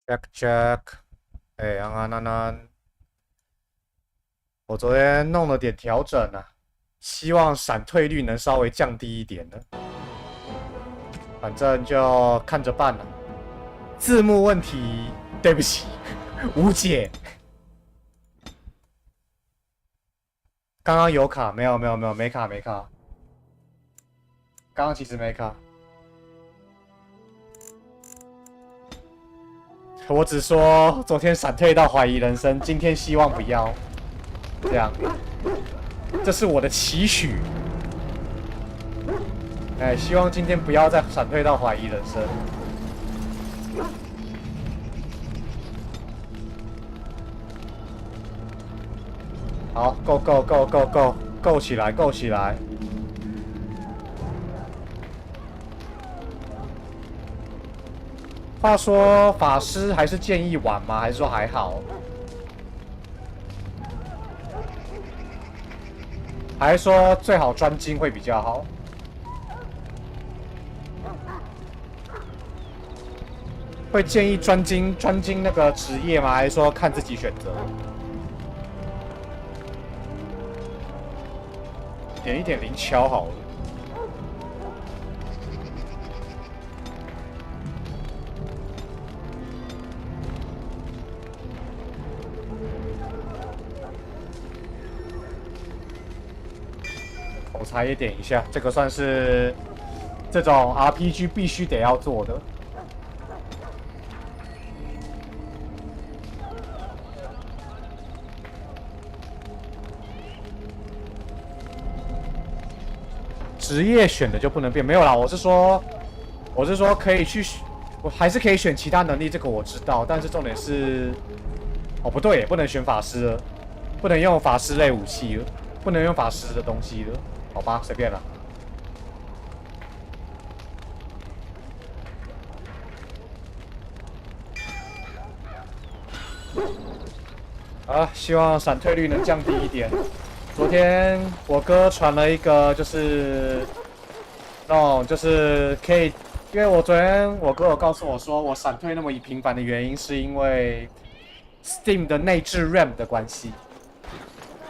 Check check，哎，安，我昨天弄了点调整啊，希望闪退率能稍微降低一点呢。反正就看着办了。字幕问题，对不起，无解。刚刚有卡？没有，没卡。刚刚其实没卡。我只说昨天闪退到怀疑人生，今天希望不要。这样，这是我的期许。哎，希望今天不要再闪退到怀疑人生。好，够起来！话说，法师还是建议玩吗？还是说还好？还是说最好专精会比较好？会建议专精那个职业吗？还是说看自己选择？点1.0敲好了。口才也点一下，这个算是这种 RPG 必须得要做的。职业选的就不能变，没有啦。我是说可以去，我还是可以选其他能力，这个我知道。但是重点是，哦不对，不能选法师了，不能用法师类武器了，不能用法师的东西了。好吧，随便了。啊，希望闪退率能降低一点。昨天我哥传了一个，就是那种就是可以，因为我昨天我哥有告诉我说，我闪退那么频繁的原因是因为 Steam 的内置 RAM 的关系，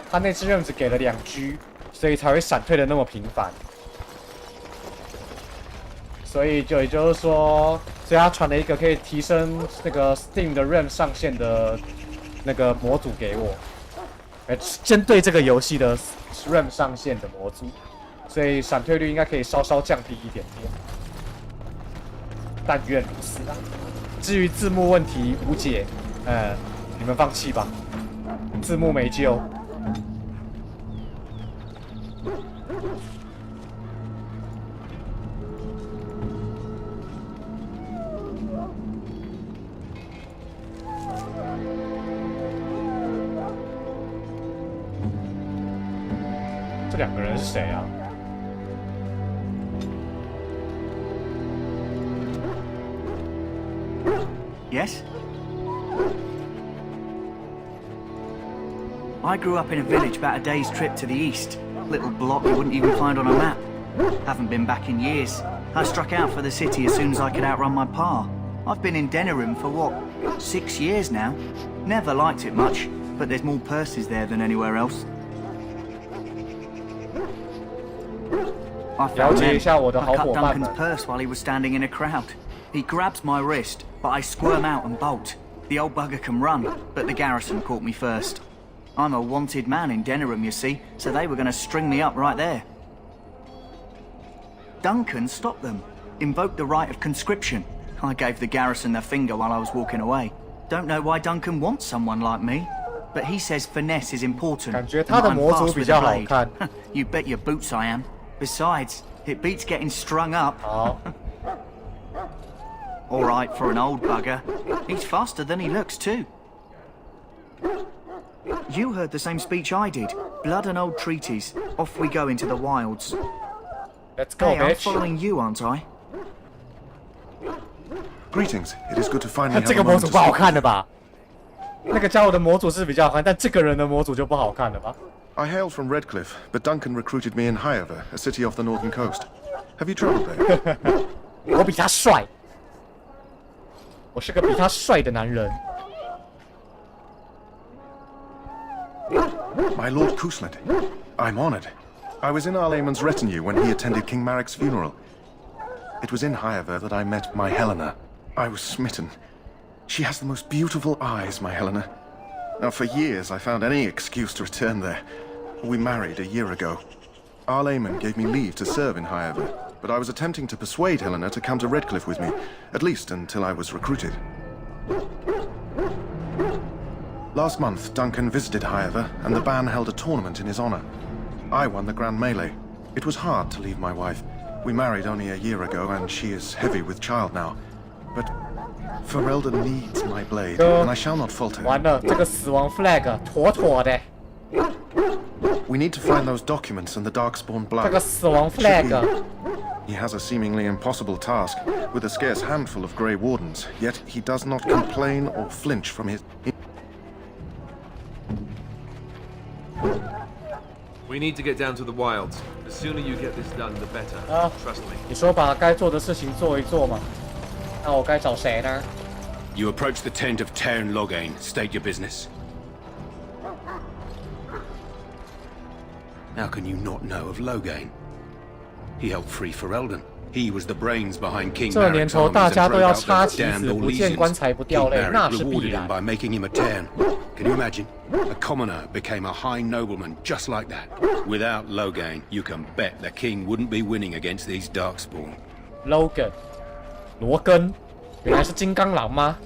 它内置 RAM 只给了2G， 所以才会闪退的那么频繁。所以也就是说，所以他传了一个可以提升那个 Steam 的 RAM 上限的那个模组给我。针对这个游戏的 RAM 上限的模组，所以闪退率应该可以稍稍降低一点点，但愿如此啊。至于字幕问题无解，你们放弃吧，字幕没救。这2个人是谁啊？Yes? I grew up in a village about a day's trip to the east. Little block you wouldn't even find on a map. Haven't been back in years. I struck out for the city as soon as I could outrun my pa. I've been in Denerim for what, 6 years now? Never liked it much, but there's more purses there than anywhere else. I found him. I cut Duncan's purse while he was standing in a crowd. He grabs my wrist, but I squirm out and bolt. The old bugger can run, but the garrison caught me first. I'm a wanted man in Denerim, you see, so they were going to string me up right there. Duncan stopped them, invoked the right of conscription. I gave the garrison the finger while I was walking away. Don't know why Duncan wants someone like me, but he says finesse is important. 感觉他的模组比较好看。You bet your boots I am. Besides, it beats getting strung up. All right for an old bugger. He's faster than he looks too. You heard the same speech I did. Blood and old treaties. Off we go into the wilds. Let's go, hey, bitch. I'm following you, aren't I? Greetings. It is good to finally have 这 a 个模 moment 组 to 不好 speak. 看的吧？那个家伙的模组是比较好看，但这个人的模组就不好看了吧？ I hail from Redcliffe, but Duncan recruited me in Highover, a city off the northern coast. Have you travelled there? 我比他帅。我是个比他帅的男人。My Lord Kusmet, I'm honored. I was in Arlayman's retinue when he attended King Marek's funeral. It was in Hyaver that I met my Helena. I was smitten. She has the most beautiful eyes, my Helena. Now, for years, I found any excuse to return there. We married a year ago. Arlayman gave me leave to serve in Hyaver, but I was attempting to persuade Helena to come to Redcliffe with me, at least until I was recruited. Last month, Duncan visited Hyaver, and the band held a tournament in his honor. I won the Grand Melee. It was hard to leave my wife. We married only a year ago, and she is heavy with child now. But Ferelden needs my blade, and I shall not falter. 完了，这个死亡 flag 妥妥的。We need to find those documents and the Darkspawn 这 blood. 个死亡 flag， He has a seemingly impossible task, with a scarce handful of Grey Wardens, yet he does not complain or flinch from his... We need to get down to the wilds. The sooner you get this done, the better. Trust me. 你说把该做的事情做一做嘛？那我该找谁呢？ You approach the tent of Tairn Loghain. State your business. How can you not know of Loghain? He helped free Ferelden. He was the brains behind King 这年 Marek's 头 armies 大 and 家都 drove 要 out 插 those 旗 damned 子，不见 Orlesians. 棺材不掉 King 泪，那 Marek 是必 rewarded him 然。 by making him a Tairn. Can you imagine? A commoner became a high nobleman just like that. Without Loghain, you can bet the king wouldn't be winning against these Darkspawn. Logan，罗根，原来是金刚狼吗？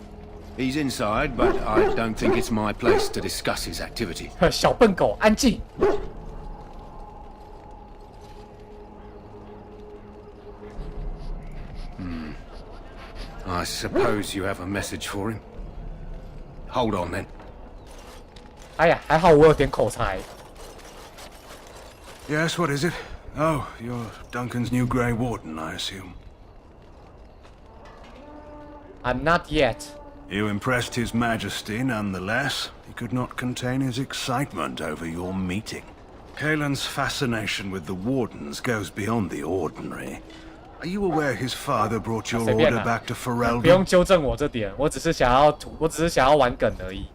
He's inside, but I don't think it's my place to discuss his activity. 呵，小笨狗，安静。 I suppose you have a message for him. Hold on then. 哎呀，还好我有点口才。 Yes, what is it? Oh, you're Duncan's new Grey Warden, I assume. I'm not yet. You impressed His Majesty nonetheless. He could not contain his excitement over your meeting. Kaelin's fascination with the Wardens goes beyond the ordinary. Are you aware his father brought your 随便 order 啦 back to 不用 Ferelden? 纠正我这点，我只是想要玩梗而已。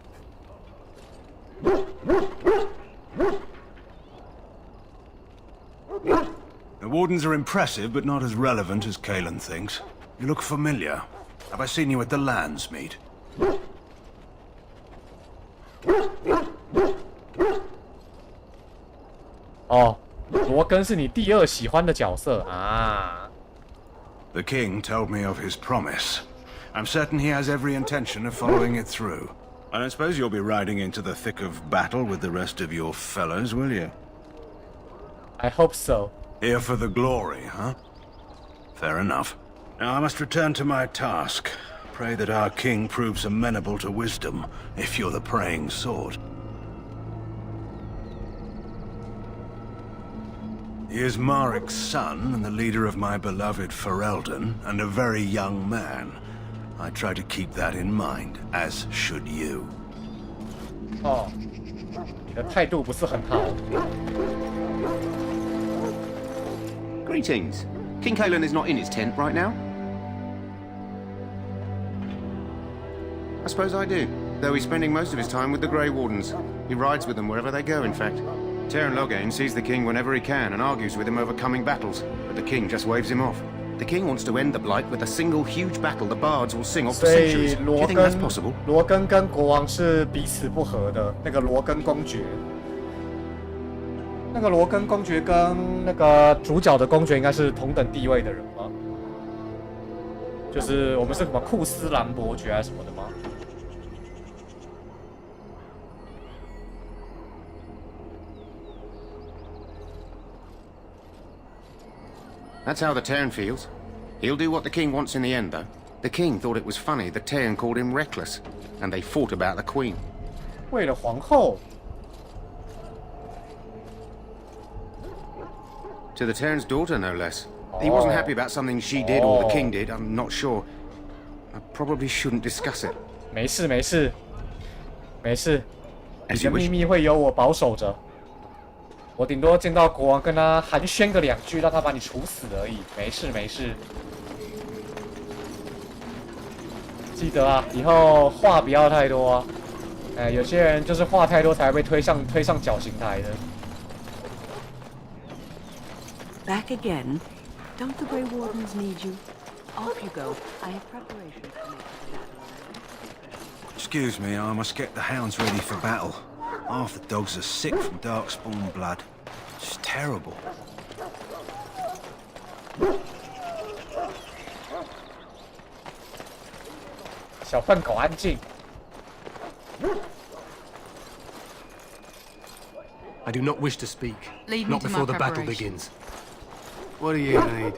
The Wardens are impressive, but not as relevant as Kaelin thinks. You look familiar. Have I seen you at the Lands meet? 哦，罗根是你第二喜欢的角色啊。 The king told me of his promise. I'm certain he has every intention of following it through. I don't suppose you'll be riding into the thick of battle with the rest of your fellows, will you? I hope so. Here for the glory, huh? Fair enough. Now I must return to my task. Pray that our king proves amenable to wisdom, if you're the praying sort. He is Marek's son and the leader of my beloved Ferelden, and a very young man. I try to keep that in mind, as should you. 哦，你的态度不是很好。 Greetings. King Kaelin is not in his tent right now? I suppose I do, though he's spending most of his time with the Grey Wardens. He rides with them wherever they go, in fact. Tairn Loghain sees the king whenever he can and argues with him over coming battles, but the king just waves him off. The king wants to end the Blight with a single huge battle the bards will sing of for 所 centuries. 以 Do you 罗 think that's 根 possible? 罗根跟国王是彼此不和的。那个罗根公爵，那个罗根公爵跟那个主角的公爵应该是同等地位的人吗？就是我们是什么库斯兰伯爵还是什么的吗？ That's how the Tairn feels. He'll do what the king wants in the end, though. The king thought it was funny that Tairn called him reckless, and they fought about the queen. 为了皇后， To the Tairn's daughter, no less. He wasn't happy about something she did or the king did, I'm not sure. I probably shouldn't discuss it. 没事没事没事，你 As 的 you 秘 wish. 密会由我保守着。我顶多见到国王跟他寒暄个2句，让他把你处死而已。没事没事。记得啊，以后话不要太多啊。哎，有些人就是话太多才会被推上绞刑台的。Back again. Don't the Grey Wardens need you? Off you go. I have preparations to make for the battle. Excuse me, I must get the hounds ready for battle. Half the dogs are sick from darkspawn blood. It's terrible. 小笨狗安静。 I do not wish to speak. Lead me Not to before my the battle preparation. begins. What do you need?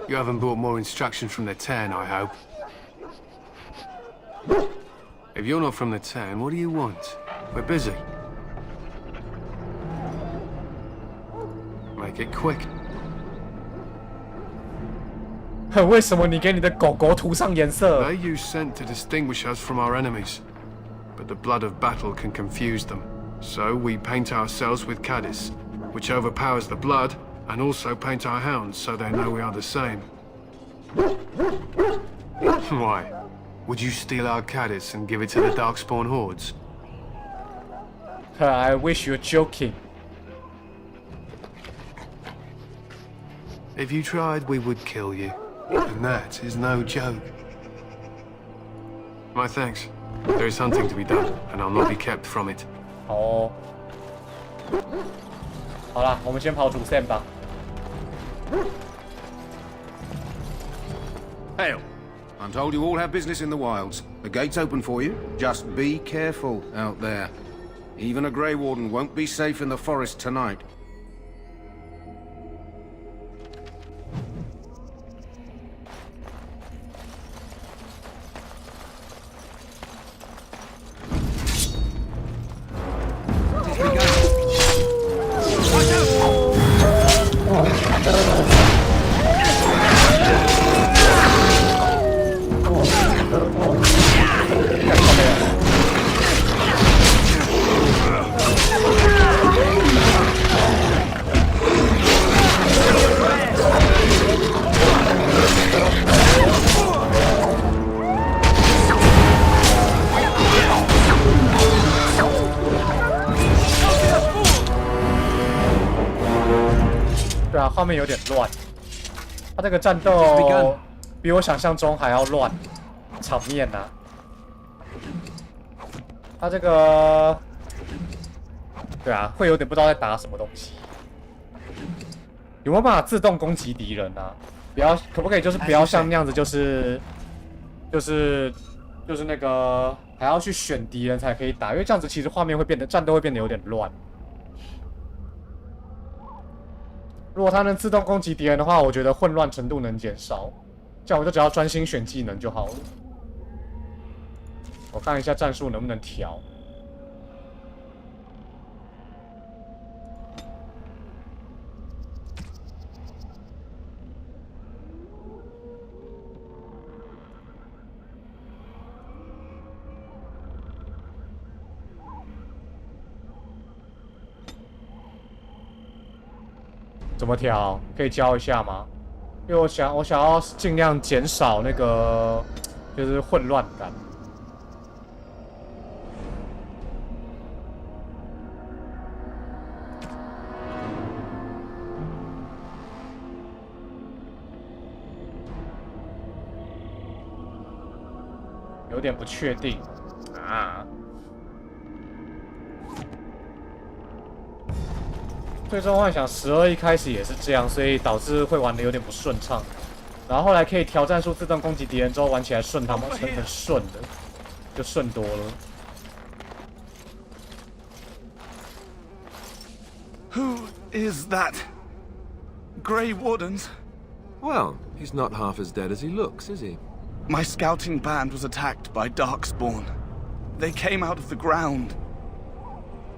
You haven't brought more instructions from the town, I hope. If you're not from the town, what do you want? We're busy. Make it quick. 为什么你给你的狗狗涂上颜色？ They use scent to distinguish us from our enemies, but the blood of battle can confuse them. So we paint ourselves with caddis, which overpowers the blood, and also paint our hounds so they know we are the same. Why? Would you steal our caddis and give it to the Darkspawn hordes? I wish you're joking. If you tried, we would kill you. And that is no joke. My thanks. There is hunting to be done, and I'll not be kept from it. 好哦，好啦，我们先跑主线吧。 Hail. I'm told you all have business in the wilds. The gate's open for you. Just be careful out there. Even a Grey Warden won't be safe in the forest tonight.对啊，画面有点乱。他这个战斗比我想象中还要乱，场面啊。他这个，对啊，会有点不知道在打什么东西。有没有办法自动攻击敌人啊？不要，可不可以就是不要像那样子，就是那个还要去选敌人才可以打，因为这样子其实画面会变得战斗会变得有点乱。 如果它能自动攻击敌人的话，我觉得混乱程度能减少，这样我就只要专心选技能就好了。我看一下战术能不能调。怎么调？可以教一下吗？因为我想要尽量减少那个就是混乱感。有点不确定啊。 最终幻想12一开始也是这样，所以导致会玩的有点不顺畅。然后后来可以调战术自动攻击敌人之后，玩起来顺他们很顺的，就顺多了。Who is that? Grey Wardens? Well, he's not half as dead as he looks, is he? My scouting band was attacked by Darkspawn. They came out of the ground.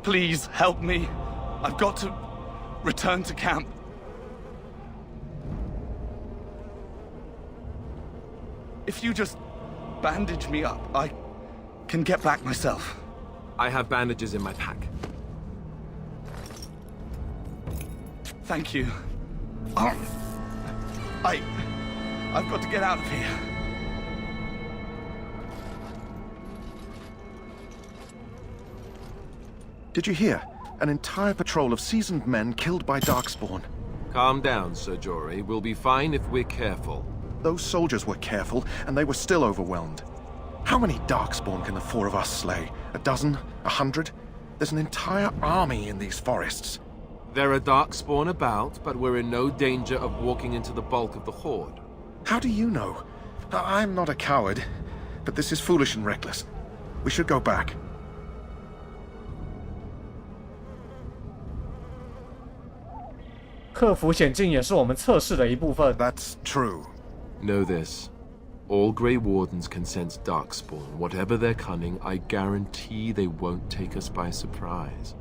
Please help me. I've got to return to camp. If you just bandage me up, I can get back myself. I have bandages in my pack. Thank you. I've got to get out of here. Did you hear? An entire patrol of seasoned men killed by Darkspawn. Calm down, Sir Jory. We'll be fine if we're careful. Those soldiers were careful, and they were still overwhelmed. How many Darkspawn can the four of us slay? A dozen? 100? There's an entire army in these forests. There are Darkspawn about, but we're in no danger of walking into the bulk of the Horde. How do you know? I'm not a coward, but this is foolish and reckless. We should go back. 克服险境也是我们测试的一部分。That's true. Know this. All Grey Wardens can sense Darkspawn. Whatever their cunning, I guarantee they won't take us by surprise.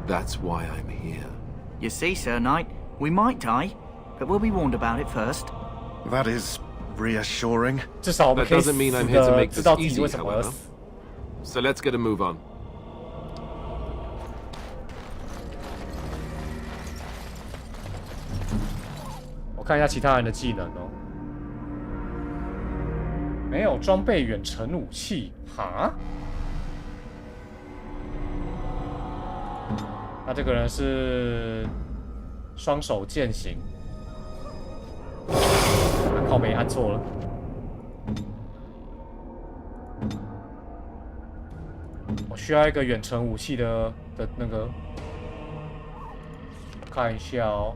That's why I'm here. You see, Sir Knight, we might die, but we'll be warned about it first. That is reassuring. 至少我们 That 可以 doesn't mean I'm 死 here to 的 make 知 this 道自己 easy, 为什么而 however. 死。 So let's get a move on. 我看一下其他人的技能哦。没有装备远程武器，哈？那这个人是双手剑行，靠没按错了。我需要一个远程武器的那个，看一下哦。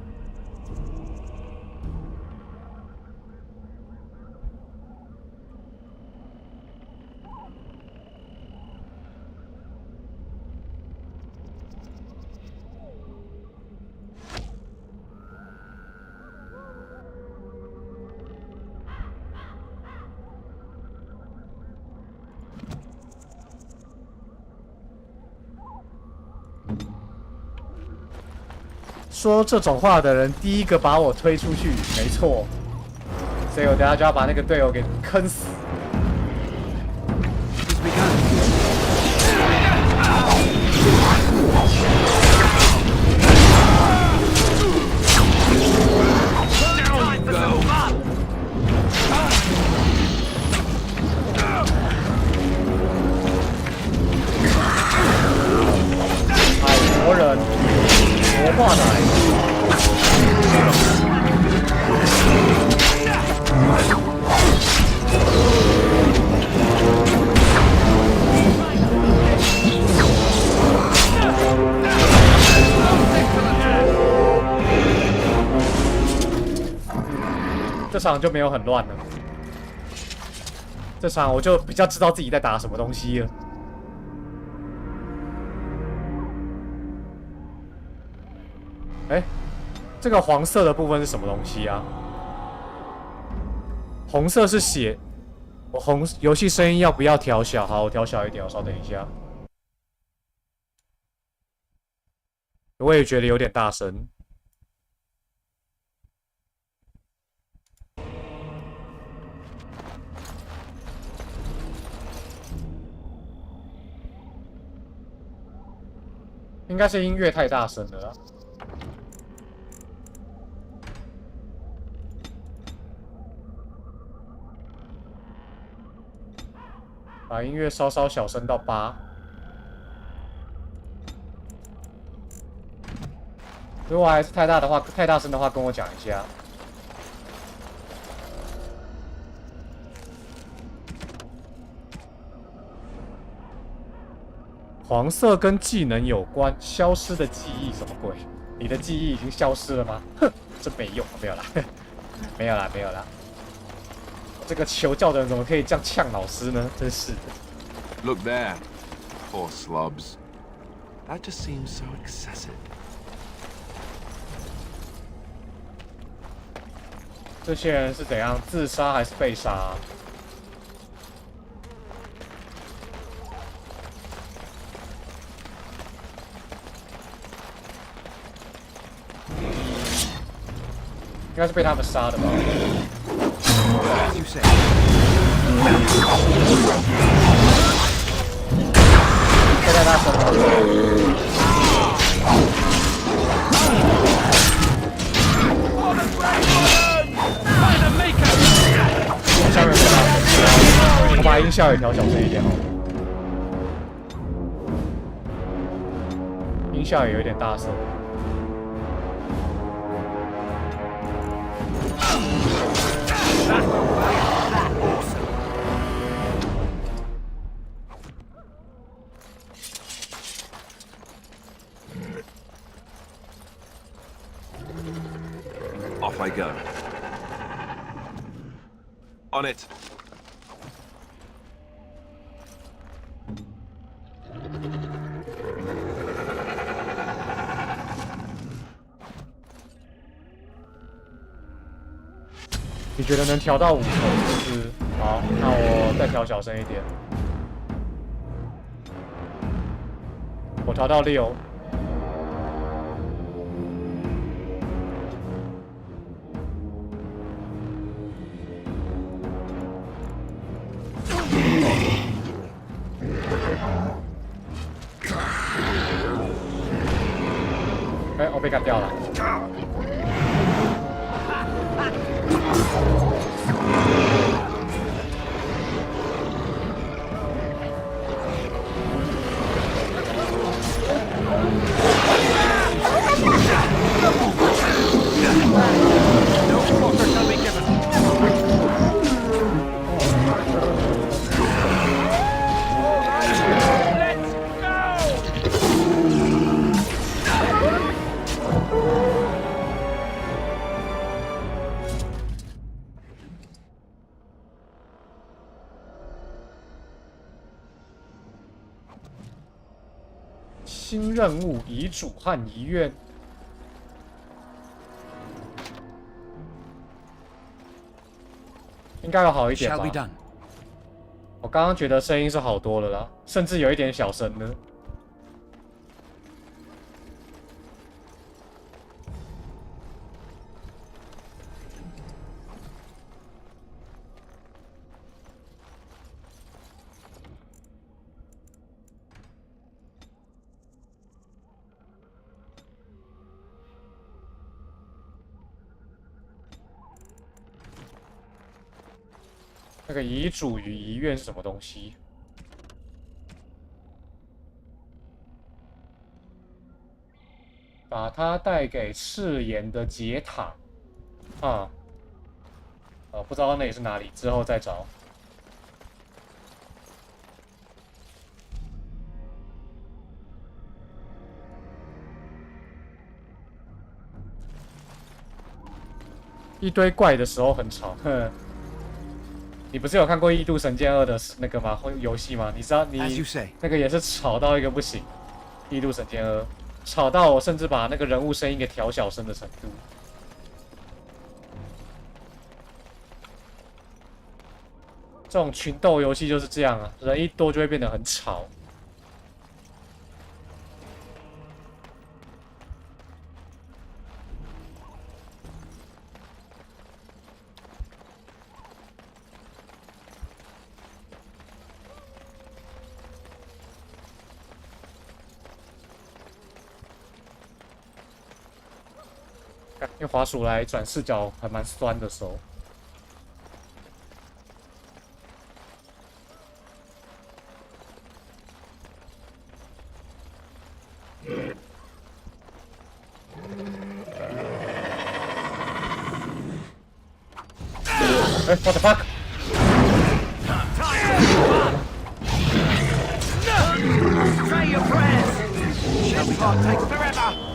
说这种话的人，第一个把我推出去，没错。所以我等下就要把那个队友给坑死。海魔人。魔化奶，这场就没有很乱了。这场我就比较知道自己在打什么东西了。哎，这个黄色的部分是什么东西啊？红色是血。我游戏声音要不要调小？好，我调小一点，我稍等一下。我也觉得有点大声。应该是音乐太大声了啦。把音乐稍稍小声到8。如果还是太大声的话，跟我讲一下。黄色跟技能有关，消失的记忆什么鬼？你的记忆已经消失了吗？哼，真没用，没有啦，没有啦，没有啦。这个求教的人怎么可以这样呛老师呢？真是的。Look there. Poor slobs. That just seems so excessive. 这些人是怎样自杀还是被杀啊？应该是被他们杀的吧。太大声了。下面我把音效也调小声一点哦。效也有点大声。Off I go. On it. 你觉得能调到5头是不是？好，那我再调小声一点。我调到6。哎，我被干掉了。新任务遗嘱和遗愿。应该有好一点吧。我刚刚觉得声音是好多了啦，甚至有一点小声呢。那个遗嘱与遗愿是什么东西？把它带给赤炎的解塔。啊，不知道那里是哪里，之后再找。一堆怪的时候很吵，哼。你不是有看过《异度神剑2》的那个吗？游戏吗？你知道你那个也是吵到一个不行，《异度神剑2》吵到我甚至把那个人物声音给调小声的程度。这种群斗游戏就是这样啊，人一多就会变得很吵。用滑鼠来转视角还蛮酸的手。哎 ，what the fuck！ Say your prayers. This part takes forever.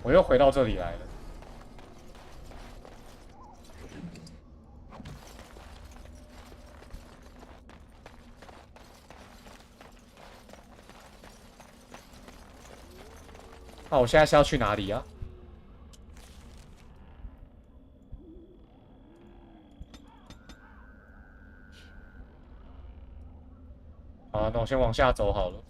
我又回到这里来了。那我现在是要去哪里啊？好，那我先往下走好了。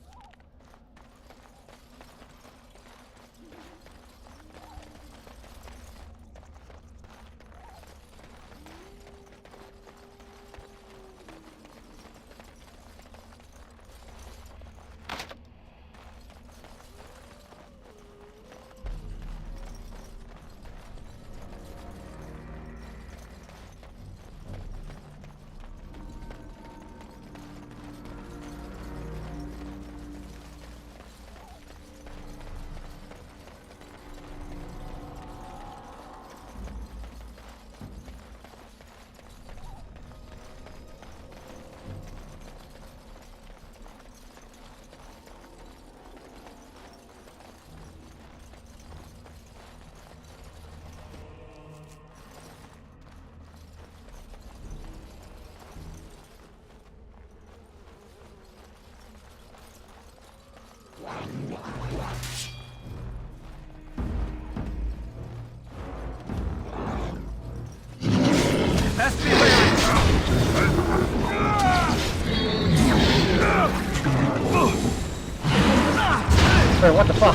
对 ，what the fuck？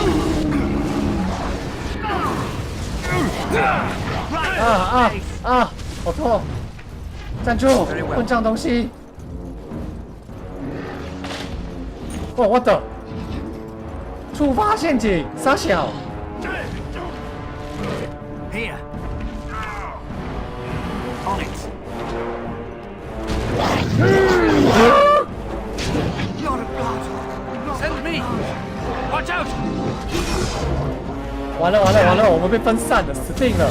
好痛！站住！混账东西！哦，我的！触发陷阱，傻小！ Here. On it. Lot of blood. Send me! Watch out! 完了，我们被分散了，死定了！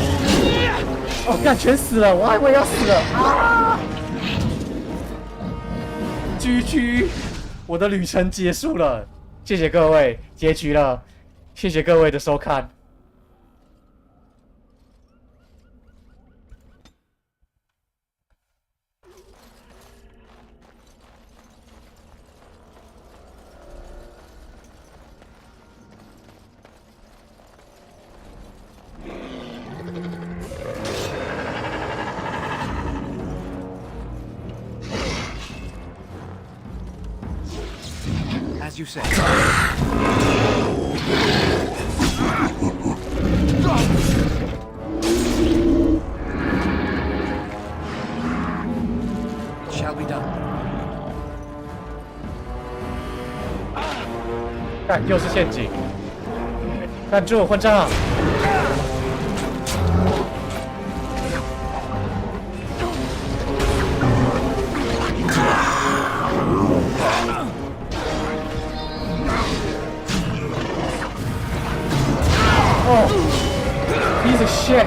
哦，干，全死了，我还以为要死了啊！GG， 我的旅程结束了，谢谢各位，结局了，谢谢各位的收看。As you say. It shall be done. 干，又是陷阱！站住，混账！哦 ，piece of shit！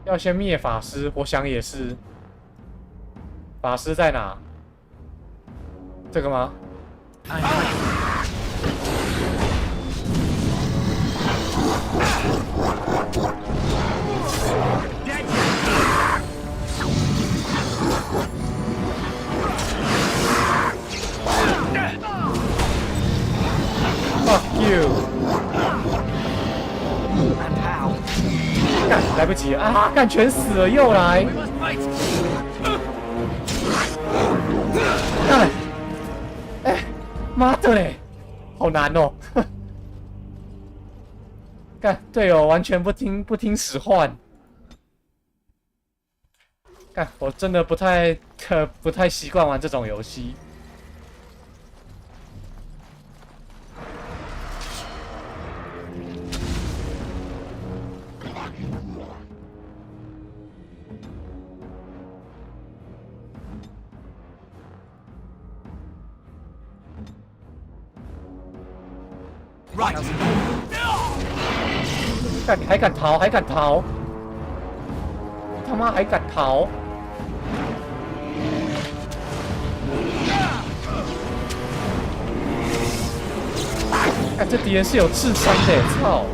要先灭法师，我想也是。法师在哪？这个吗？Fuck you！ 干，来不及啊！干，全死了，又来！干，哎，妈的嘞，好难哦！干，队友完全不听使唤。干，我真的不太习惯玩这种游戏。干，你还敢逃？还敢逃？他妈还敢逃？干，这敌人是有智商的，操！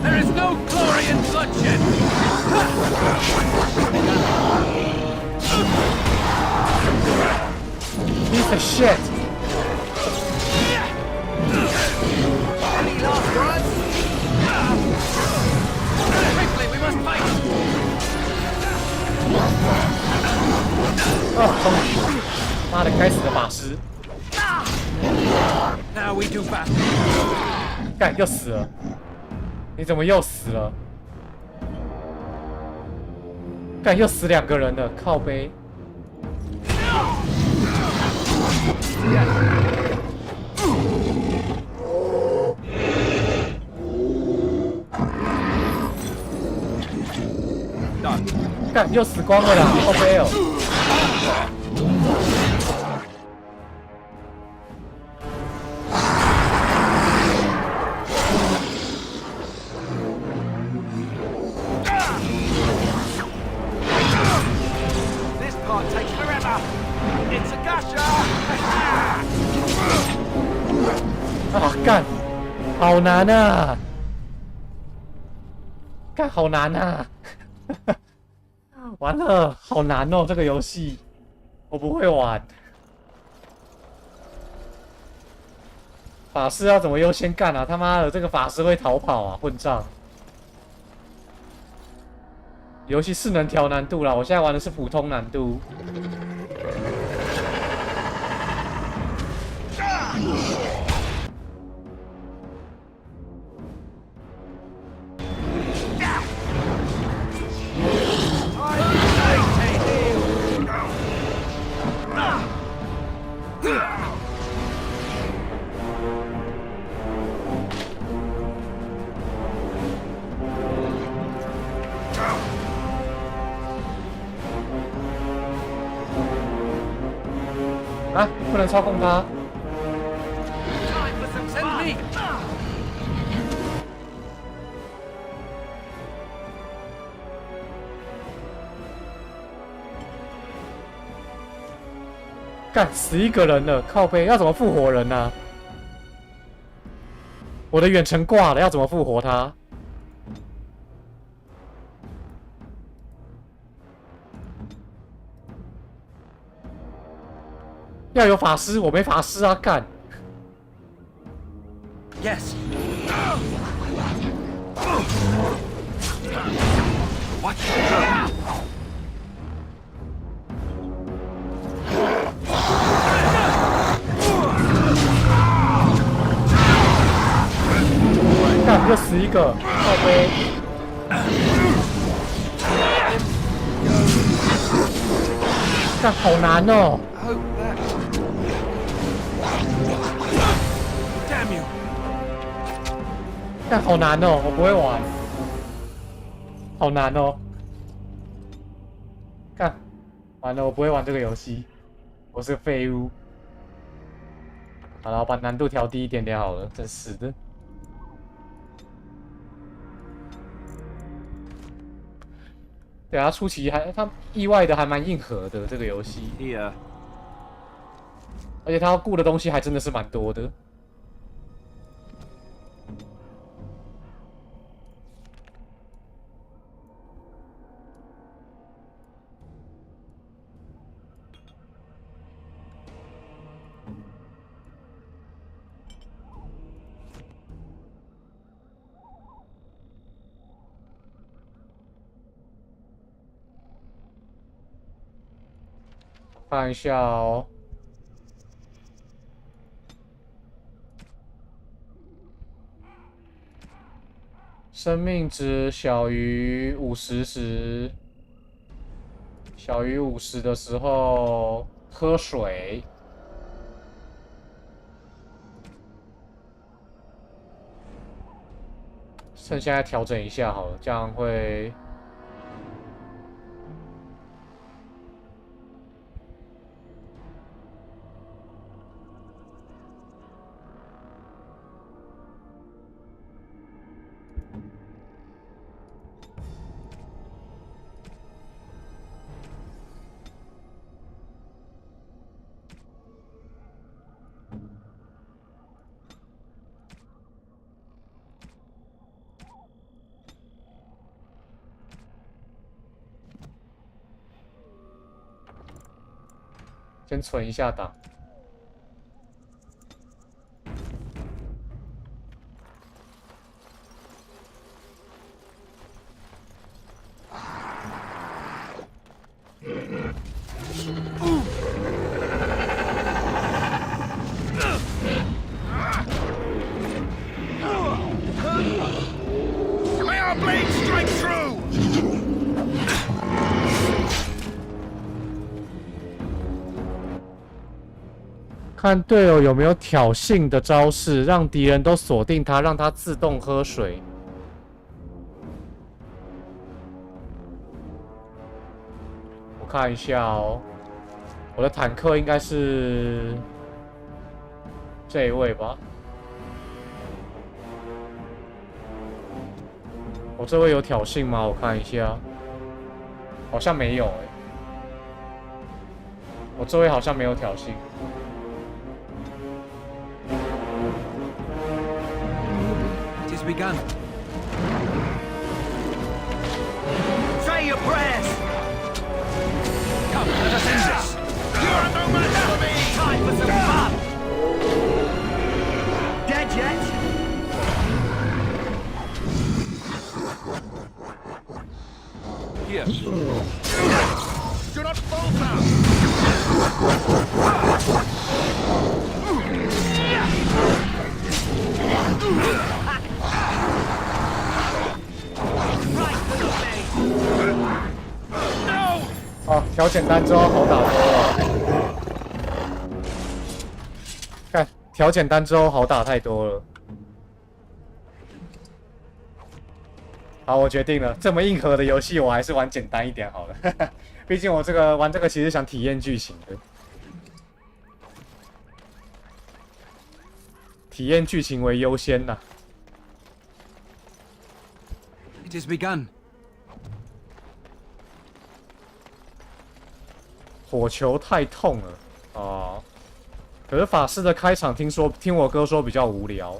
There is no glory in bloodshed! Piece of shit! Any last words? Quickly, we must fight! 哦，终于！妈的，该死的法师！ Now we do battle. 干，又死了！你怎么又死了？干，又死2个人了，靠背！干，又死光了啦，靠背哦！ This part takes forever. It's a gusher. 干，好难啊！干，好难啊！完了，好难哦，这个游戏我不会玩。法师要怎么优先干啊？他妈的，这个法师会逃跑啊！混账！游戏是能调难度啦，我现在玩的是普通难度。啊！不能操控它。干，死一个人了，靠背，要怎么复活人呢？我的远程挂了，要怎么复活他？要有法师，我没法师啊！干。Yes. What? 干，又死一个，靠背。干，好难哦。干，好难哦，我不会玩，好难哦。干，完了，我不会玩这个游戏，我是个废物。好了，我把难度调低一点点好了，真是的。对啊，初期他意外的还蛮硬核的这个游戏，而且他要顾的东西还真的是蛮多的。看一下哦，生命值小于50时，小于50的时候喝水。趁现在调整一下好了，这样会。先存一下档。May our blade strike true! 看队友有没有挑衅的招式，让敌人都锁定他，让他自动喝水。我看一下哦，我的坦克应该是这一位吧？我这位有挑衅吗？我看一下，好像没有哎。我这位好像没有挑衅。begun. Say your prayers! Come, let us end this! You're no match for me! Time for some fun! Dead yet? Here. Do not falter! No! 哦，调简单之后好打多了。看，调简单之后好打太多了。好，我决定了，这么硬核的游戏，我还是玩简单一点好了。毕竟我玩这个其实想体验剧情的，体验剧情为优先呐。It has begun. 火球太痛了哦，可是法师的开场听我哥说比较无聊。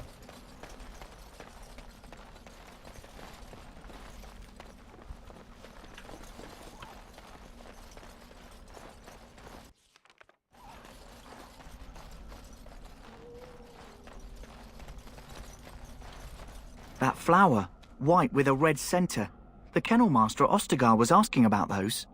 That flower, white with a red center. The kennel master at Ostagar was asking about those.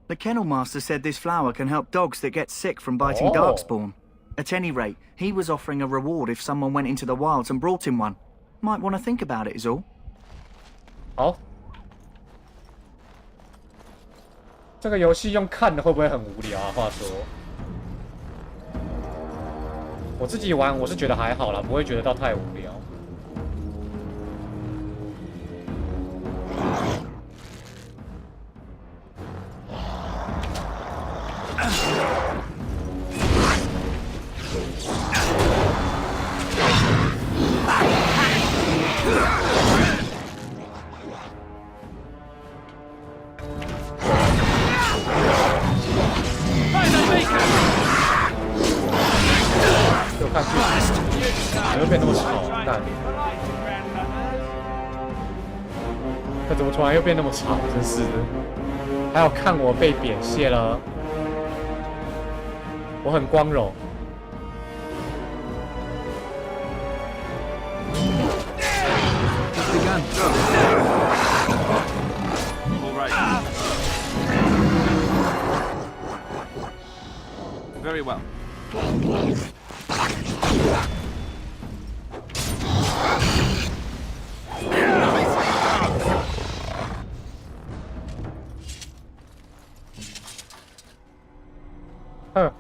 The kennel master said this flower can help dogs that get sick from biting darkspawn. At any rate, he was offering a reward if someone went into the wilds and brought him one. Might want to think about it is all. 好，这个游戏用看的会不会很无聊啊？话说，我自己玩我是觉得还好啦，不会觉得到太无聊。就看剧情，怎么变那么吵？干！这怎么突然又变那么吵？真是的！还有看我被贬谢了，我很光荣。Very well.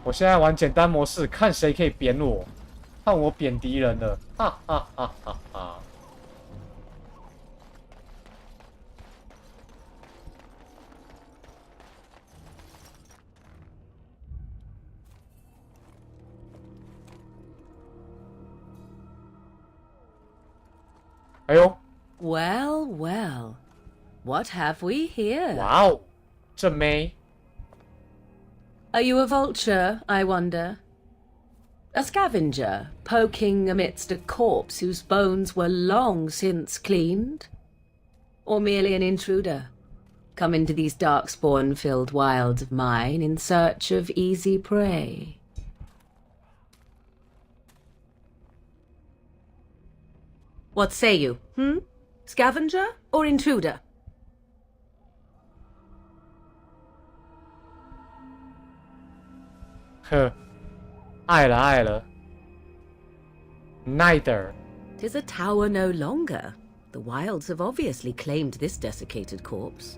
我现在玩简单模式，看谁可以扁我，看我扁敌人了，哈哈哈哈哈！哎呦， Well, well. What have we here? 哇哦，这妹。 Are you a vulture, I wonder? A scavenger, poking amidst a corpse whose bones were long since cleaned? Or merely an intruder, come into these darkspawn-filled wilds of mine in search of easy prey? What say you, Scavenger or intruder? 呵，爱了爱了。Neither. 'Tis a tower no longer. The wilds have obviously claimed this desiccated corpse.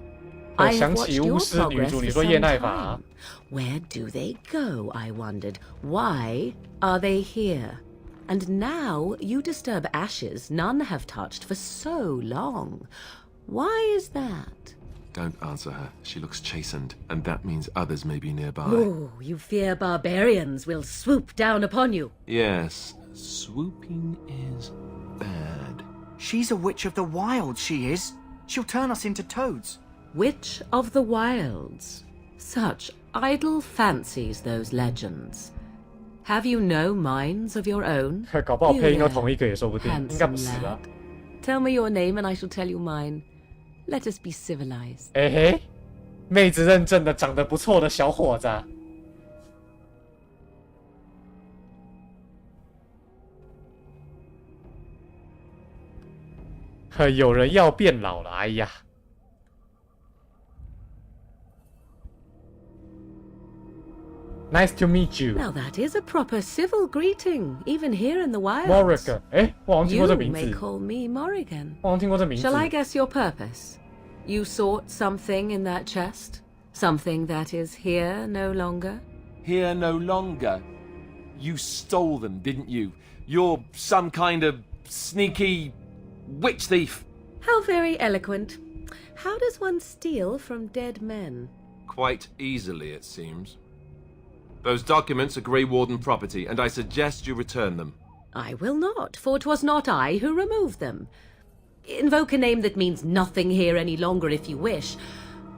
我 I have 想起 watched 巫 your 师女 progress 主，你 for 说 some 叶奈法 time. Where do they go, I wondered. Why are they here? And now you disturb ashes none have touched for so long. Why is that? Don't answer her. She looks chastened, and that means others may be nearby. Oh, you fear barbarians will swoop down upon you. Yes, swooping is bad. She's a witch of the wilds, she is. She'll turn us into toads. Witch of the wilds. Such idle fancies, those legends. Have you no minds of your own? 搞不好配音都 You 同一个也说不定，应该不 handsome 是啊。 lad. Tell me your name and I shall tell you mine. Let us be civilized. 哎嘿，妹子认证的长得不错的小伙子、啊。有人要变老了，哎呀！ Nice to meet you. Now that is a proper civil greeting, even here in the wilds. Morrigan， 哎，我好像听过这 You 名 may 字， call me Morrigan. 我好像听过这名字。 Shall I guess your purpose? You sought something in that chest? Something that is here no longer? Here no longer. You stole them, didn't you? You're some kind of sneaky witch thief. How very eloquent. How does one steal from dead men? Quite easily, it seems. Those documents are Grey Warden property, and I suggest you return them. I will not, for 'twas not I who removed them. Invoke a name that means nothing here any longer if you wish.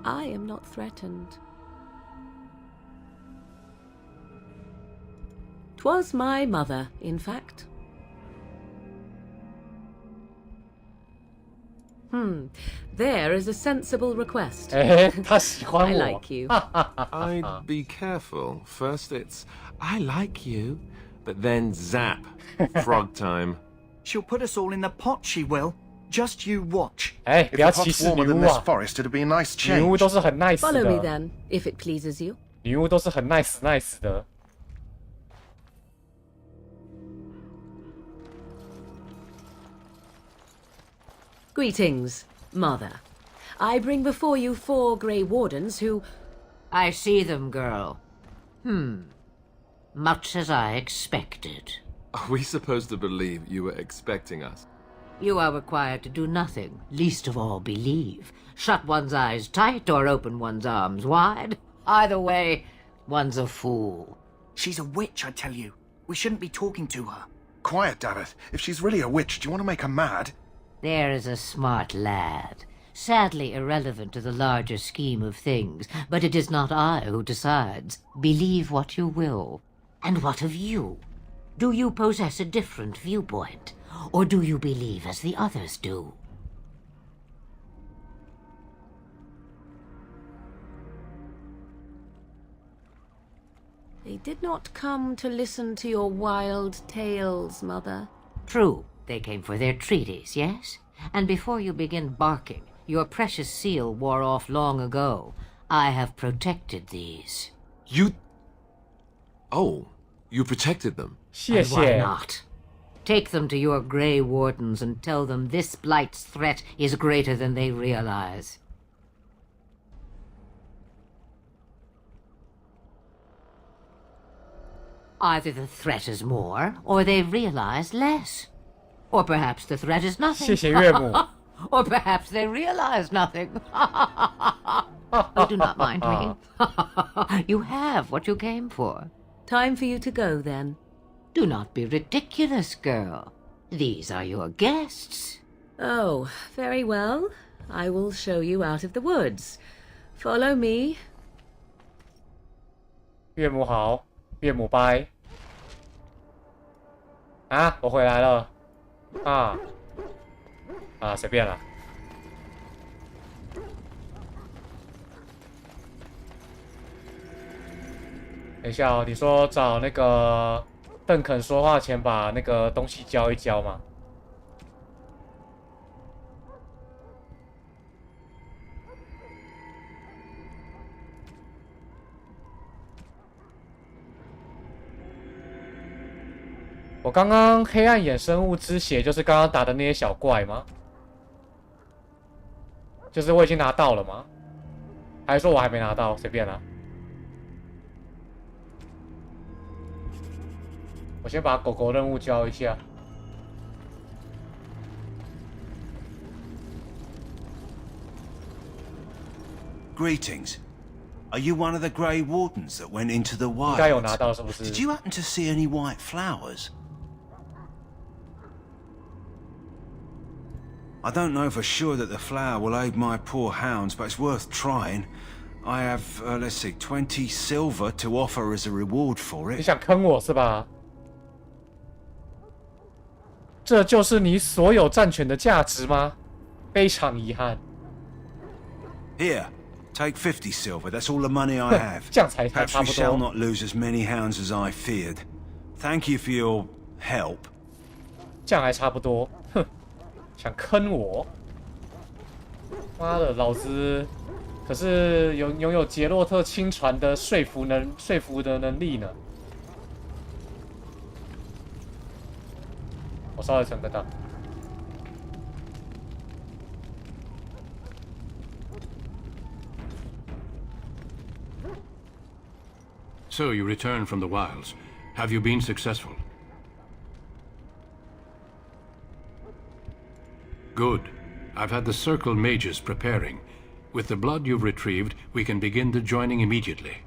I am not threatened. 'Twas my mother, in fact. There is a sensible request. 哎，他喜欢 I 我。 like you. I'd be careful. First it's, I like you, but then zap. Frog time. She'll put us all in the pot, she will. Just you watch. 哎，不 If 要 the 歧 pot's 视女 warmer than 巫 this 啊！ forest, it'd be a nice 女巫 change. 都是很 nice Follow me 的， then, if it pleases you. 女巫都是很 nice 的。 Greetings, Mother. I bring before you 4 Grey Wardens who... I see them, girl. Much as I expected. Are we supposed to believe you were expecting us? You are required to do nothing, least of all believe. Shut one's eyes tight or open one's arms wide. Either way, one's a fool. She's a witch, I tell you. We shouldn't be talking to her. Quiet, Davith. If she's really a witch, do you want to make her mad? There is a smart lad. Sadly irrelevant to the larger scheme of things, but it is not I who decides. Believe what you will. And what of you? Do you possess a different viewpoint? Or do you believe as the others do? They did not come to listen to your wild tales, Mother. True, they came for their treaties, yes? And before you begin barking, your precious seal wore off long ago. I have protected these. You... Oh, you protected them. 谢 And why 谢。 not? Take them to your Grey Wardens and tell them this blight's threat is greater than they realize. Either the threat is more, or they realize less. Or perhaps the threat is nothing. 谢谢岳母。 Or perhaps they realize nothing. Oh, do not mind me. You have what you came for. Time for you to go, then. Do not be ridiculous, girl. These are your guests. Oh, very well. I will show you out of the woods. Follow me. 岳母好，岳母拜。啊，我回来了。随便了。等一下哦，你说找那个邓肯说话前把那个东西交一交吗？我刚刚黑暗衍生物之血就是刚刚打的那些小怪吗？就是我已经拿到了吗？还是说我还没拿到？随便啦。我先把狗狗任务交一下。 Greetings. Are you one of the Grey Wardens that went into the 应该有 wilds? 拿到是不是？ Did you happen to see any white flowers? I don't know for sure that the flower will aid my poor hounds, but it's worth trying. I have, let's see, 20 silver to offer as a reward for 你 it. 想坑我是吧？这就是你所有战权的价值吗？非常遗憾。Here, take 50 silver. That's all the money I have. 这样才 Perhaps 差 we 不 shall 多。 not lose as many hounds as I feared. Thank you for your help. 这样还差不多。哼，想坑我？妈的，老子可是拥有杰洛特亲传的说服的能力呢。我稍微撑个档。So you returned from the wilds. Have you been successful? Good. I've had the Circle mages preparing. With the blood you've retrieved, we can begin the joining immediately.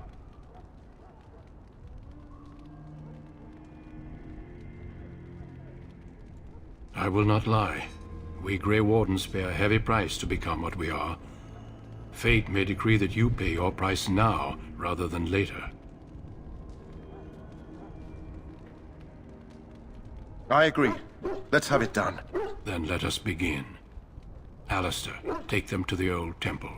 I will not lie. We Grey Wardens pay a heavy price to become what we are. Fate may decree that you pay your price now, rather than later. I agree. Let's have it done. Then let us begin. Alistair, take them to the old temple.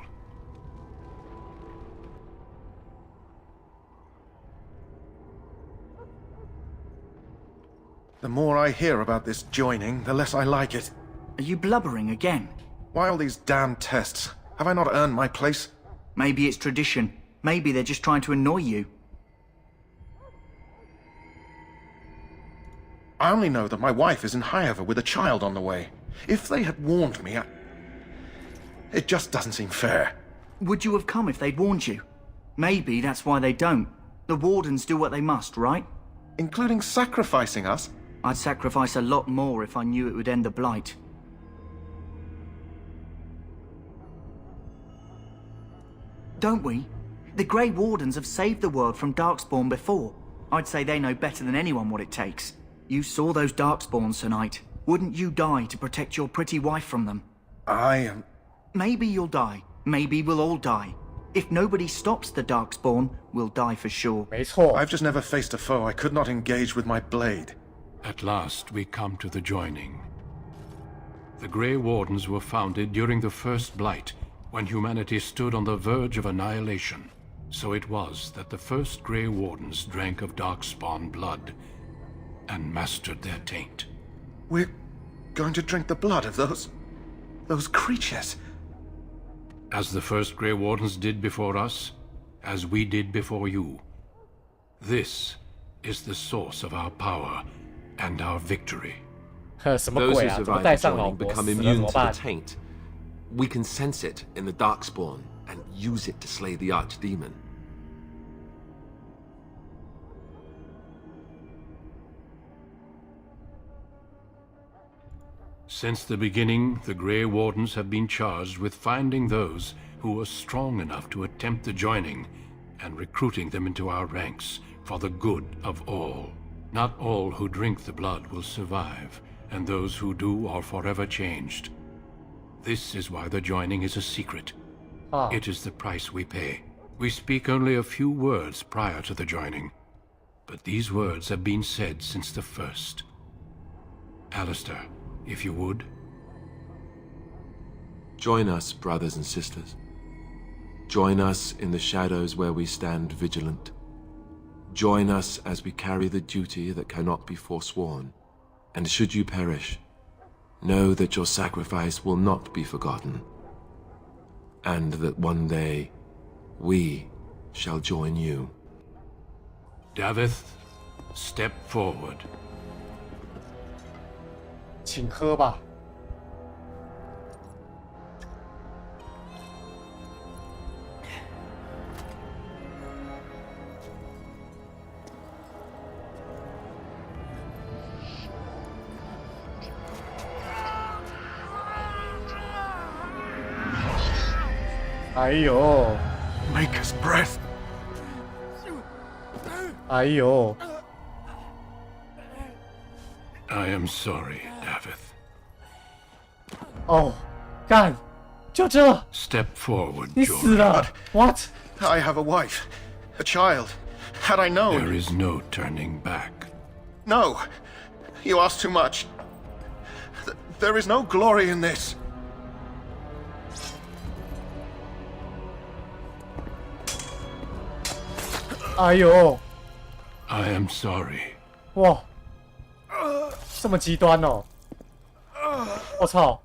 The more I hear about this joining, the less I like it. Are you blubbering again? Why all these damn tests? Have I not earned my place? Maybe it's tradition. Maybe they're just trying to annoy you. I only know that my wife is in Highever with a child on the way. If they had warned me, it just doesn't seem fair. Would you have come if they'd warned you? Maybe that's why they don't. The Wardens do what they must, right? Including sacrificing us? I'd sacrifice a lot more if I knew it would end the Blight. Don't we? The Grey Wardens have saved the world from Darkspawn before. I'd say they know better than anyone what it takes. You saw those Darkspawns tonight. Wouldn't you die to protect your pretty wife from them? Maybe you'll die. Maybe we'll all die. If nobody stops the Darkspawn, we'll die for sure. 没错。 I've just never faced a foe I could not engage with my blade. At last, we come to the joining. The Grey Wardens were founded during the First Blight, when humanity stood on the verge of annihilation. So it was that the first Grey Wardens drank of Darkspawn blood and mastered their taint. We're going to drink the blood of those creatures. As the first Grey Wardens did before us, as we did before you. This is the source of our power and our victory. 什么 Those 鬼 who 啊？怎么 survive 带 the 上老 joining 婆 become 死了怎 immune 么 to the 办？ taint. We can sense it in the Darkspawn and use it to slay the Archdemon. Since the beginning, the Grey Wardens have been charged with finding those who are strong enough to attempt the joining and recruiting them into our ranks for the good of all. Not all who drink the blood will survive, and those who do are forever changed. This is why the joining is a secret. It is the price we pay. We speak only a few words prior to the joining, but these words have been said since the first. Alistair, if you would. Join us, brothers and sisters. Join us in the shadows where we stand vigilant. Join us as we carry the duty that cannot be forsworn. And should you perish, know that your sacrifice will not be forgotten, and that one day we shall join you. Davith, step forward. 请喝吧。哎呦， Maker's breath. 哎呦， I am sorry, Davith. 哦，干，就这， Step forward, 你死了 George. ？What？ I have a wife, a child. Had I known... There is no turning back. No! You ask too much. There is no glory in this. 哎呦， I am sorry. 哇，这么极端哦！我操！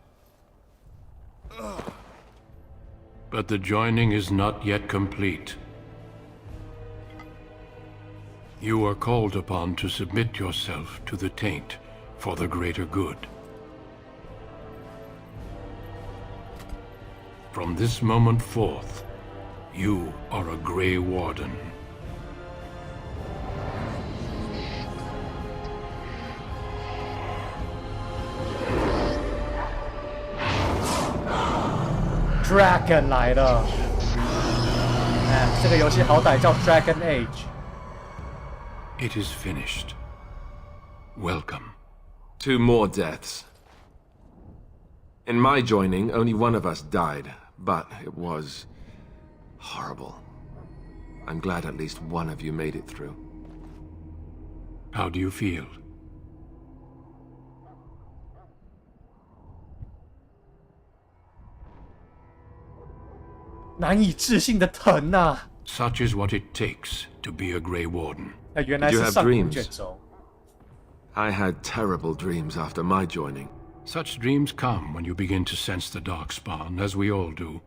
But the joining is not yet complete. You are called upon to submit yourself to the taint for the greater good. From this moment forth, you are a Grey Warden. Dragon 来了！哎，这个游戏好歹叫 Dragon Age。 It is finished. Welcome. 2 more deaths. In my joining, only one of us died, but it was horrible. I'm glad at least one of you made it through. How do you feel? 难以置信的疼啊！ Such is what it takes to be a Grey Warden. 那原来是上古卷轴。 I had terrible dreams after my joining. Such dreams come when you begin to sense the Darkspawn, as we all do.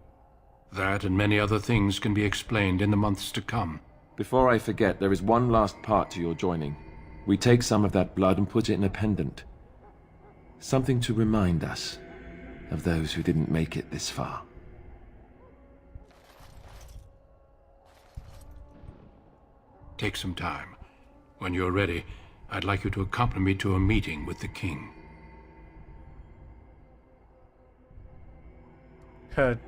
That and many other things can be explained in the months to come. Before I forget, there is one last part to your joining. We take some of that blood and put it in a pendant. Something to remind us of those who didn't make it this far. Take some time. When you're ready, I'd like you to accompany me to a meeting with the king.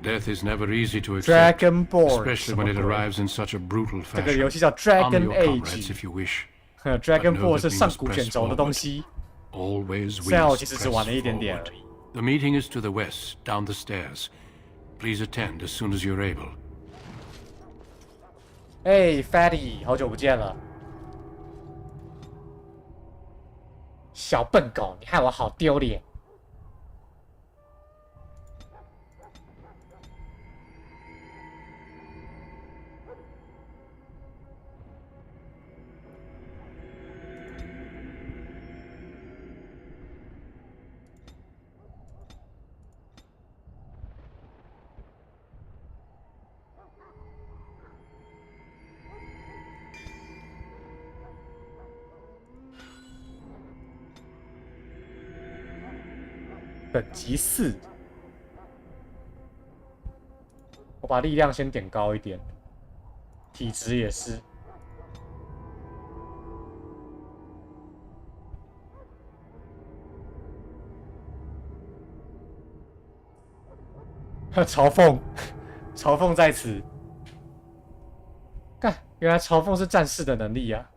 Death is never easy to accept, especially when it arrives in such a brutal fashion. 这个游戏叫 Dragon Age. If you wish. Dragon Ball 是上古卷轴的东西。 Always 虽然我其实只玩了一点点而已。 The meeting is to the west, down the stairs. Please attend as soon as you're able. 哎 ，Fatty， 好久不见了。小笨狗，你害我好丢脸。 等级4，我把力量先点高一点，体质也是。嘲讽，嘲讽在此。干，原来嘲讽是战士的能力啊！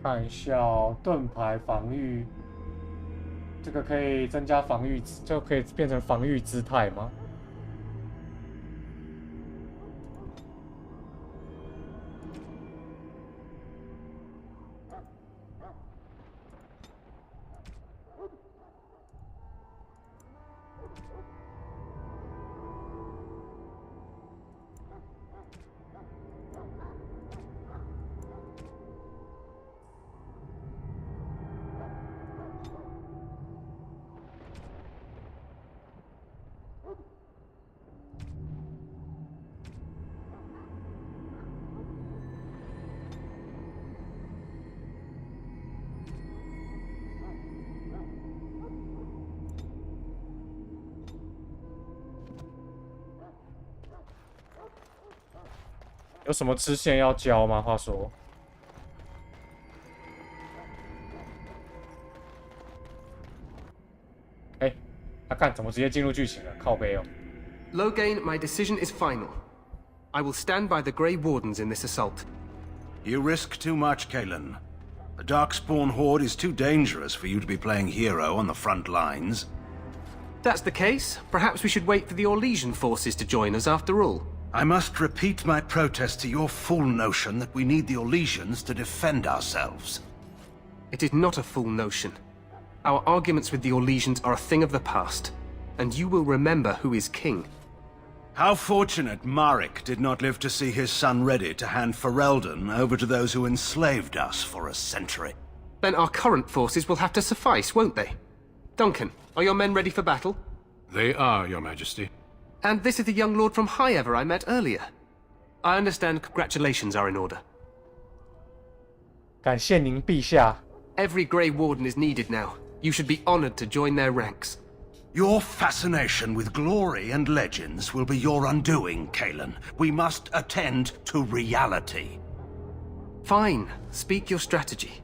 看一下哦，盾牌防御，这个可以增加防御，就可以变成防御姿态吗？有什么支线要交吗？话说，哎，干怎么直接进入剧情了？靠背哦。Loghain, my decision is final. I will stand by the Grey Wardens in this assault. You risk too much, Kalen. The Darkspawn Horde is too dangerous for you to be playing hero on the front lines. That's the case. Perhaps we should wait for the Orlesian forces to join us after all. I must repeat my protest to your fool notion that we need the Orlesians to defend ourselves. It is not a fool notion. Our arguments with the Orlesians are a thing of the past, and you will remember who is king. How fortunate Marek did not live to see his son ready to hand Ferelden over to those who enslaved us for a century. Then our current forces will have to suffice, won't they? Duncan, are your men ready for battle? They are, Your Majesty. And this is the young lord from Highever I met earlier. I understand congratulations are in order. 感谢您陛下。Every Grey Warden is needed now. You should be honored to join their ranks. Your fascination with glory and legends will be your undoing, Kalen. We must attend to reality. Fine. Speak your strategy.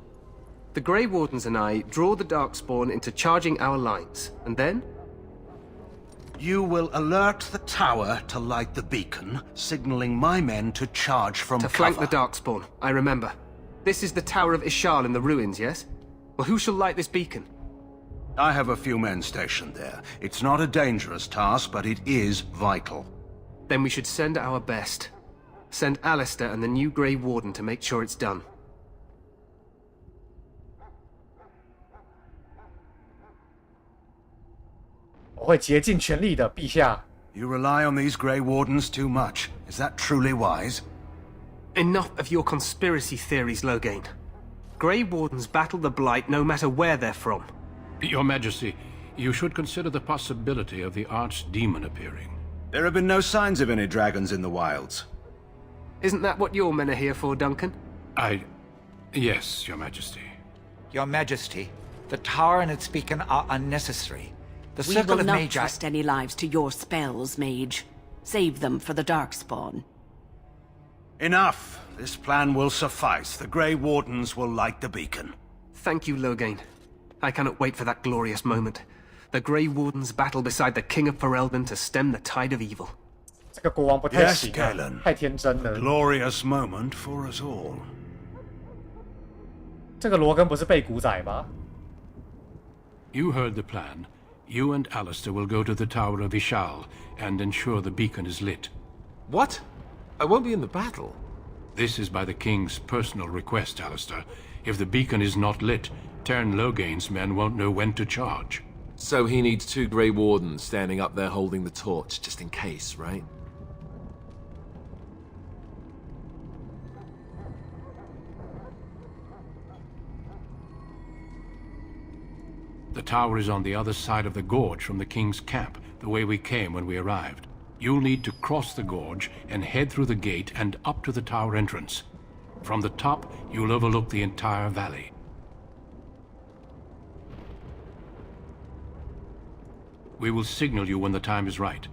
The Grey Wardens and I draw the Darkspawn into charging our lines, and then? You will alert the tower to light the beacon, signaling my men to charge from cover. To flank the Darkspawn, I remember. This is the Tower of Ishal in the ruins, yes? Well, who shall light this beacon? I have a few men stationed there. It's not a dangerous task, but it is vital. Then we should send our best. Send Alistair and the new Grey Warden to make sure it's done. I will竭尽全力的，陛下。 You rely on these Grey Wardens too much. Is that truly wise? Enough of your conspiracy theories, Loghain. Grey Wardens battle the Blight no matter where they're from. Your Majesty, you should consider the possibility of the Archdemon appearing. There have been no signs of any dragons in the wilds. Isn't that what your men are here for, Duncan? Yes, Your Majesty. Your Majesty, the tower and its beacon are unnecessary. The We circle will of not Magi... trust any lives to your spells, Mage. Save them for the Darkspawn. Enough. This plan will suffice. The Grey Wardens will light the beacon. Thank you, Loghain. I cannot wait for that glorious moment. The Grey Wardens battle beside the King of Ferelden to stem the tide of evil. 这个国王不太 Yes, 行、啊 Kalen. 太天真了。 Glorious moment for us all. 这个罗根不是被古仔吗？ You heard the plan. You and Alistair will go to the Tower of Ishal and ensure the beacon is lit. What? I won't be in the battle. This is by the King's personal request, Alistair. If the beacon is not lit, Tern Loghain's men won't know when to charge. So he needs 2 Grey Wardens standing up there holding the torch, just in case, right? The tower is on the other side of the gorge from the King's camp, the way we came when we arrived. You'll need to cross the gorge and head through the gate and up to the tower entrance. From the top, you'll overlook the entire valley. We will signal you when the time is right.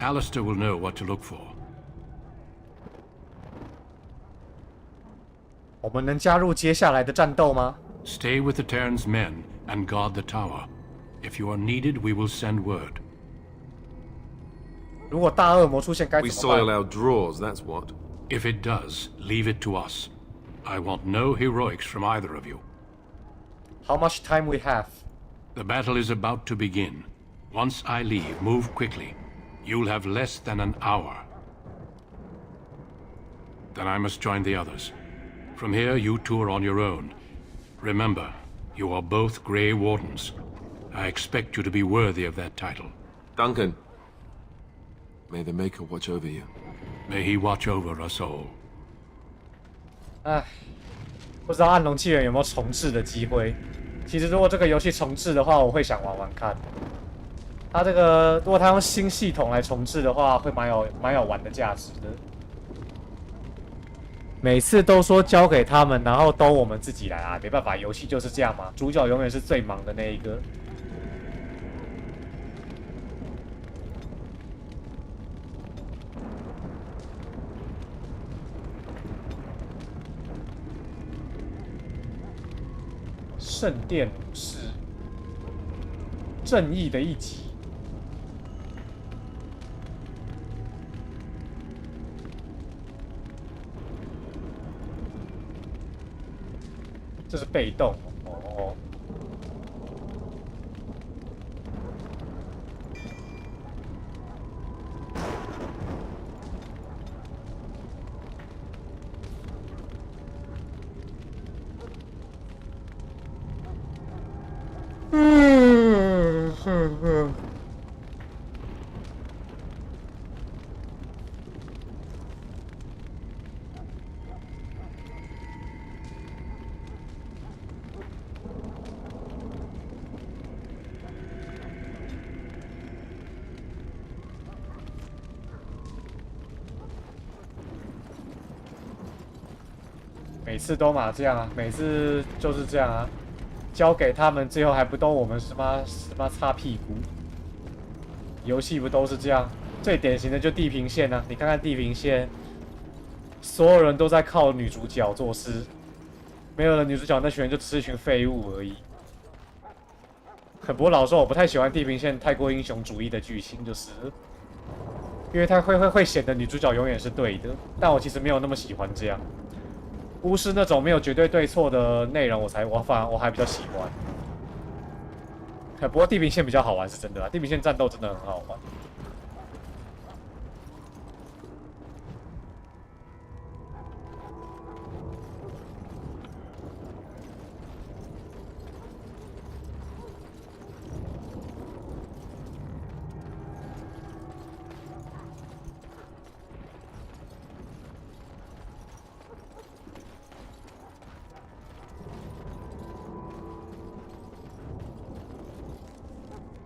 Alistair will know what to look for. 我们能加入接下来的战斗吗？ Stay with the Terran's men and guard the tower. If you are needed, we will send word. 如果大恶魔出现该 We 怎么 soil 办？ our drawers, that's what. If it does, leave it to us. I want no heroics from either of you. How much time we have? The battle is about to begin. Once I leave, move quickly. You'll have less than an hour. Then I must join the others. From here, you two are on your own. Remember, you are both Grey Wardens. I expect you to be worthy of that title. Duncan, may the Maker watch over you. May he watch over us all. 唉，不知道暗龙纪元有没有重置的机会。其实如果这个游戏重置的话，我会想玩玩看。它这个如果它用新系统来重置的话，会蛮有玩的价值的。每次都说交给他们，然后都我们自己来啊，没办法，游戏就是这样嘛。主角永远是最忙的那一个。圣殿武士，正义的一击。这是被动哦。每次都这样啊，每次就是这样啊，交给他们，最后还不都我们什么擦屁股？游戏不都是这样？最典型的就地平线啊，你看看地平线，所有人都在靠女主角做事，没有了女主角，那群人就只是一群废物而已。不过老实说，我不太喜欢地平线太过英雄主义的剧情，就是因为它会显得女主角永远是对的，但我其实没有那么喜欢这样。巫师那种没有绝对对错的内容，我还比较喜欢。不过地平线比较好玩是真的啊，地平线战斗真的很好玩。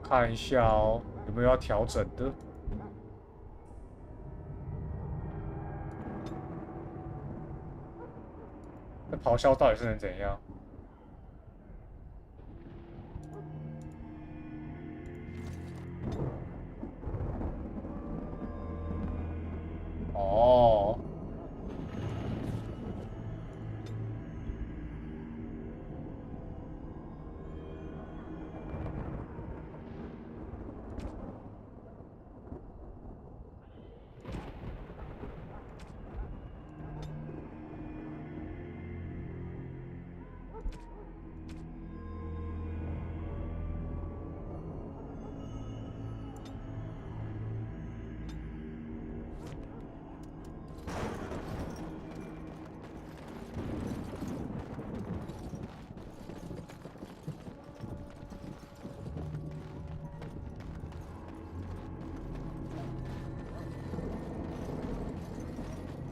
看一下哦，有没有要调整的？那咆哮到底是能怎样？哦。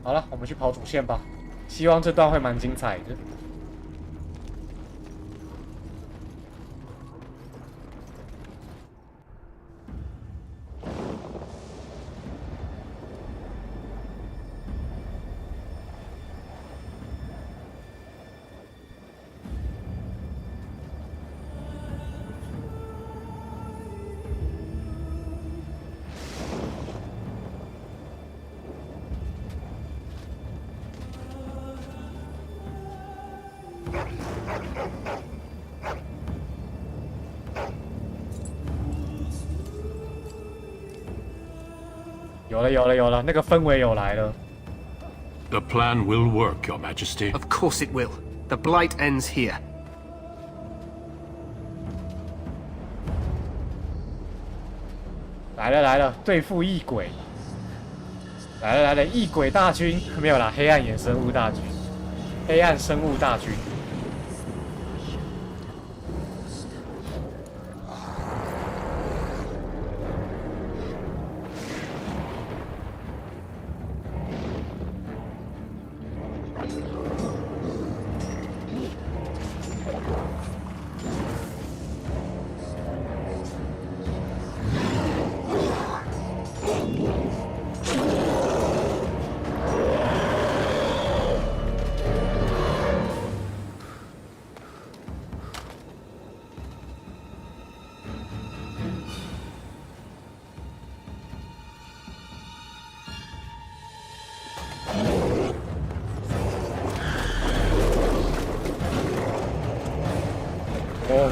好了，我们去跑主线吧。希望这段会蛮精彩的。有了，那个氛围有来了。The plan will work, Your Majesty. Of course it will. The blight ends here. 来了，对付异鬼。来了，异鬼大军没有啦，黑暗衍生物大军，黑暗生物大军。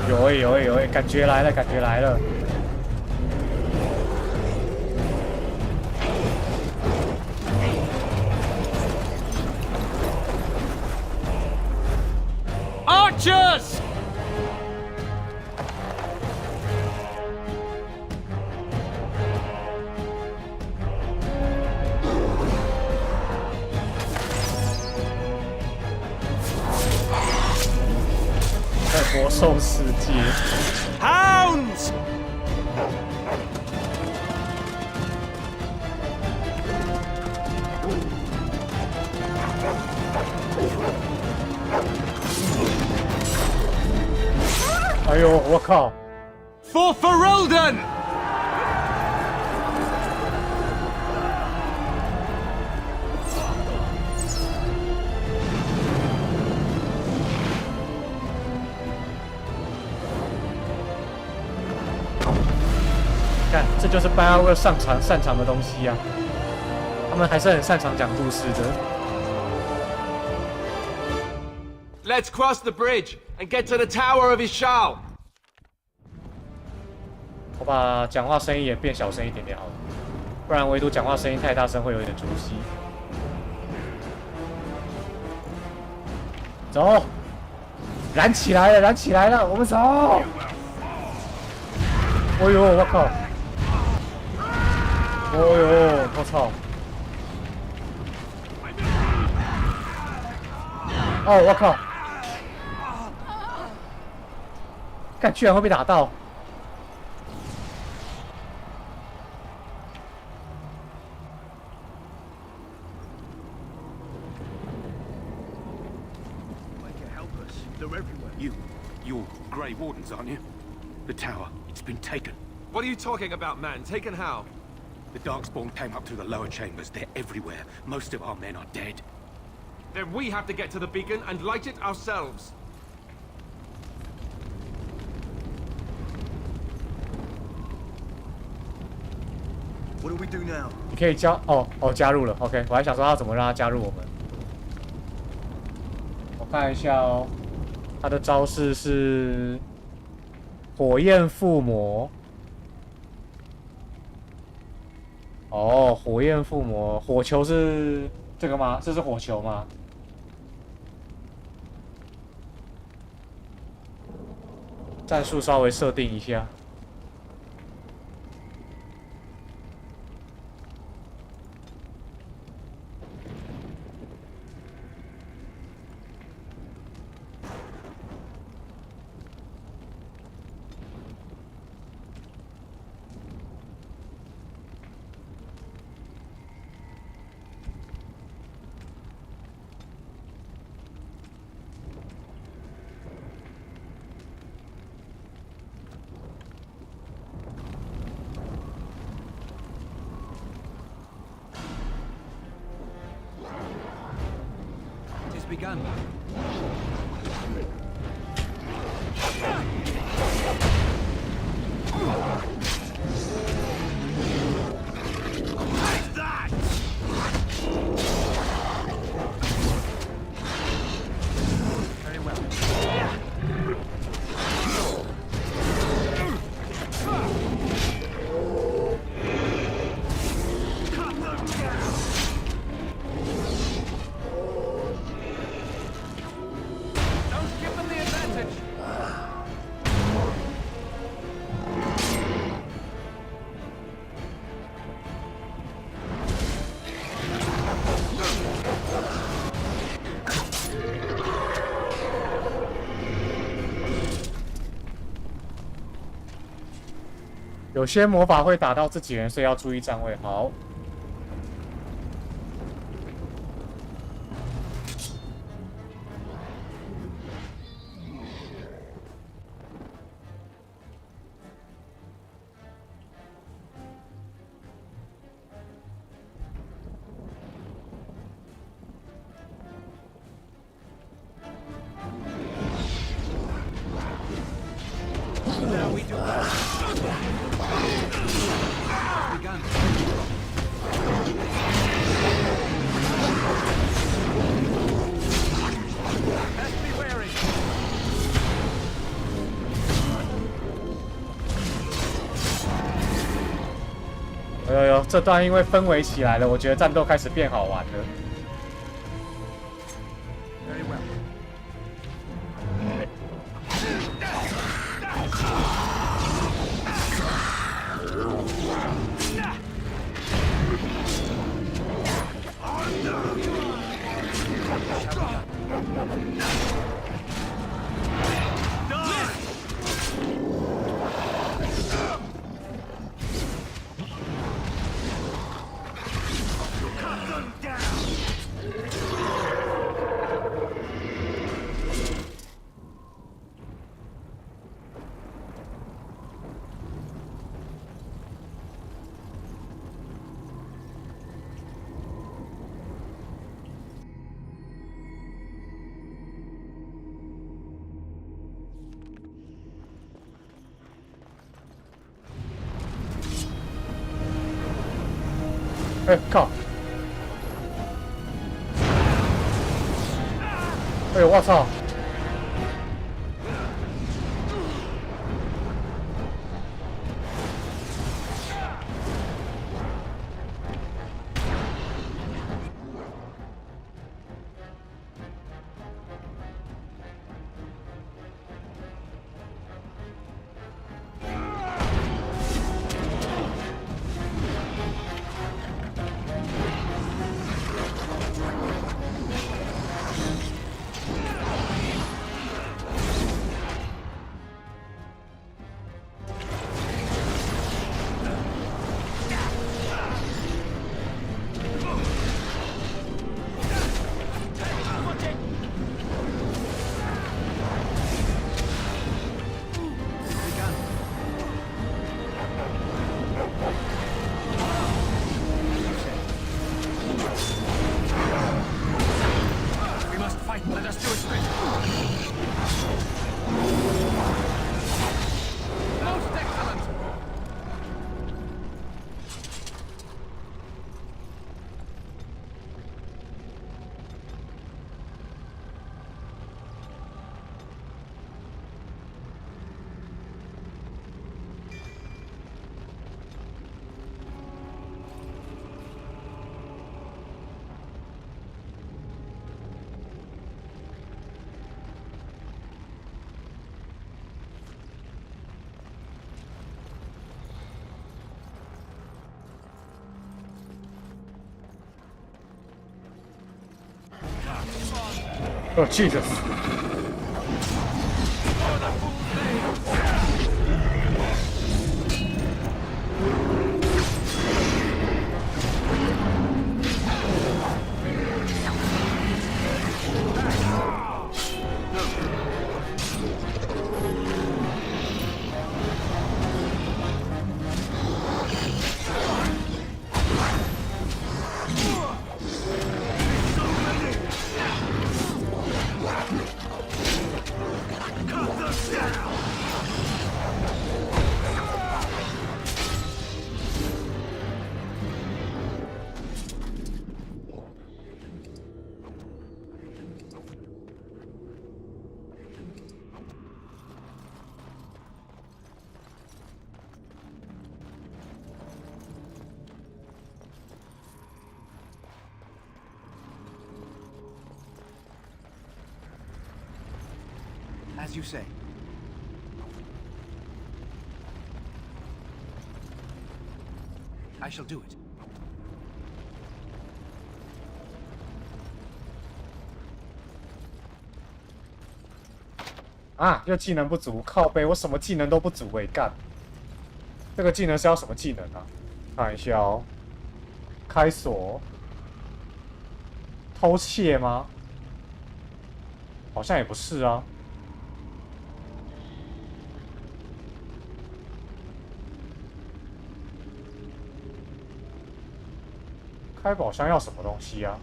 有，感觉来了，感觉来了。Archers! 在魔兽世界 Hounds! 哎呦，我靠 For Ferelden! 看，这就是BioWare擅长的东西呀、他们还是很擅长讲故事的。Let's cross the bridge and get to the tower of Ishal. 我把讲话声音也变小声一点点好了，不然唯独讲话声音太大声会有点出戏。走，燃起来了，燃起来了，我们走！哦呦，我靠！哦呦，我操！哦，我靠！看，居然会被打到！You're Grey Wardens, aren't you? The tower, it's been taken. What are you talking about, man? Taken how? The Darkspawn came up through the lower chambers. They're everywhere. Most of our men are dead. Then we have to get to the beacon and light it ourselves. What do we do now? 你可以加入了 ，OK。我还想说他怎么让他加入我们。我看一下哦，他的招式是火焰附魔。哦，火焰附魔，火球是这个吗？这是火球吗？战术稍微设定一下。Begun. Take that! Very well. Advantage. 有些魔法会打到自己人，所以要注意站位。好。Now we do begun. Best be wary. 有，这段因为氛围起来了，我觉得战斗开始变好玩了。Very well. Down! 哎靠！哎呦我操！Oh, Jesus. As you say. I shall do it. 啊，又技能不足，靠背，我什么技能都不足哎，干！这个技能是要什么技能啊？看一下哦，开锁，偷窃吗？好像也不是啊。开宝箱要什么东西啊？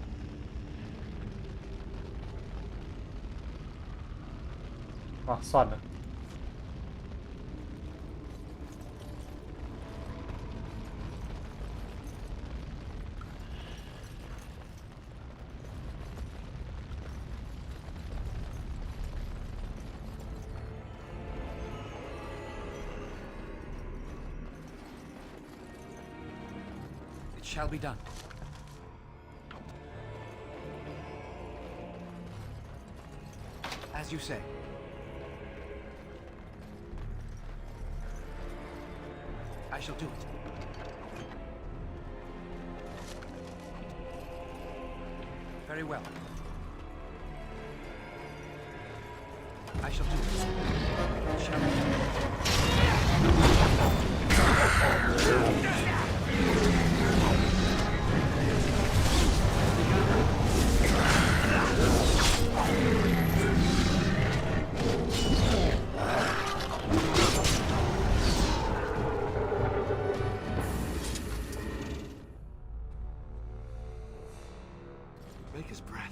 啊，算了。shall be done. As you say. I shall do it. Very well. I shall do it. Shall Maker's breath.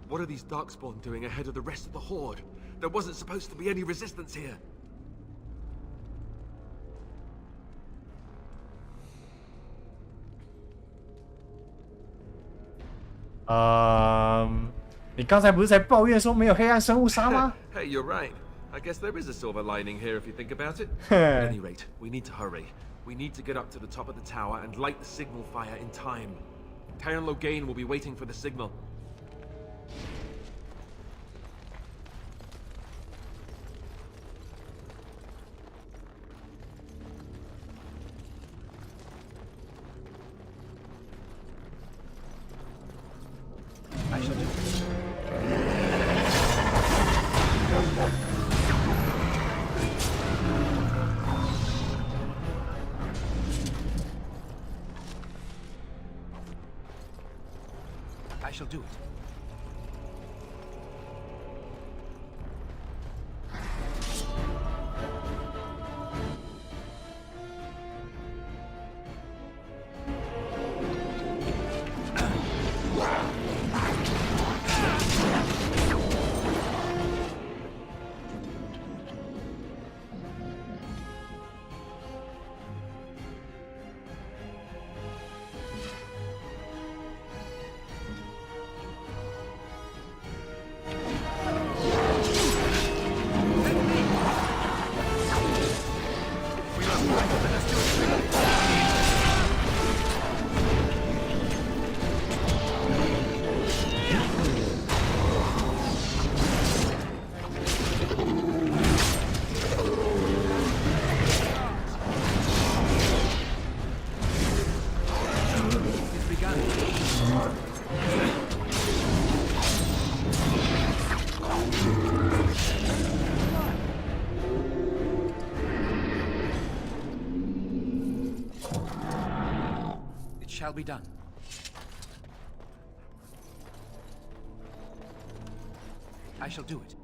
What are these Darkspawn doing ahead of the rest of the Horde? There wasn't supposed to be any resistance here.你刚才不是在抱怨说没有黑暗生物杀吗？ Hey, you're right. I guess there is a silver lining here if you think about it. At any rate, we need to hurry. We need to get up to the top of the tower and light the signal fire in time. Tyron Loghain will be waiting for the signal. I shall do it. I shall do it. Shall be done. I shall do it.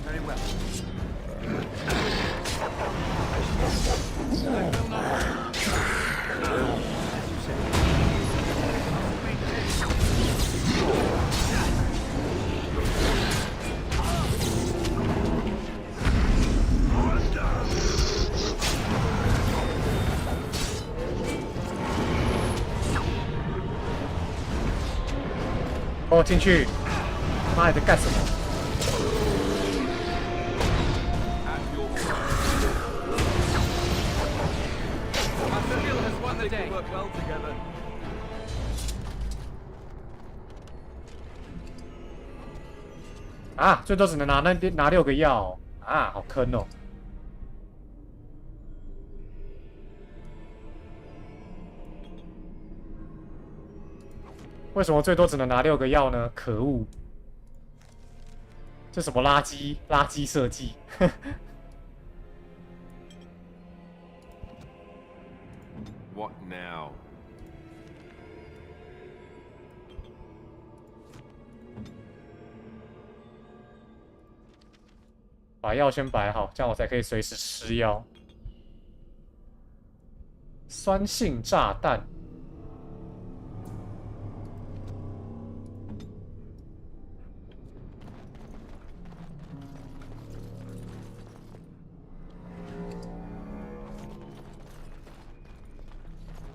Very well. I will not. As you say.哦，进去！妈，你在干什么？ 啊，最多只能拿6个药啊，好坑哦！为什么最多只能拿6个药呢？可恶！这什么垃圾设计？What now? 把药先摆好，这样我才可以随时吃药。酸性炸弹。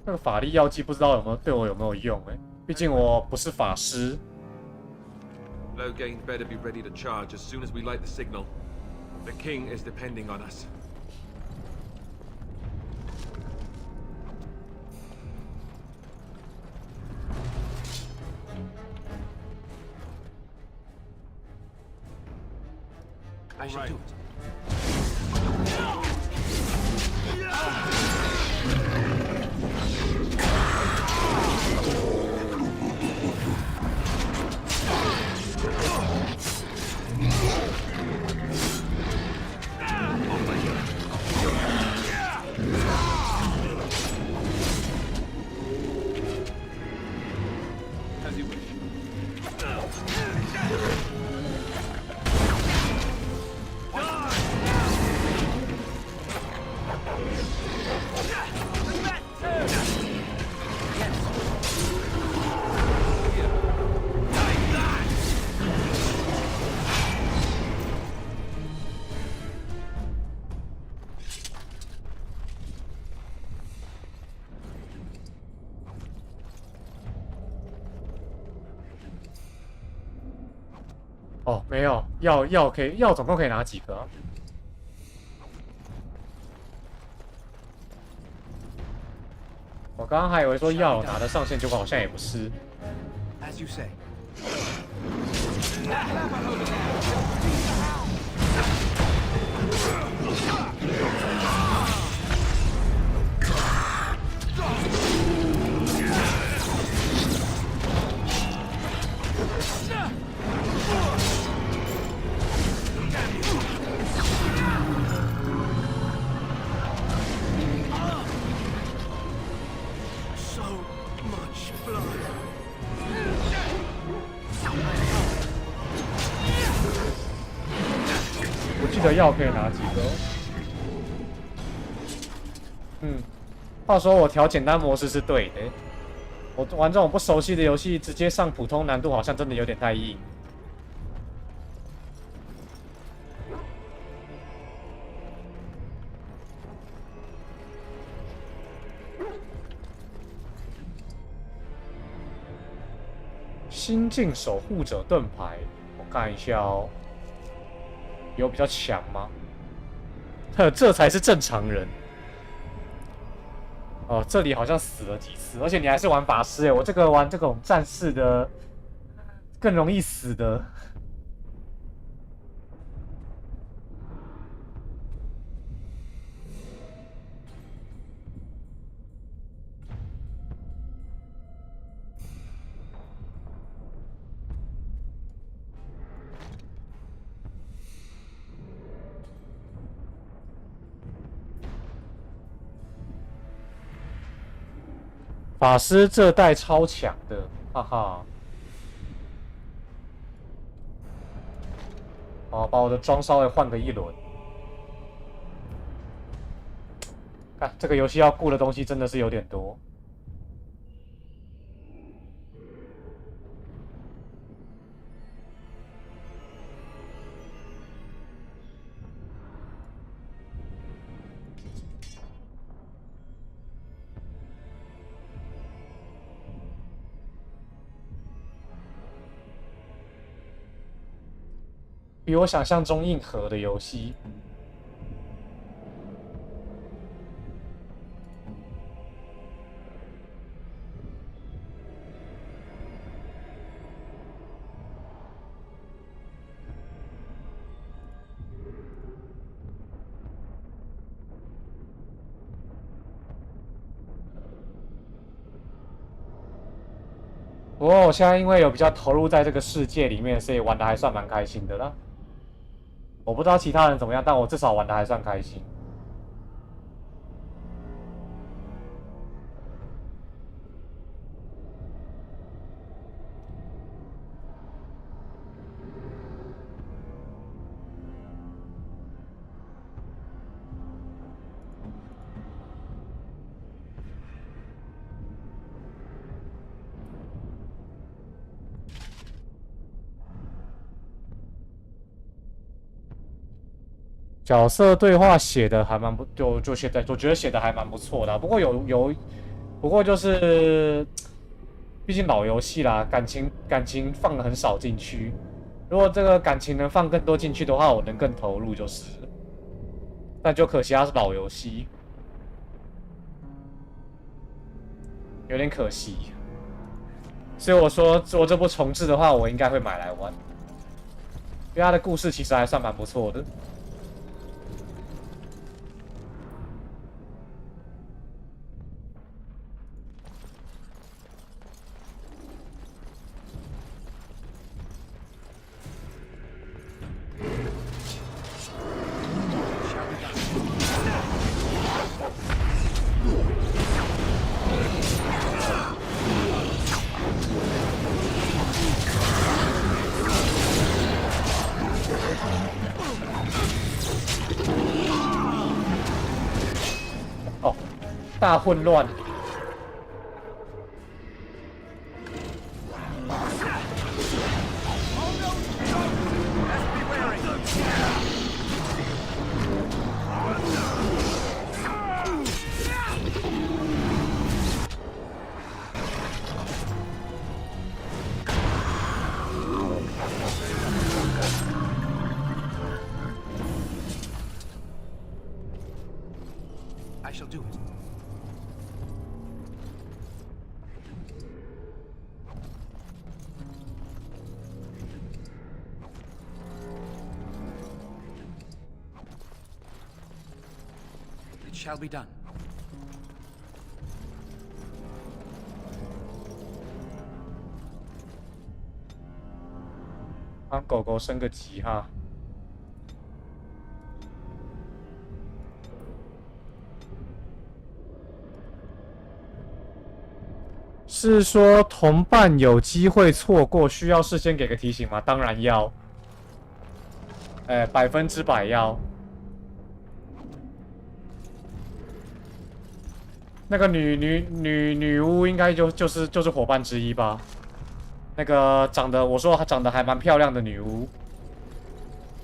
那个法力药剂不知道对我有没有用哎。毕竟我不是法师。Loghain better be ready to charge as soon as we light the signal. The king is depending on us. I should do it. As you wish. 哦，没有药可以药总共可以拿几个啊？我刚刚还以为说药拿得上线，结果好像也不是。As you say. blood. 我记得药可以拿几个。话说我调简单模式是对的。我玩这种不熟悉的游戏，直接上普通难度好像真的有点太硬。新晋守护者盾牌，我看一下哦，有比较强吗？这才是正常人。哦，这里好像死了几次，而且你还是玩法师我这个玩这种战士的更容易死的。法师这代超强的，哈哈！哦，把我的装稍微换个一轮。看这个游戏要顾的东西真的是有点多。比我想象中硬核的游戏。不过我现在因为有比较投入在这个世界里面，所以玩的还算蛮开心的啦。我不知道其他人怎么样，但我至少玩的还算开心。角色对话写的还蛮不，就写的，我觉得写的还蛮不错的。不过不过就是毕竟老游戏啦，感情放的很少进去。如果这个感情能放更多进去的话，我能更投入就是。但就可惜它是老游戏，有点可惜。所以我说，做这部重置的话，我应该会买来玩，因为它的故事其实还算蛮不错的。哦，大混乱。I shall do it. It shall be done. 帮狗狗升个级哈。是说同伴有机会错过，需要事先给个提醒吗？当然要，100%要。那个女巫应该就是伙伴之一吧？那个我说她长得还蛮漂亮的女巫，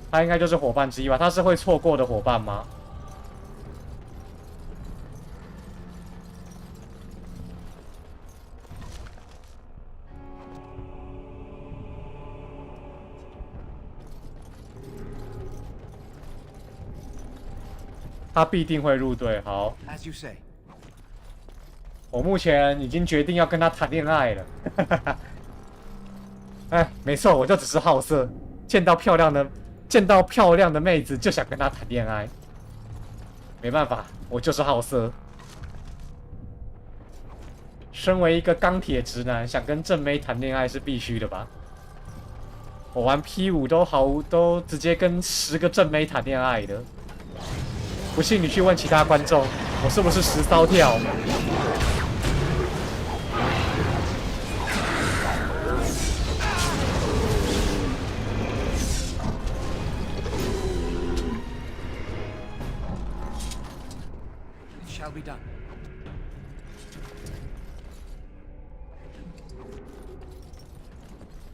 她应该就是伙伴之一吧？她是会错过的伙伴吗？他必定会入队。好， As you say. 我目前已经决定要跟他谈恋爱了。哎，没错，我就只是好色，见到漂亮的妹子就想跟她谈恋爱。没办法，我就是好色。身为一个钢铁直男，想跟正妹谈恋爱是必须的吧？我玩 P5都直接跟10个正妹谈恋爱的。不信你去问其他观众，我是不是10骚跳？It shall be done.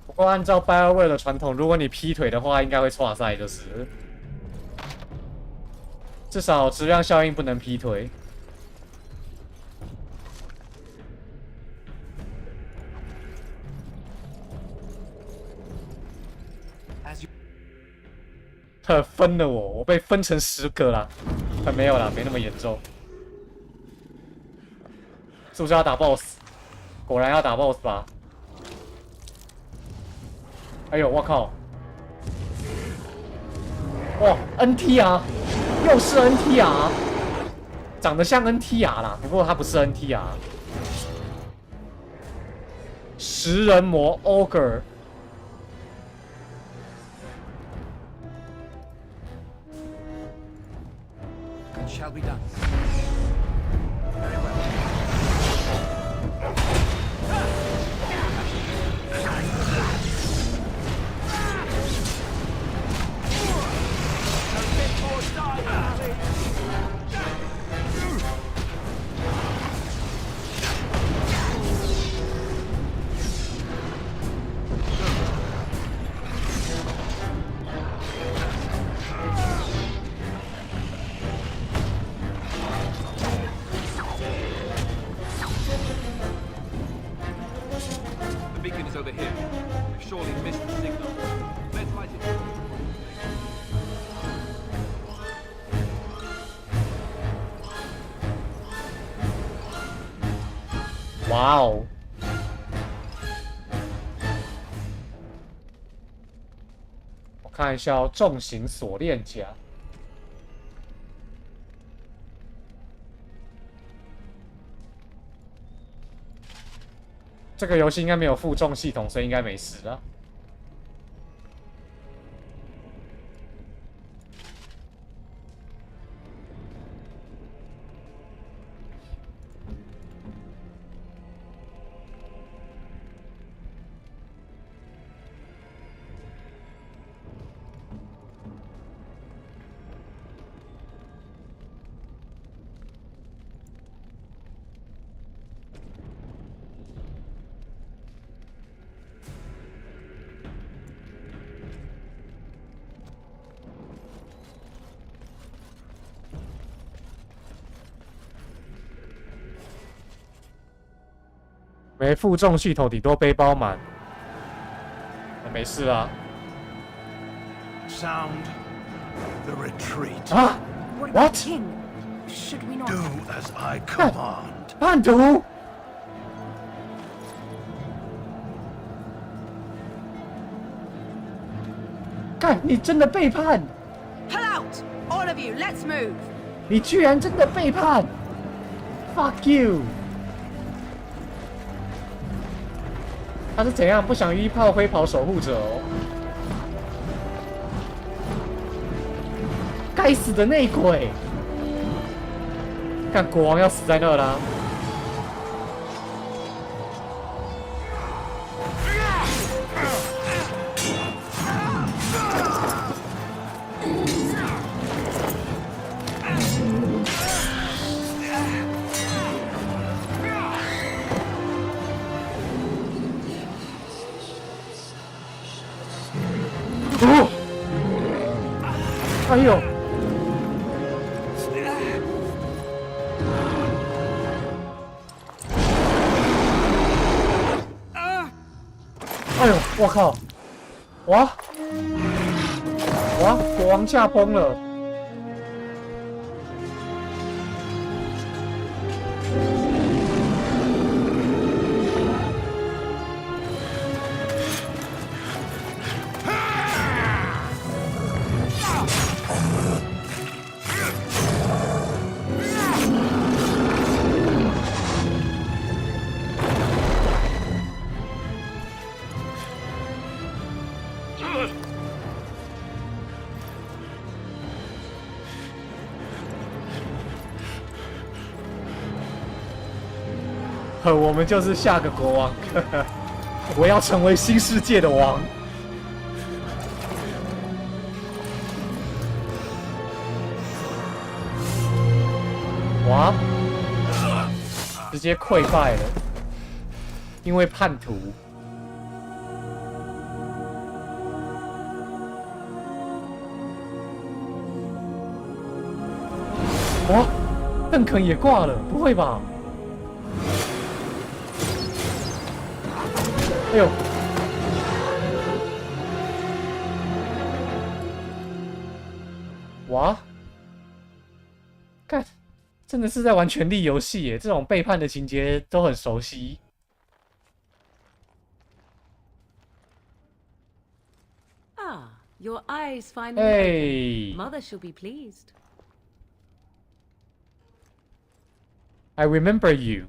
不过按照 BioWare 的传统，如果你劈腿的话，应该会挫赛，就是。至少质量效应不能劈腿。他分了我被分成10个啦，没有啦，没那么严重。是不是要打 BOSS？ 果然要打 BOSS 吧？哎呦，我靠！哇 ，NTR！ 又是 NTR， 长得像 NTR 啦，不过它不是 NTR。食人魔 Ogre， It shall be done. Very well. It's over here. We've surely missed the signal. Let's light it. Wow. 我看一下哦，重型锁链甲。这个游戏应该没有负重系统，所以应该没事啊。没负重系统，顶多背包满，没事啊。Sound the retreat. 啊 ？What? Should we not do as I command? 叛徒！干，你真的背叛！ Pull out, all of you. Let's move. 你居然真的背叛 ！Fuck you！ 他是怎样不想依炮灰袍守护者哦？该死的内鬼！看国王要死在那啦！哦！哎呦！哎呦！我靠！哇！哇！国王驾崩了！我们就是下个国王，我要成为新世界的王。哇！直接溃败了，因为叛徒。哇！邓肯也挂了，不会吧？哎呦！哇！干，真的是在玩权力游戏耶！这种背叛的情节都很熟悉。Ah, your eyes finally Hey. open. Mother shall be pleased. I remember you.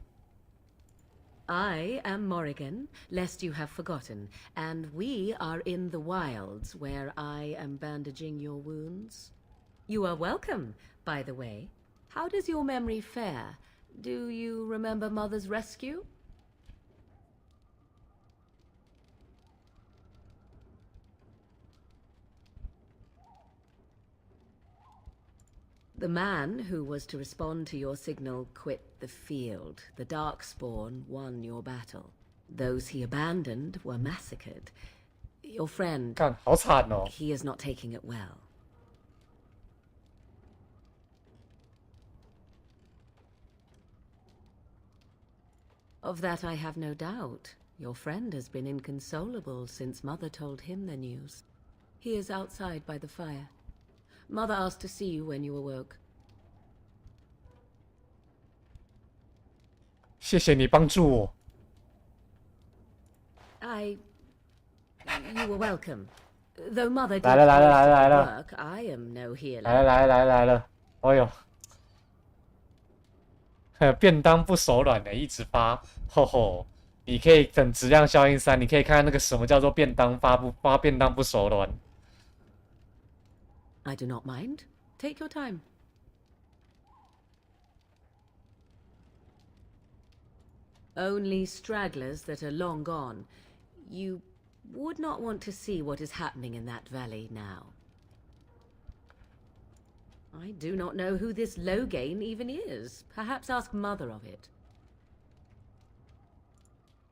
I am Morrigan, lest you have forgotten, and we are in the wilds where I am bandaging your wounds. You are welcome, by the way. How does your memory fare? Do you remember Mother's rescue? The man who was to respond to your signal quit the field. The Darkspawn won your battle. Those he abandoned were massacred. Your friend... 干，好惨哦。 He is not taking it well. Of that I have no doubt. Your friend has been inconsolable since Mother told him the news. He is outside by the fire. Mother asked to see you when you awoke. 谢谢你帮助我。You were welcome. Though Mother did 来了 work, I am no healer. 来了，哎呦，便当不手软的，一直发，吼吼，你可以等质量效应3，你可以看看那个什么叫做便当发便当不手软。I do not mind. Take your time. Only stragglers that are long gone. You would not want to see what is happening in that valley now. I do not know who this Loghain even is. Perhaps ask Mother of it.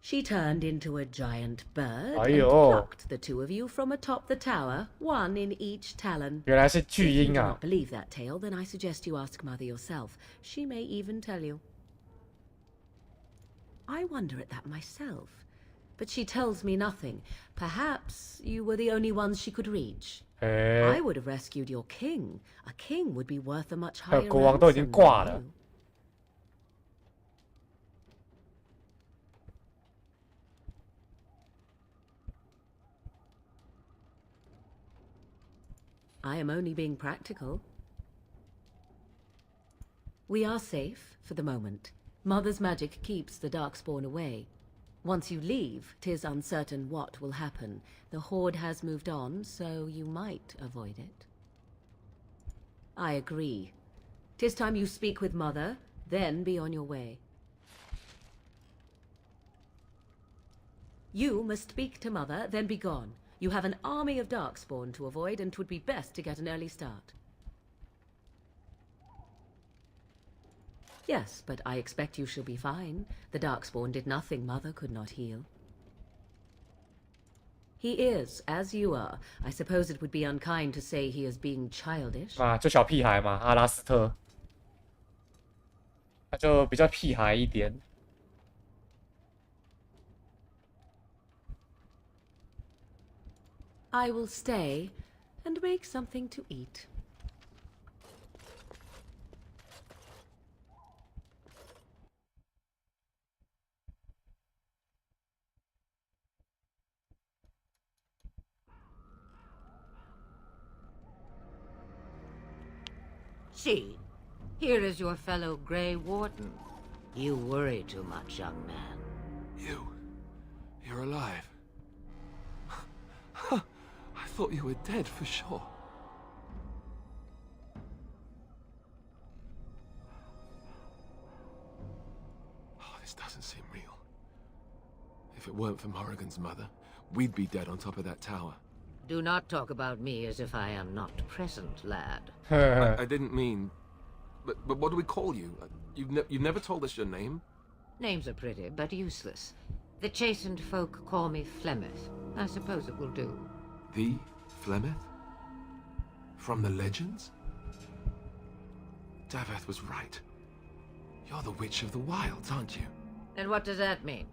She turned into a giant bird and plucked the two of you from atop the tower, one in each talon. 原来是巨婴啊。If you do not believe that tale, then I suggest you ask Mother yourself. She may even tell you. I wonder at that myself, but she tells me nothing. Perhaps you were the only ones she could reach. I would have rescued your king. A king would be worth a much higher ransom. 国王都已经挂了。I am only being practical. We are safe for the moment. Mother's magic keeps the Darkspawn away. Once you leave, 'tis uncertain what will happen. The Horde has moved on, so you might avoid it. I agree. 'Tis time you speak with Mother, then be on your way. You must speak to Mother, then be gone. You have an army of Darkspawn to avoid, and 'twould be best to get an early start. Yes, but I expect you shall be fine. The Darkspawn did nothing Mother could not heal. He is, as you are. I suppose it would be unkind to say he is being childish. 啊，就小屁孩嘛，阿拉斯特，他就比较屁孩一点。I will stay and make something to eat. See, here is your fellow Grey Warden. You worry too much, young man. You're alive. I thought you were dead for sure. Oh, this doesn't seem real. If it weren't for Morrigan's mother, we'd be dead on top of that tower. Do not talk about me as if I am not present, lad. I didn't mean... But what do we call you? You've never told us your name? Names are pretty, but useless. The chastened folk call me Flemeth. I suppose it will do. The Flemeth? From the legends? Daveth was right. You're the Witch of the Wilds, aren't you? And what does that mean?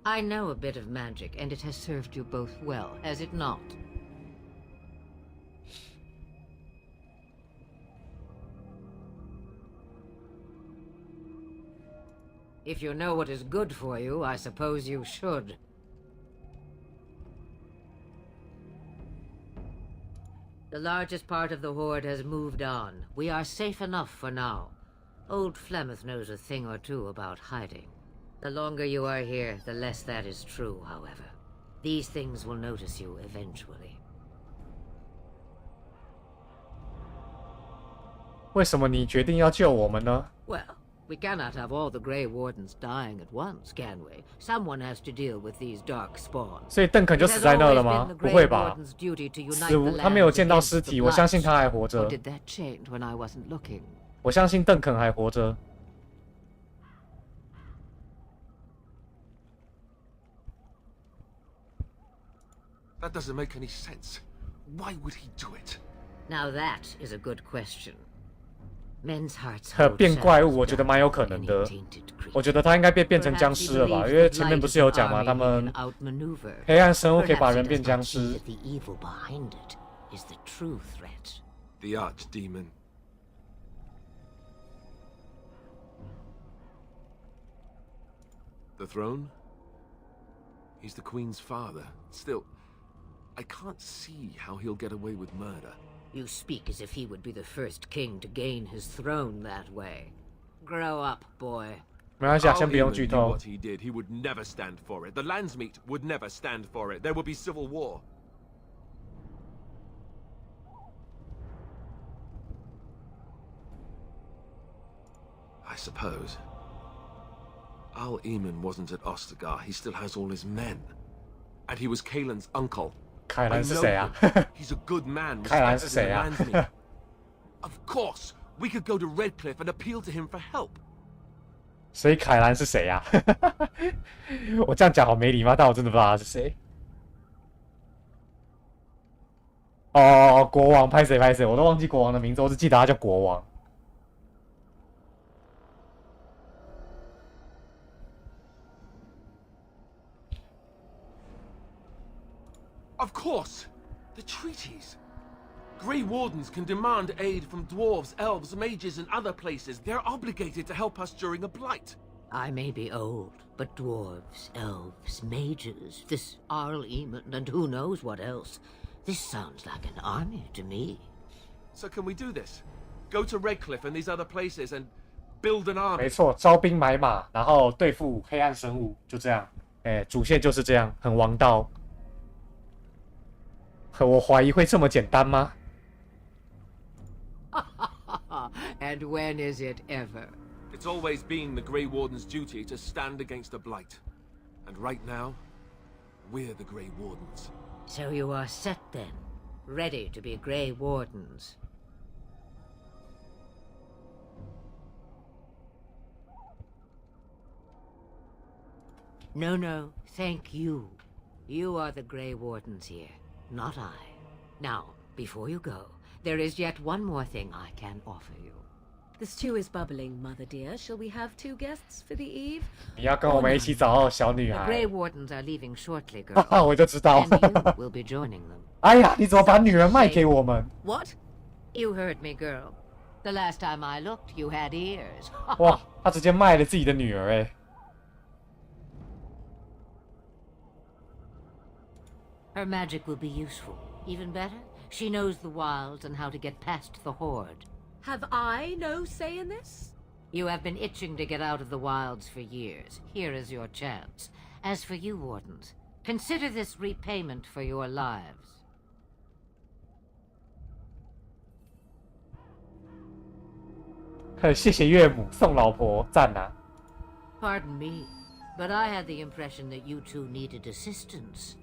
I know a bit of magic, and it has served you both well, has it not? If you know what is good for you, I suppose you should. The largest part of the Horde has moved on. We are safe enough for now. Old Flemeth knows a thing or two about hiding. The longer you are here, the less that is true, however. These things will notice you eventually. 为什么你决定要救我们呢？ Well, we cannot have all the Grey Wardens dying at once, can we? Someone has to deal with these dark spawns. 所以邓肯就死在那了吗？不会吧？死无，他没有见到尸体，我相信他还活着。Did that change when I wasn't looking? 我相信邓肯还活着。That doesn't make any sense. Why would he do it? Now that is a good question. Men's hearts 变怪物，我觉得蛮有可能的。我觉得他应该变成僵尸了吧？因为前面不是有讲嘛，他们黑暗生物可以把人变僵尸。The archdemon. The throne? He's the Queen's father. Still, I can't see how he'll get away with murder. You speak as if he would be the first king to gain his throne that way. Grow up, boy. 没关系啊，先不用剧透。 What he did, he would never stand for it. The Landsmeet would never stand for it. There would be civil war. I suppose. Al Eamon wasn't at Ostagar. He still has all his men. And he was Kaelin's uncle. 凯兰是谁啊？ He's a good man. 凯兰是谁啊？ Of course, we could go to Redcliffe and appeal to him for help. 所以凯兰是谁呀？我这样讲好没礼貌，但我真的不知道他是谁。哦，国王，拍谁？我都忘记国王的名字，我只记得他叫国王。 Of course! The treaties! Grey Wardens can demand aid from dwarves, elves, mages, and other places. They're obligated to help us during a blight. I may be old, but dwarves, elves, mages, this Arl Eamon, and who knows what else. This sounds like an army to me. So can we do this? Go to Redcliffe and these other places and build an army? 没错，招兵买马，然后对付黑暗生物，就这样。主线就是这样，很王道。 我怀疑会这么简单吗？ And when is it ever? It's always been the Grey Warden's duty to stand against the blight. And right now, we're the Grey Wardens. So you are set then, ready to be Grey Wardens. No, thank you. You are the Grey Wardens here. Not I. Now, before you go, there is yet one more thing I can offer you. The stew is bubbling, Mother dear. Shall we have 2 guests for the eve? 你要跟我们一起找到小女 The 孩。 Grey Wardens are leaving shortly, 哈 girl. 哈，我就知道。 And you will be joining them. 哎呀，你怎么把女人卖给我们？ What? You heard me, girl. The last time I looked, you had ears. 哇，他直接卖了自己的女儿哎。 Her magic will be useful. Even better, she knows the wilds and how to get past the Horde. Have I no say in this? You have been itching to get out of the wilds for years. Here is your chance. As for you, Wardens, consider this repayment for your lives. 谢谢岳母，送老婆，赞啊！ Pardon me, but I had the impression that you two needed assistance.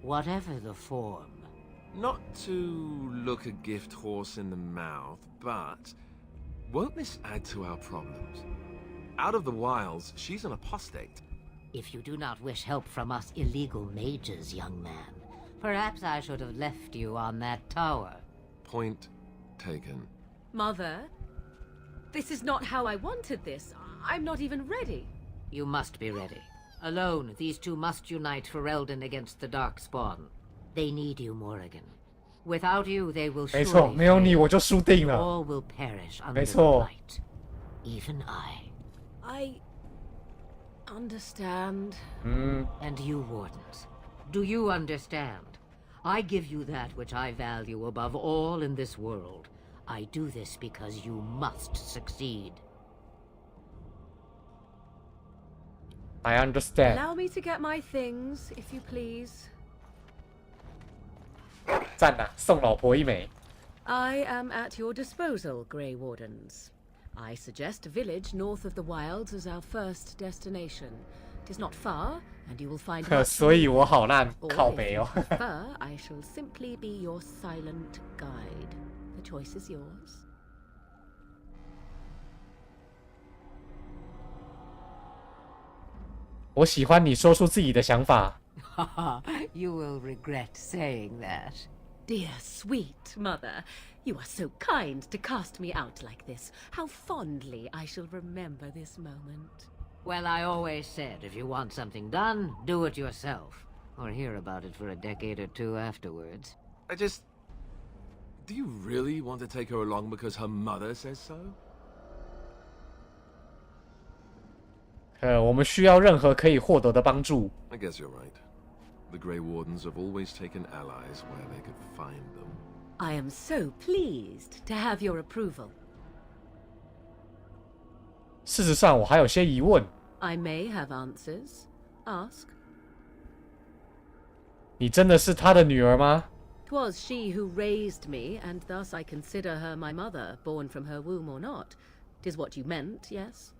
Whatever the form. Not to look a gift horse in the mouth, but won't this add to our problems? Out of the wilds, she's an apostate. If you do not wish help from us illegal mages, young man, perhaps I should have left you on that tower. Point taken. Mother, this is not how I wanted this. I'm not even ready. You must be ready. Alone, these two must unite for Eldon against the Darkspawn. They need you, Morrigan. Without you, they will 没错， surely 没有你 fail. 我就输定了。 All will perish under 没 the 错。 blight. Even I. I understand. And you, Wardens, do you understand? I give you that which I value above all in this world. I do this because you must succeed. I understand. Allow me to get my things, if you please. 赞啊，送老婆一枚。 I am at your disposal, Grey Wardens. I suggest a village north of the wilds as our first destination. It is not far, and you will find much 所以我好烂， Or 靠 if 北 you 哦。 prefer, I shall simply be your silent guide. The choice is yours. 我喜欢你说出自己的想法。 You will regret saying that. Dear, sweet mother, you are so kind to cast me out like this. How fondly I shall remember this moment. Well, I always said if you want something done, do it yourself. Or hear about it for a decade or two afterwards. Do you really want to take her along because her mother says so? 我们需要任何可以获得的帮助。 I guess you're right. The Grey Wardens have always taken allies where they could find them. I am so pleased to have your approval. 事实上，我还有些疑问。 I may have answers. Ask. 你真的是他的女儿吗？ 'Twas she who raised me, and thus I consider her my mother, born from her womb or not. 'Tis what you meant, yes?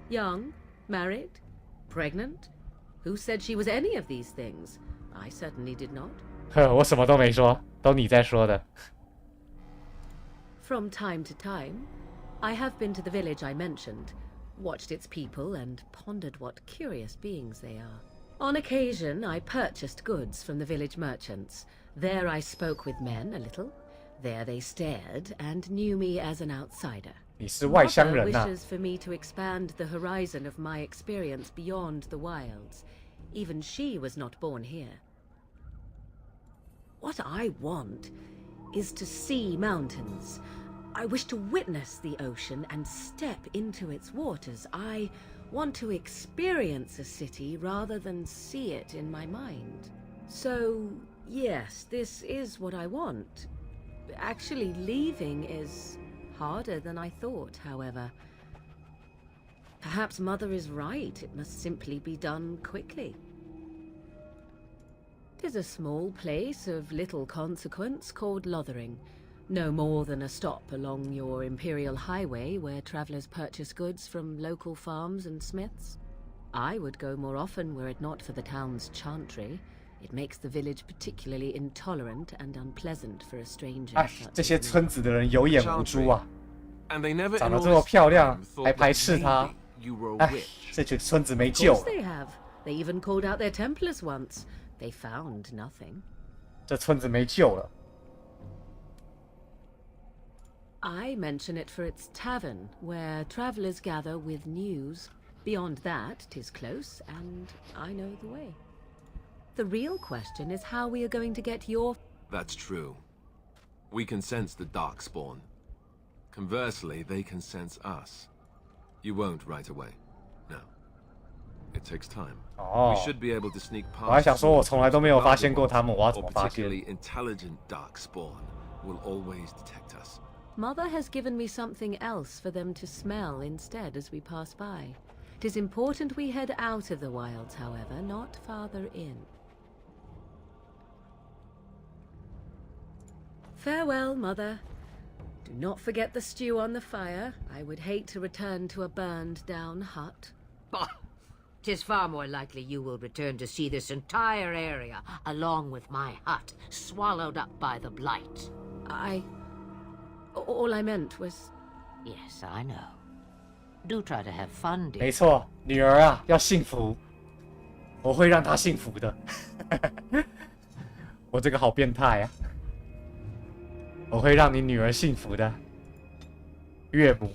Young, married, pregnant? Who said she was any of these things? I certainly did not. 我什么都没说，都你在说的。 From time to time, I have been to the village I mentioned, watched its people, and pondered what curious beings they are. On occasion, I purchased goods from the village merchants. There I spoke with men a little. There they stared and knew me as an outsider. 你是外乡人 Mother 呐、 wishes for me to expand the horizon of my experience beyond the wilds. Even she was not born here. What I want is to see mountains. I wish to witness the ocean and step into its waters. I want to experience a city rather than see it in my mind. So, yes, this is what I want. Actually, leaving is harder than I thought, however. Perhaps Mother is right. It must simply be done quickly. 'Tis a small place of little consequence called Lothering. No more than a stop along your imperial highway where travellers purchase goods from local farms and smiths. I would go more often were it not for the town's chantry. It makes the village particularly intolerant and unpleasant for a stranger. 哎，这些村子的人有眼无珠啊！ And they never 长得这么漂亮，还排斥她。 You were a 哎， witch. 这群村子没 Of 救 course 了。 they have. They even called out their Templars once. They found nothing. 这村子没救了。 I mention it for its tavern, where travellers gather with news. Beyond that, 'tis close, and I know the way. The real question is how we are going to get your... That's true. We can sense the Darkspawn. Conversely, they can sense us. You won't right away. No. It takes time. Oh. We should be able to sneak 我还想 past 说，我从来都没有发现过他们，我要怎 or 么发现？ particularly intelligent Darkspawn will always detect us. Mother has given me something else for them to smell instead as we pass by. It is important we head out of the wilds, however, not farther in. Farewell, Mother. Do not forget the stew on the fire. I would hate to return to a burned-down hut. Bah! 'Tis far more likely you will return to see this entire area, along with my hut, swallowed up by the blight. All I meant was... Yes, I know. Do try to have fun, dear. 没错，女儿啊，要幸福，我会让她幸福的。我这个好变态啊！我会让你女儿幸福的，岳母。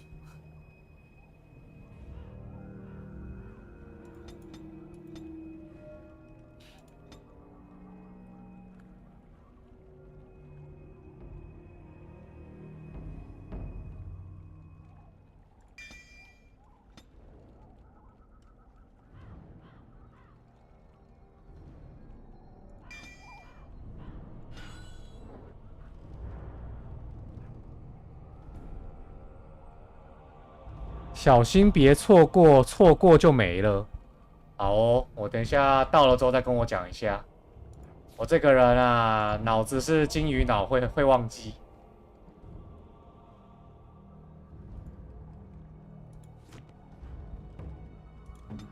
小心别错过，错过就没了。好哦，我等一下到了之后再跟我讲一下。我这个人啊，脑子是金鱼脑，会忘记。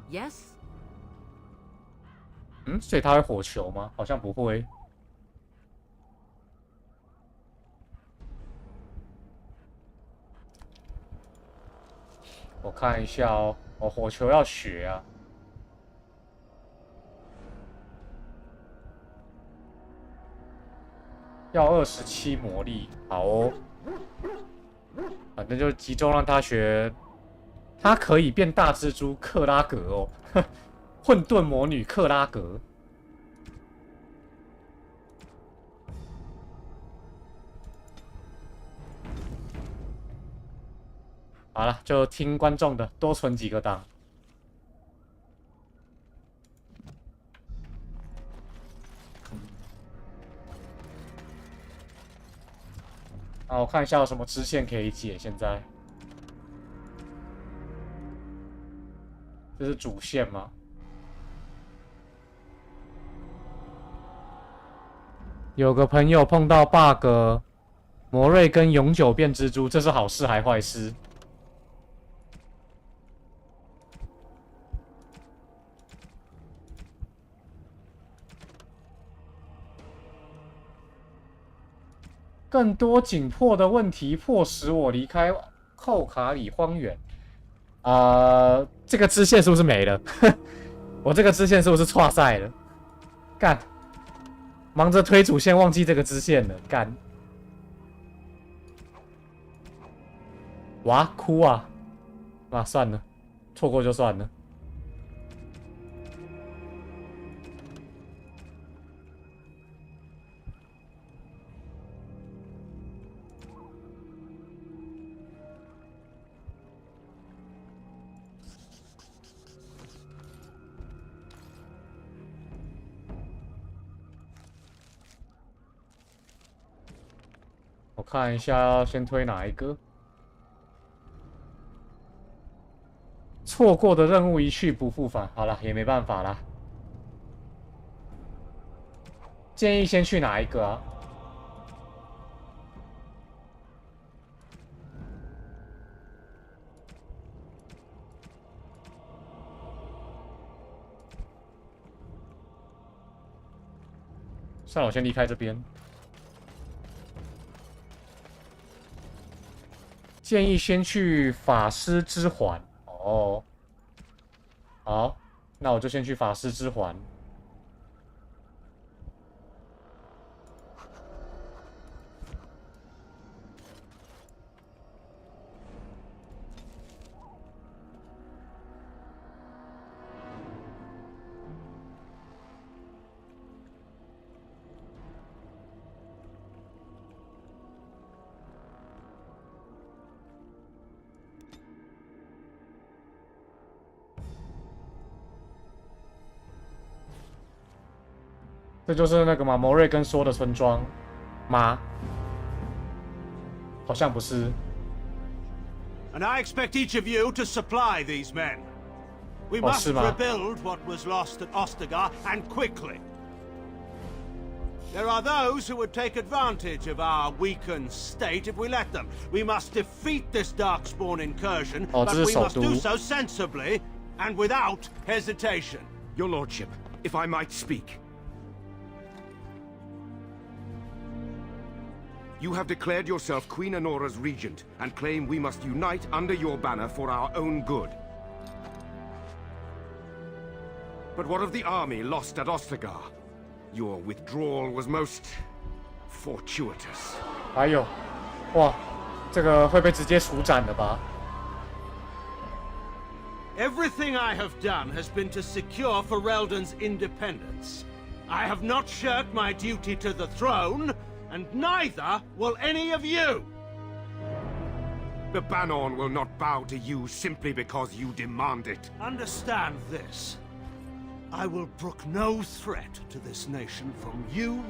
Yes? 嗯，所以他会火球吗？好像不会。我看一下哦，我火球要学啊。要27魔力，好哦。反正就集中让他学，他可以变大蜘蛛克拉格哦，混沌魔女克拉格。好了，就听观众的，多存几个档。啊，我看一下有什么支线可以解。现在这是主线吗？有个朋友碰到 bug， 魔瑞跟永久变蜘蛛，这是好事还坏事？更多紧迫的问题迫使我离开寇卡里荒原。这个支线是不是没了？我这个支线是不是错赛了？干，忙着推主线忘记这个支线了，干。哇，哭啊！啊，算了，错过就算了。我看一下，要先推哪一个？错过的任务一去不复返。好了，也没办法啦。建议先去哪一个啊？算了，我先离开这边。建议先去法师之环。哦，好，那我就先去法师之环。这就是那个嘛，摩瑞根说的村庄吗？好像不是。And I expect each of you to supply these men. We must rebuild what was lost at Ostagar, and quickly. There are those who would take advantage of our weakened state if we let them. We must defeat this Darkspawn incursion, but we must do so sensibly and without hesitation. Your Lordship, if I might speak. You have declared yourself Queen Honora's regent, and claim we must unite under your banner for our own good. But what of the army lost at Ostagar? Your withdrawal was most fortuitous. 还有，哇，这个会被直接处斩的吧？ Everything I have done has been to secure Ferelden's independence. I have not shirked my duty to the throne, and neither will any of you! The Banon will not bow to you simply because you demand it. Understand this. I will brook no threat to this nation from you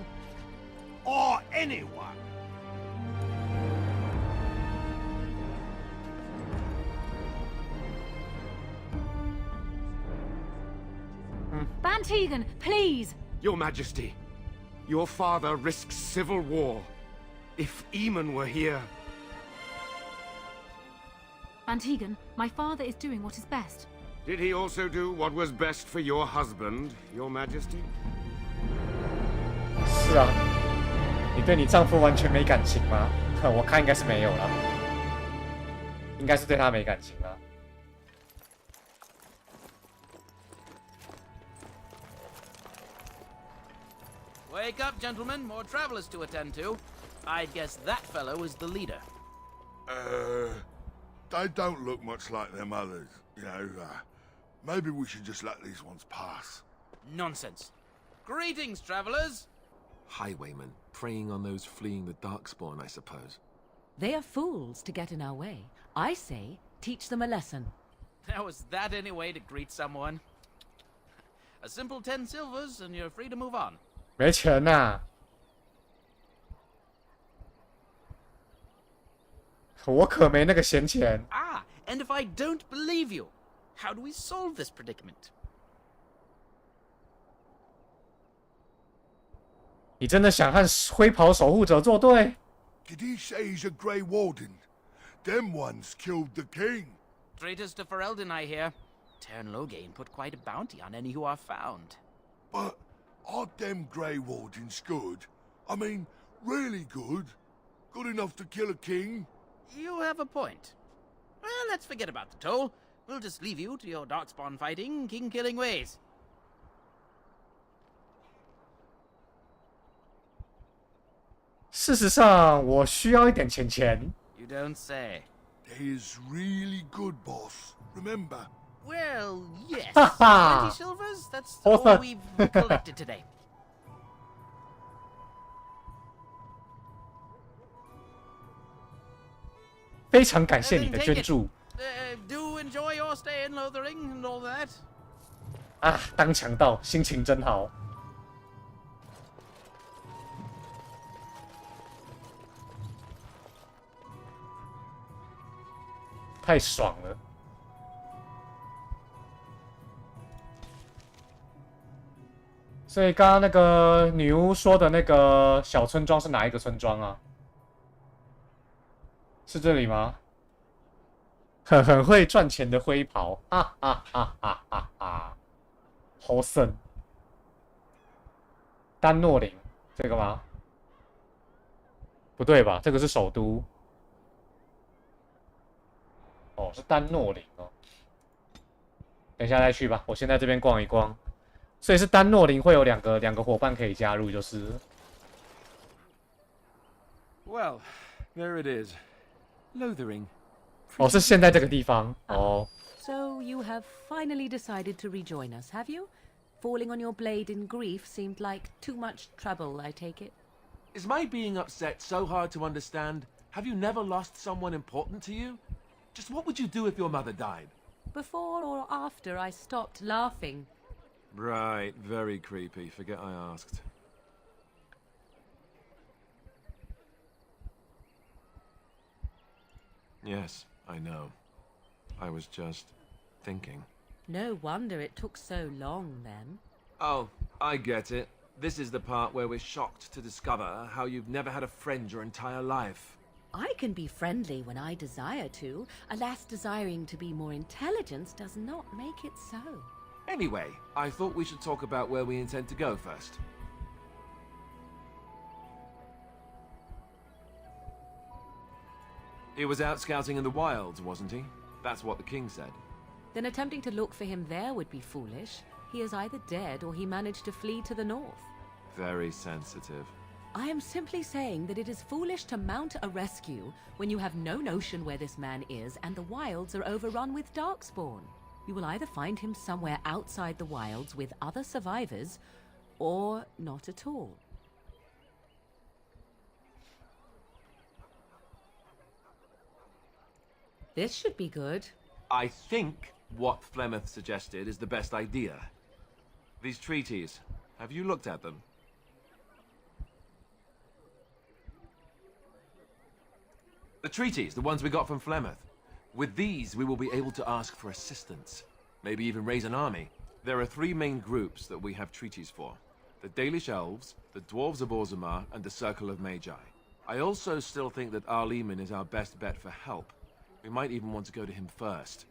or anyone. Van Tegan, please! Your Majesty, your father risks civil war. If Eamon were here... Van Tegan, my father is doing what is best. Did he also do what was best for your husband, Your Majesty? 是啊，你对你丈夫完全没感情吗？我看应该是没有了，应该是对他没感情了。Wake up, gentlemen. More travelers to attend to. I'd guess that fellow is the leader. They don't look much like them others, you know. Maybe we should just let these ones pass. Nonsense. Greetings, travelers. Highwaymen, preying on those fleeing the Darkspawn, I suppose. They are fools to get in our way. I say, teach them a lesson. Now, is that any way to greet someone? A simple 10 silvers and you're free to move on. 没钱呐、我可没那个闲钱。 Ah, and if I don't believe you, how do we solve this predicament? 你真的想和灰袍守护者作对？ Did he say he's a Grey Warden? Them ones killed the king. Traitors to Ferelden, I hear. Teyrn Loghain put quite a bounty on any who are found. But aren't them Grey Wardens good? I mean, really good? Good enough to kill a king? You have a point. Well, let's forget about the toll. We'll just leave you to your darkspawn fighting, king-killing ways. 事实上，我需要一点钱。 You don't say. He's really good, boss. Remember? Well, yes. 20 silvers? That's all we've collected today. 非常感谢你的捐助。Do enjoy your stay in Lothering and all that. 啊，当强盗，心情真好。太爽了！所以刚刚那个女巫说的那个小村庄是哪一个村庄啊？是这里吗？很会赚钱的灰袍，哈哈哈哈哈哈！好神！丹诺林，这个吗？不对吧？这个是首都。哦，是丹诺林哦。等一下再去吧，我先在这边逛一逛。所以是丹诺林会有两个伙伴可以加入，就是。Well, there it is, Lothering. 哦，是现在这个地方哦。So you have finally decided to rejoin us, have you? Falling on your blade in grief seemed like too much trouble, I take it. Is my being upset so hard to understand? Have you never lost someone important to you? Just what would you do if your mother died? Before or after I stopped laughing. Right, very creepy. Forget I asked. Yes, I know. I was just thinking. No wonder it took so long, then. Oh, I get it. This is the part where we're shocked to discover how you've never had a friend your entire life. I can be friendly when I desire to. Alas, desiring to be more intelligent does not make it so. Anyway, I thought we should talk about where we intend to go first. He was out scouting in the wilds, wasn't he? That's what the king said. Then attempting to look for him there would be foolish. He is either dead or he managed to flee to the north. Very sensitive. I am simply saying that it is foolish to mount a rescue when you have no notion where this man is and the wilds are overrun with darkspawn. You will either find him somewhere outside the wilds with other survivors, or not at all. This should be good. I think what Flemeth suggested is the best idea. These treaties, have you looked at them? The treaties, the ones we got from Flemeth. With these, we will be able to ask for assistance. Maybe even raise an army. There are three main groups that we have treaties for. The Dalish Elves, the Dwarves of Orzammar, and the Circle of Magi. I also still think that Arleman is our best bet for help. We might even want to go to him first.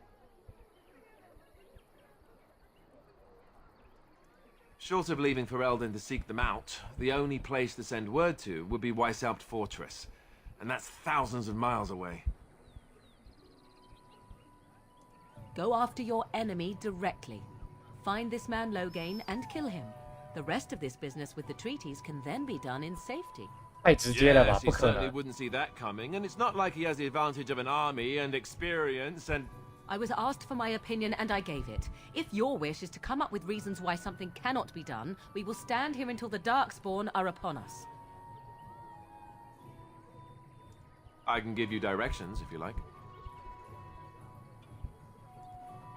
Short of leaving Ferelden to seek them out, the only place to send word to would be Weishaupt Fortress. And that's thousands of miles away. Go after your enemy directly. Find this man Loghain and kill him. The rest of this business with the treaties can then be done in safety. 太直接了吧， Yes, 不 he 可 certainly 能。 wouldn't see that coming, and it's not like he has the advantage of an army and experience and... I was asked for my opinion and I gave it. If your wish is to come up with reasons why something cannot be done, we will stand here until the Darkspawn are upon us. I can give you directions, if you like.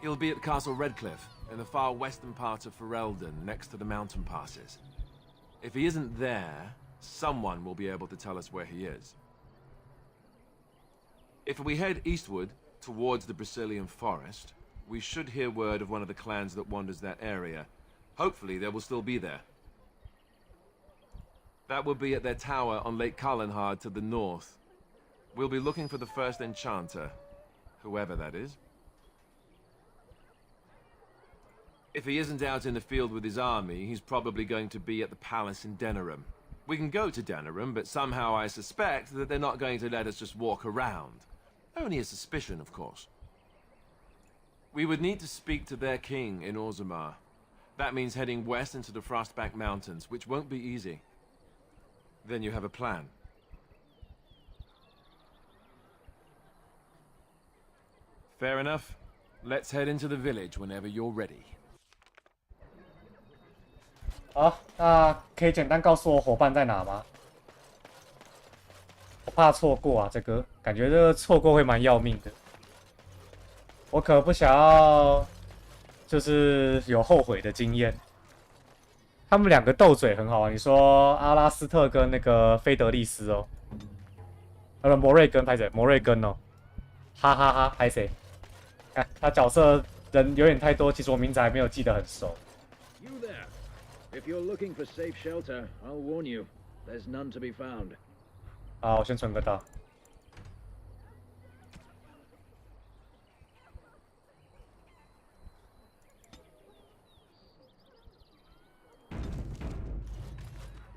He'll be at Castle Redcliffe, in the far western part of Ferelden, next to the mountain passes. If he isn't there, someone will be able to tell us where he is. If we head eastward, towards the Brazilian forest, we should hear word of one of the clans that wanders that area. Hopefully they will still be there. That will be at their tower on Lake Carlenhard to the north. We'll be looking for the first enchanter, whoever that is. If he isn't out in the field with his army, he's probably going to be at the palace in Denerim. We can go to Denerim, but somehow I suspect that they're not going to let us just walk around. Only a suspicion, of course. We would need to speak to their king in Orzammar. That means heading west into the Frostback Mountains, which won't be easy. Then you have a plan. Fair enough. Let's head into the village whenever you're ready. 好，那可以简单告诉我伙伴在哪吗？我怕错过啊，这个感觉这个错过会蛮要命的。我可不想要，就是有后悔的经验。他们两个斗嘴很好玩，你说阿拉斯特跟那个菲德利斯哦，摩瑞根拍谁？摩瑞根哦，哈哈哈，拍谁？看他角色人有点太多，其实我名字还没有记得很熟。 You there. If you're looking for safe shelter, I'll warn you, there's none to be found. 好，我先存个档。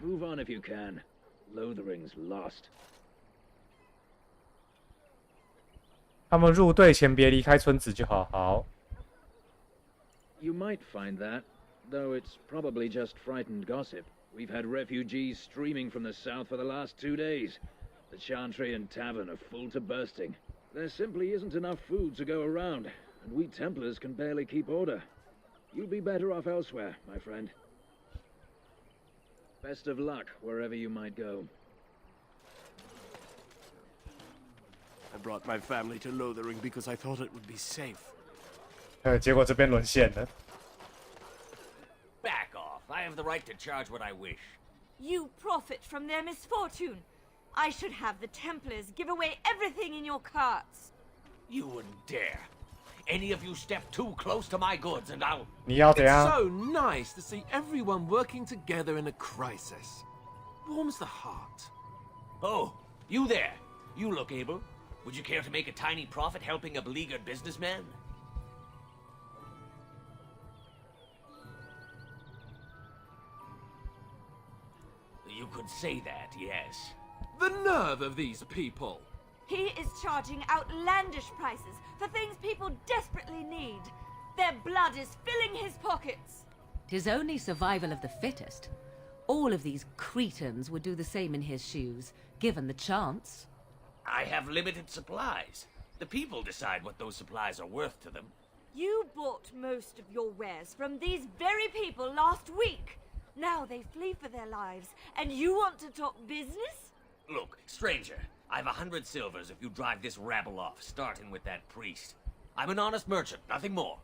Move on if you can. Lothering's lost. 他们入队前别离开村子就好。好。You might find that, though it's probably just frightened gossip. We've had refugees streaming from the south for the last 2 days. The chantry and tavern are full to bursting. There simply isn't enough food to go around, and we Templars can barely keep order. You'll be better off elsewhere, my friend. Best of luck wherever you might go. I brought my family to Lothering because I thought it would be safe. 结果这边沦陷了。 Back off. I have the right to charge what I wish. You profit from their misfortune. I should have the Templars give away everything in your carts. You wouldn't dare. Any of you step too close to my goods and I'll... 你要怎样？ It's so nice to see everyone working together in a crisis. Warms the heart. Oh, you there. You look able. Would you care to make a tiny profit helping a beleaguered businessman? You could say that, yes. The nerve of these people! He is charging outlandish prices for things people desperately need. Their blood is filling his pockets. 'Tis only survival of the fittest. All of these cretins would do the same in his shoes, given the chance. I have limited supplies. The people decide what those supplies are worth to them. You bought most of your wares from these very people last week. Now they flee for their lives, and you want to talk business? Look, stranger, I've 100 silvers if you drive this rabble off, starting with that priest. I'm an honest merchant, nothing more.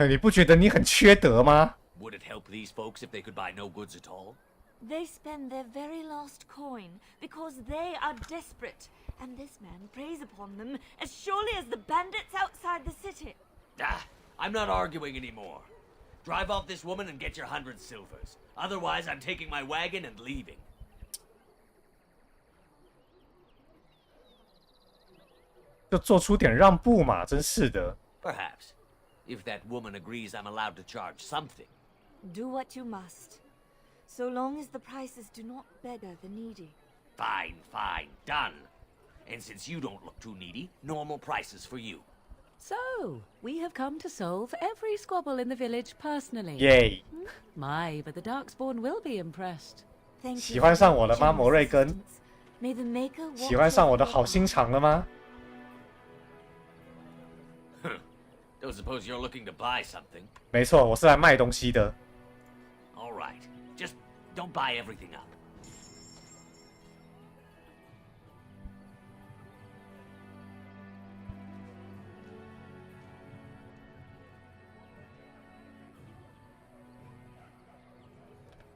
你不觉得你很缺德吗？ Would it help these folks if they could buy no goods at all? They spend their very last coin because they are desperate, and this man preys upon them as surely as the bandits outside the city. Ah, I'm not arguing anymore. Drive off this woman and get your 100 silvers. Otherwise, I'm taking my wagon and leaving. 就做出点让步嘛，真是的。 Perhaps. If that woman agrees I'm allowed to charge something. Do what you must, so long as the prices do not beggar the needy. Fine, fine, done. And since you don't look too needy, normal prices for you. So, we have come to solve every squabble in the village personally. Yay! My, but the Darkspawn will be impressed. 喜欢上我了吗，摩瑞根？ May the Maker watch 喜欢上我的 over 好心肠了吗？ Don't suppose you're looking to buy something? 没错，我是来卖东西的。 All right. Just don't buy everything up.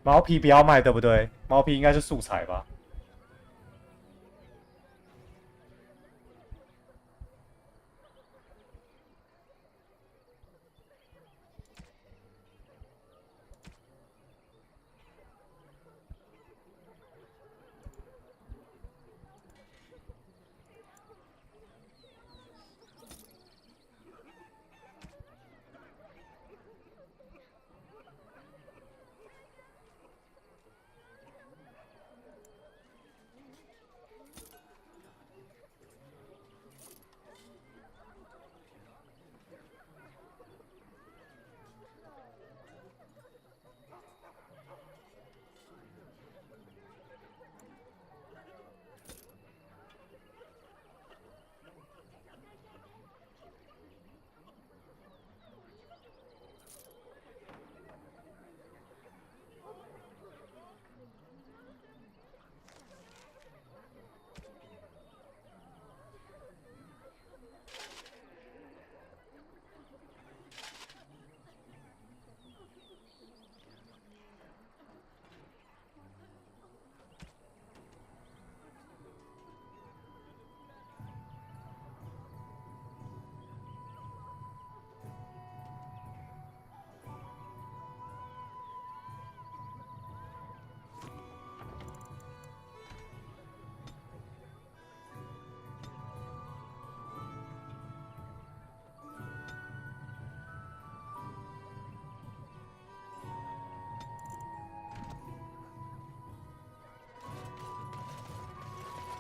毛皮不要卖，对不对？毛皮应该是素材吧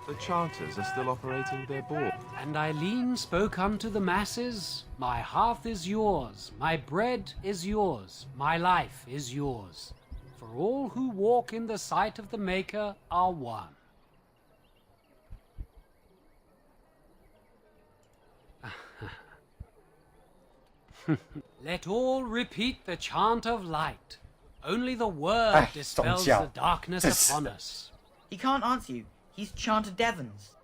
？The chanters are still operating their board. And Eileen spoke unto the masses, My hearth is yours, my bread is yours, my life is yours. For all who walk in the sight of the Maker are one. Let all repeat the chant of light. Only the word dispels the darkness upon us. He can't answer you. He's chanted Devons.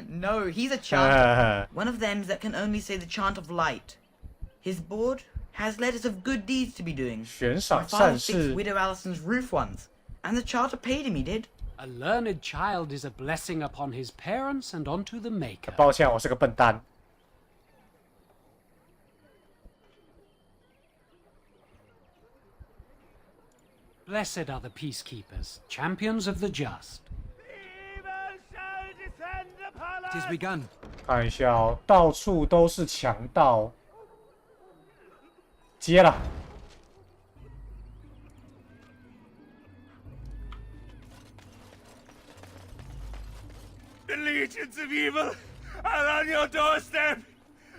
No, he's a chanter. One of them that can only say the chant of light. His board has letters of good deeds to be doing. My father fixed Widow Allison's roof once, and the charter paid him, he did. A learned child is a blessing upon his parents and onto the Maker. 抱歉，我是个笨蛋。 Blessed are the peacekeepers, champions of the just. It has begun. 看一下哦，到处都是强盗。接了。 The legions of evil are on your doorstep.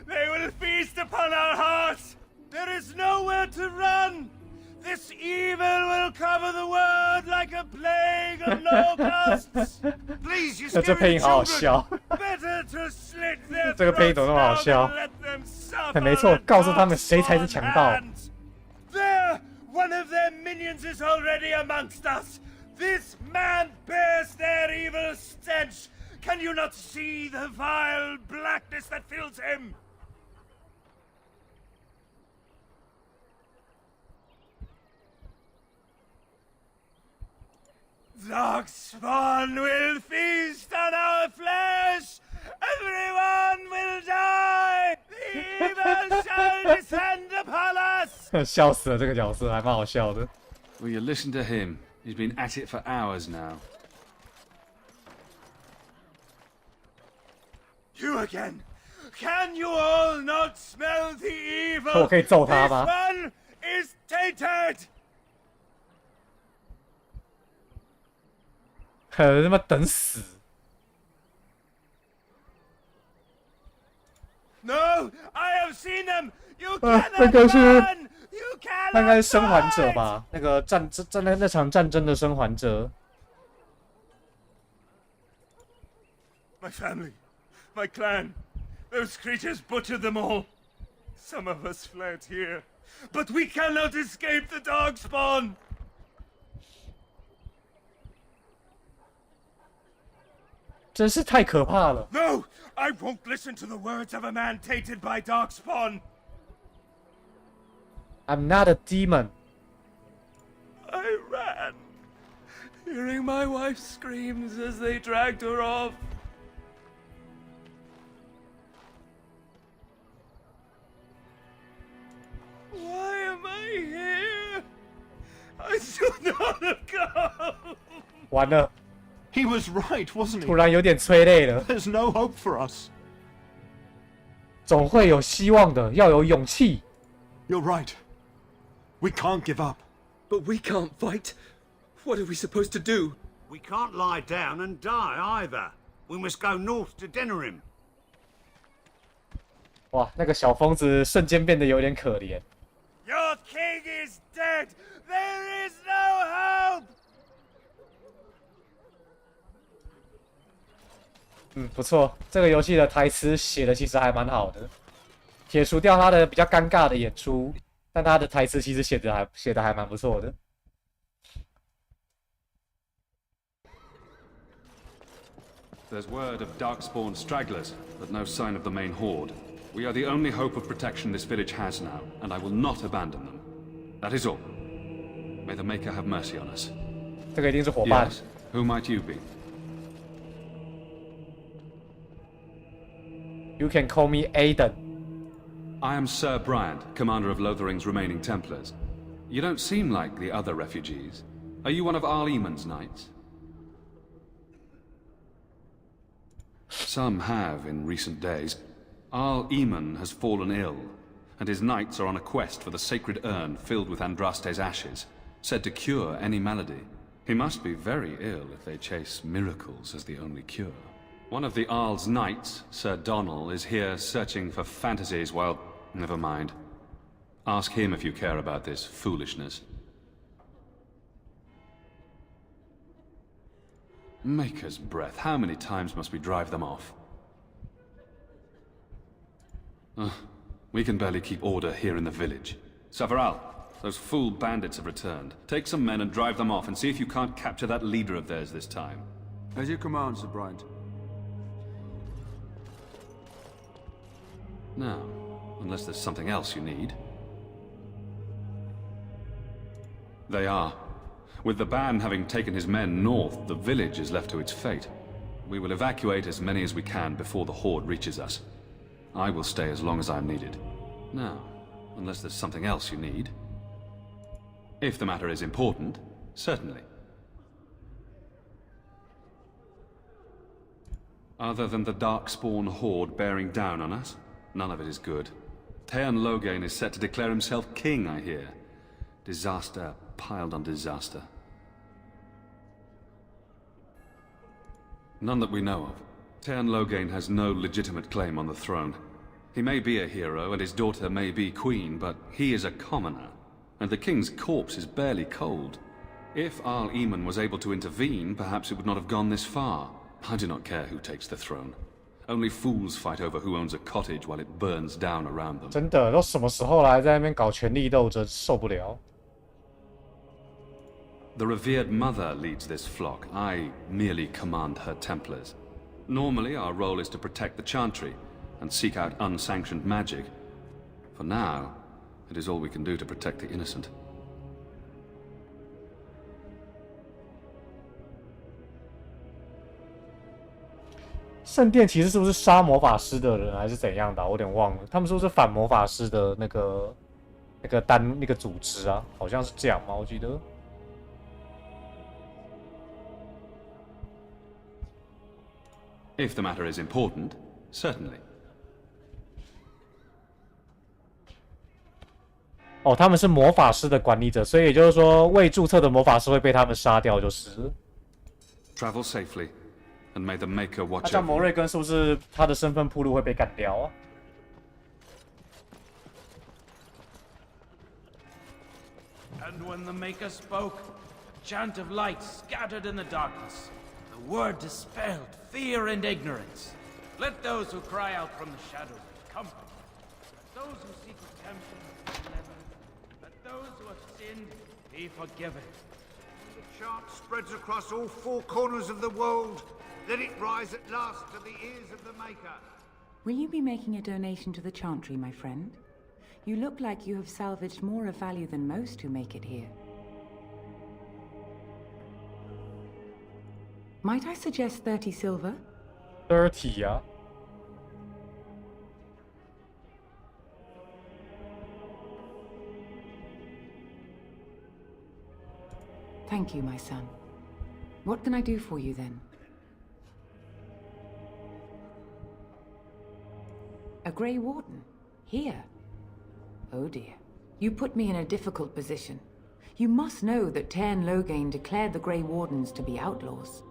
They will feast upon our hearts. There is nowhere to run. This evil will cover the world like a plague of locusts. Please, you 这配音好好笑。 Better to slit their 这个配音怎么那么好笑？没错，告诉他们谁才是强盗。 There, one of their minions is already amongst us. This man bears their evil stench. Can you not see the vile blackness that fills him? Darkspawn will feast on our flesh! Everyone will die! The evil shall descend upon us! 笑死了，这个角色还蛮好笑的。 Will you listen to him? He's been at it for hours now. You again! Can you all not smell the evil? 我可以揍他吗？ This one is tainted! 可他妈等死。No, I have seen them. You cannot 那个是 run. You 那应该 cannot 是生还者吧？那个战在那场战争的生还者。My family, my clan, those creatures butchered them all. Some of us fled here, but we cannot escape the darkspawn. 真是太可怕了。No, I won't listen to the words of a man tainted by darkspawn. I'm not a demon. I ran, hearing my wife's screams as they dragged her off. Why am I here? I should not have come. 完了。 He was right, wasn't he? 突然有点催泪了。There's no hope for us. 总会有希望的，要有勇气。You're right. We can't give up. But we can't fight. What are we supposed to do? We can't lie down and die either. We must go north to Denerim. 哇，那个小疯子瞬间变得有点可怜。Your king is dead. There is no hope. 不错，这个游戏的台词写的其实还蛮好的，撇除掉他的比较尴尬的演出，但他的台词其实写的还蛮不错的。There's word of darkspawn stragglers, but no sign of the main horde. We are the only hope of protection this village has now, and I will not abandon them. That is all. May the Maker have mercy on us. 这个一定是伙伴。Yes. Who might you be? You can call me Aiden. I am Sir Bryant, commander of Lothering's remaining Templars. You don't seem like the other refugees. Are you one of Arl Eamon's knights? Some have in recent days. Arl Eamon has fallen ill, and his knights are on a quest for the sacred urn filled with Andraste's ashes, said to cure any malady. He must be very ill if they chase miracles as the only cure. One of the Arl's knights, Sir Donnell, is here searching for fantasies while... Never mind. Ask him if you care about this foolishness. Maker's breath, how many times must we drive them off? We can barely keep order here in the village. Savaral, those fool bandits have returned. Take some men and drive them off and see if you can't capture that leader of theirs this time. As you command, Sir Bryant. Now, unless there's something else you need. They are. With the ban having taken his men north, the village is left to its fate. We will evacuate as many as we can before the horde reaches us. I will stay as long as I am needed. Now, unless there's something else you need. If the matter is important, certainly. Other than the darkspawn horde bearing down on us, none of it is good. Teon Loghain is set to declare himself king, I hear. Disaster piled on disaster. None that we know of. Teon Loghain has no legitimate claim on the throne. He may be a hero, and his daughter may be queen, but he is a commoner, and the king's corpse is barely cold. If Arl Eamon was able to intervene, perhaps it would not have gone this far. I do not care who takes the throne. Only fools fight over who owns a cottage while it burns down around them. 真的，都什么时候了，还在那边搞权力斗争，受不了。The revered mother leads this flock. I merely command her Templars. Normally, our role is to protect the Chantry and seek out unsanctioned magic. For now, it is all we can do to protect the innocent. 圣殿骑士是不是杀魔法师的人，还是怎样的、我有点忘了。他们是不是反魔法师的那个组织啊？好像是这样吗？我记得。If the matter is important, certainly. 哦，他们是魔法师的管理者，所以也就是说，未注册的魔法师会被他们杀掉，就是。Travel safely, and may the Maker 那 watch 这样 over 摩 you. 瑞根是不是他的身份铺路会被干掉啊？ And when the Maker spoke, a chant of light scattered in the darkness. The word dispelled fear and ignorance. Let those who cry out from the shadows be comforted. Let those who seek redemption be delivered. Let those who have sinned be forgiven. The chant spreads across all four corners of the world. Let it rise at last to the ears of the Maker. Will you be making a donation to the Chantry, my friend? You look like you have salvaged more of value than most who make it here. Might I suggest 30 silver? 30呀、Thank you, my son. What can I do for you then? A Grey Warden? Here? Oh dear. You put me in a difficult position. You must know that Tairn Loghain declared the Grey Wardens to be outlaws.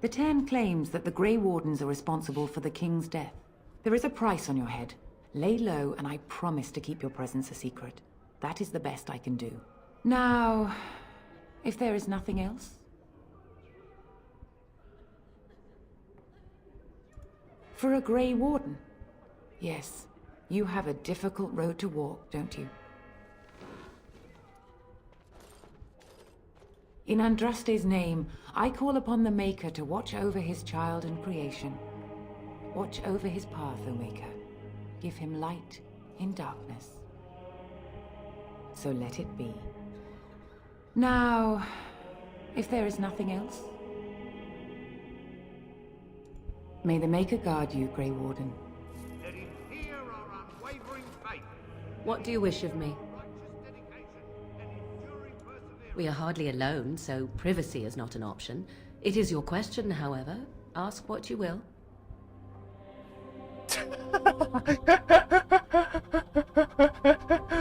The Tairn claims that the Grey Wardens are responsible for the King's death. There is a price on your head. Lay low, and I promise to keep your presence a secret. That is the best I can do. Now, if there is nothing else... For a Grey Warden? Yes, you have a difficult road to walk, don't you? In Andraste's name, I call upon the Maker to watch over his child and creation. Watch over his path, O Maker. Give him light in darkness. So let it be. Now, if there is nothing else... May the Maker guard you, Grey Warden. Let him hear our unwavering faith. What do you wish of me? We are hardly alone, so privacy is not an option. It is your question, however. Ask what you will.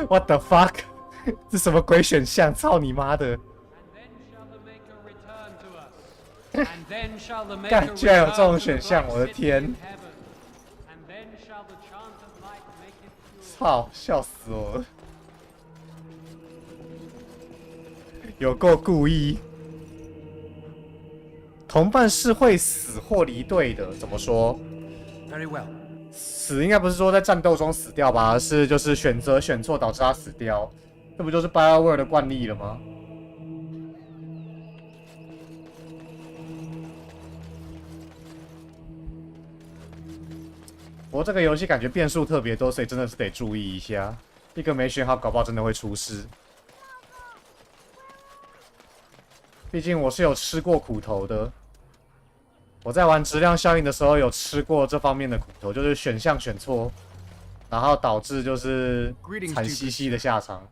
What the fuck？ 这什么鬼选项？操你妈的！干，居然有这种选项！我的天！操，笑死我了！有够故意。同伴是会死或离队的，怎么说？ Very well. 死应该不是说在战斗中死掉吧，而是就是选择选错导致他死掉，这不就是 BioWare 的惯例了吗？不过这个游戏感觉变数特别多，所以真的是得注意一下，一个没选好，搞不好真的会出事。毕竟我是有吃过苦头的。 我在玩质量效应的时候有吃过这方面的苦头，就是选项选错，然后导致就是惨兮兮的下场。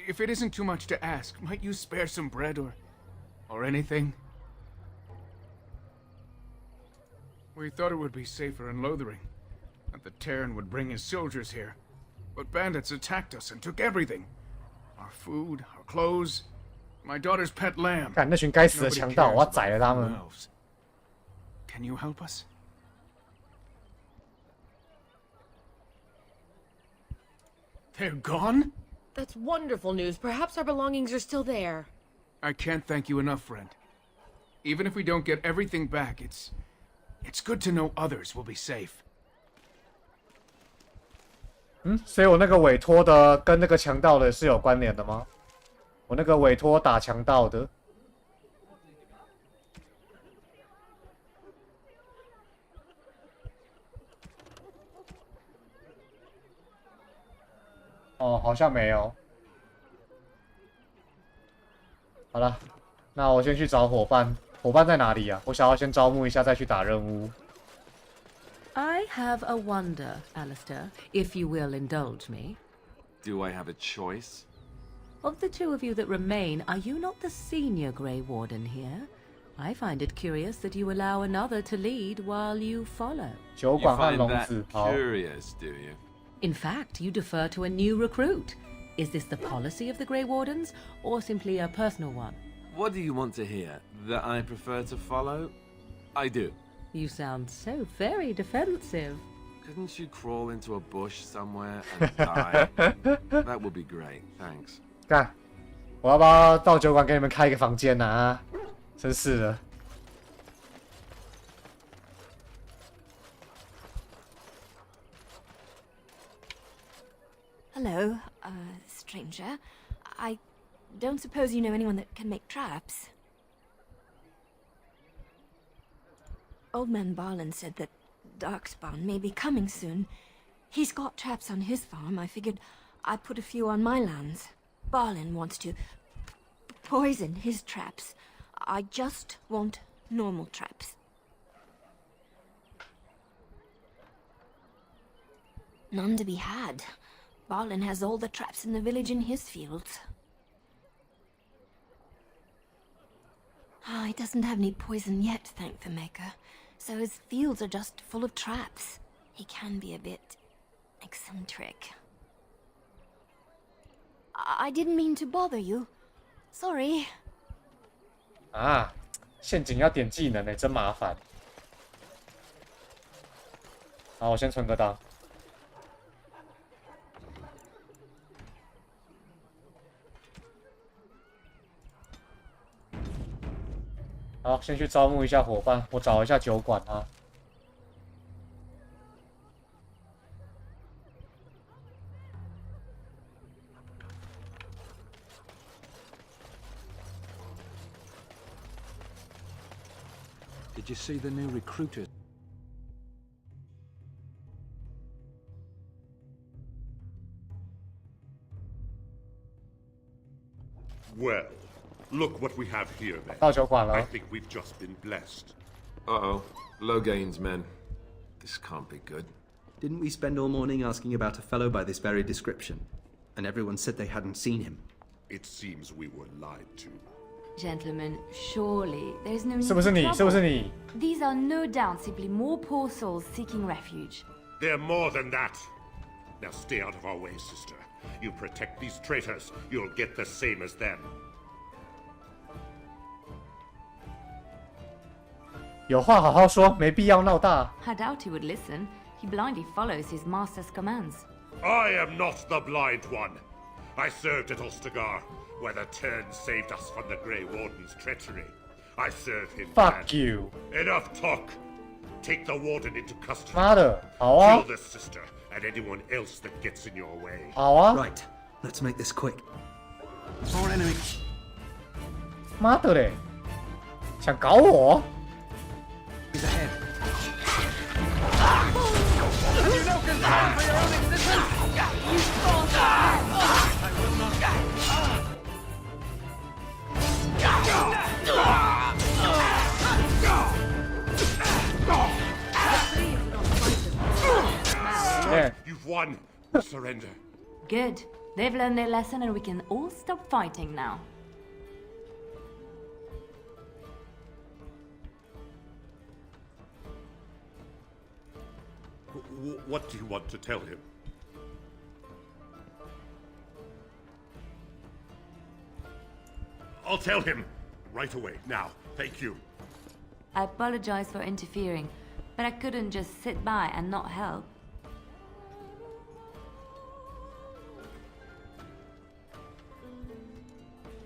If it isn't too much to ask, might you spare some bread or anything? We thought it would be safer in Lothering, that the Tairn would bring his soldiers here, but bandits attacked us and took everything: our food, our clothes, my daughter's pet lamb. 干那群该死的强盗，我要宰了他们！ Can you help us? They're gone? That's wonderful news. Perhaps our belongings are still there. I can't thank you enough, friend. Even if we don't get everything back, it's good to know others will be safe. 所以我那个委托的跟那个强盗的是有关联的吗？我那个委托打强盗的。 哦，好像没有。好了，那我先去找伙伴。伙伴在哪里呀？我想要先招募一下，再去打任务。I have a wonder, Alistair, if you will indulge me. Do I have a choice? Of the two of you that remain, are you not the senior Grey Warden here? I find it curious that you allow another to lead while you follow. You find that curious, do you? In fact, you defer to a new recruit. Is this the policy of the Grey Wardens, or simply a personal one? What do you want to hear? That I prefer to follow? I do. You sound so very defensive. Couldn't you crawl into a bush somewhere and die? That would be great, thanks. 干，我要不要到酒馆给你们开一个房间啊？真是的。Hello, stranger. I don't suppose you know anyone that can make traps? Old man Barlin said that Darkspawn may be coming soon. He's got traps on his farm. I figured I'd put a few on my lands. Barlin wants to poison his traps. I just want normal traps. None to be had. Barlin has all the traps in the village in his fields. He doesn't have any poison yet, thank the Maker. So his fields are just full of traps. He can be a bit eccentric. I didn't mean to bother you. Sorry. 啊，陷阱要点技能欸，真麻烦。好，我先存个档。好，先去招募一下伙伴，我找一下酒馆啊。Did you see the new recruiter? Well, look what we have here, then. 到酒馆了。I think we've just been blessed. Uh-oh. Logain's men. This can't be good. Didn't we spend all morning asking about a fellow by this very description? And everyone said they hadn't seen him. It seems we were lied to. Gentlemen, surely there's no need 是不是你？ for 是不是 trouble. 你？ These are no doubt simply more poor souls seeking refuge. They're more than that. Now stay out of our way, sister. You protect these traitors, you'll get the same as them. 有话好好说，没必要闹大。 I doubt he would listen. He blindly follows his master's commands. I am not the blind one. I served at Ostagar, where the Turn saved us from the Grey Warden's treachery. I serve him. Fuck you. Enough talk. Take the Warden into custody. 妈的，好啊。 Kill the sister and anyone else that gets in your way. 好啊。 Right, let's make this quick. Our enemy. 妈的嘞，想搞我？ He's ahead. Have you no concern for your own existence? You false I will not. You've won. Surrender. Good. They've learned their lesson and we can all stop fighting now. What do you want to tell him? I'll tell him right away. Now, thank you. I apologize for interfering, but I couldn't just sit by and not help.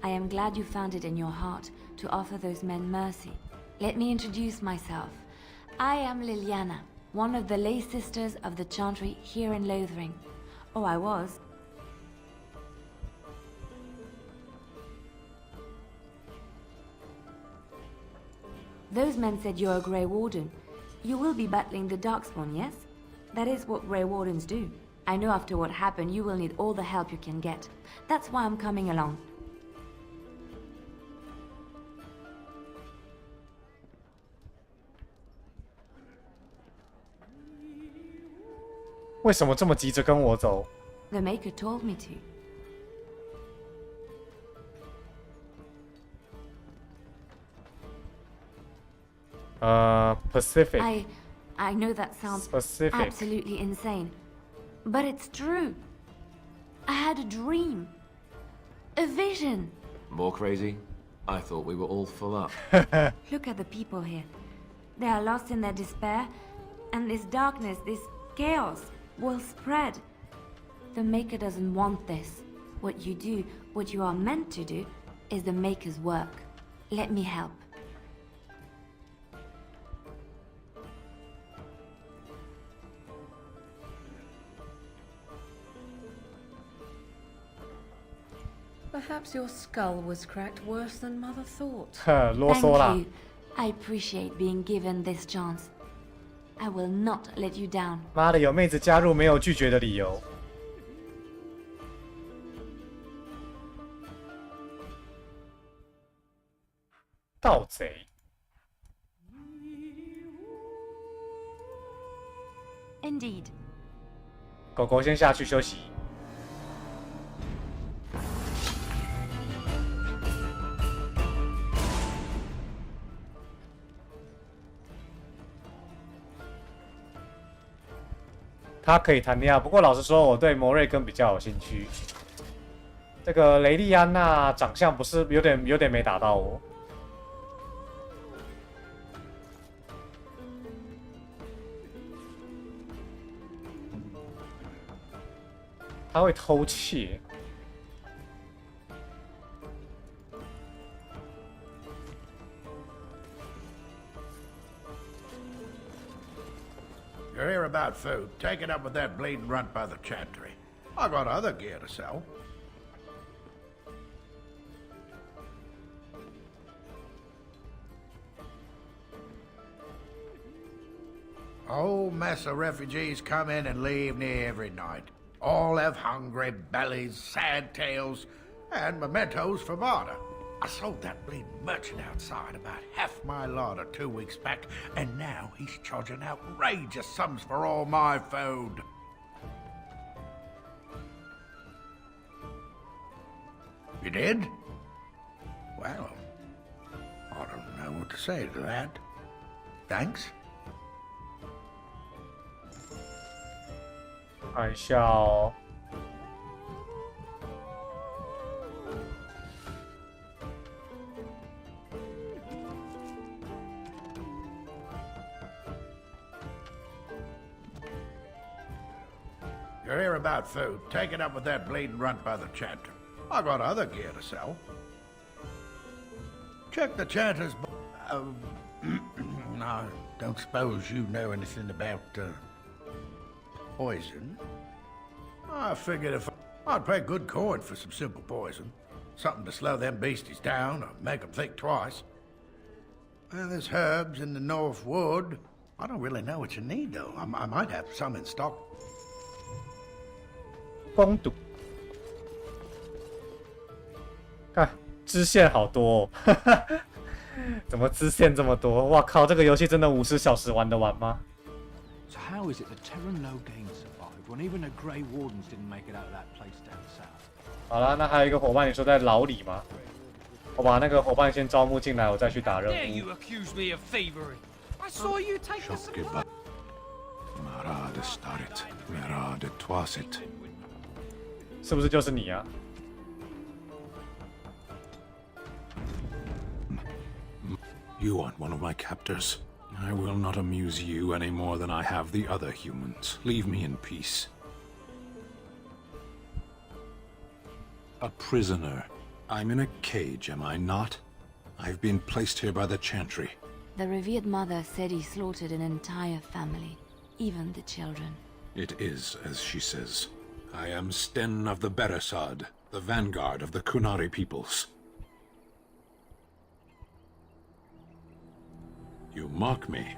I am glad you found it in your heart to offer those men mercy. Let me introduce myself. I am Liliana, one of the lay sisters of the Chantry here in Lothering. Oh, I was. Those men said you're a Grey Warden. You will be battling the Darkspawn, yes? That is what Grey Wardens do. I know after what happened you will need all the help you can get. That's why I'm coming along. 为什么这么急着跟我走？ The Maker told me to. Pacific. I know that sounds Specific. absolutely insane, but it's true. I had a dream. A vision. More crazy? I thought we were all full up. Look at the people here. They are lost in their despair, and this darkness, this chaos, will spread. The Maker doesn't want this. What you do, what you are meant to do, is the Maker's work. Let me help. Perhaps your skull was cracked worse than Mother thought. Thank you. I appreciate being given this chance. I will not let you down. 妈的，有妹子加入没有拒绝的理由。盗贼。Indeed. 狗狗先下去休息。他可以谈恋爱，不过老实说，我对摩瑞根比较有兴趣。这个雷利安娜长相不是有点没打到我。他会偷窃。You're here about food. Take it up with that bleeding runt by the chantry. I got other gear to sell. Whole mess of refugees come in and leave near every night. All have hungry bellies, sad tales, and mementos for barter. I sold that bleeding merchant outside about half my larder 2 weeks back, and now he's charging outrageous sums for all my food. You did? Well, I don't know what to say to that. Thanks. 看一下哦。You're here about food. Take it up with that bleeding runt by the chanter. I got other gear to sell. Check the chanter's... I don't suppose you know anything about, poison. I figured if I'd pay good coin for some simple poison. Something to slow them beasties down or make them think twice. Well, there's herbs in the North Wood. I don't really know what you need, though. I might have some in stock. 攻读，看支线好多哦，怎么支线这么多？哇靠，这个游戏真的50小时玩得完吗？ So how is it that Terran Logain survived when even the Grey Wardens didn't make it out of that place down south? 好了，那还有一个伙伴，你说在牢里吗？我把那个伙伴先招募进来，我再去打任务。 Dare you accuse me of thievery? I saw you take the supply. Mara de starit, mera de toisit. 是不是就是你啊？ You aren't one of my captors. I will not amuse you any more than I have the other humans. Leave me in peace. A prisoner. I'm in a cage, am I not? I've been placed here by the Chantry. The revered mother said he slaughtered an entire family, even the children. It is as she says. I am Sten of the Beresad, the vanguard of the Kunari peoples. You mock me,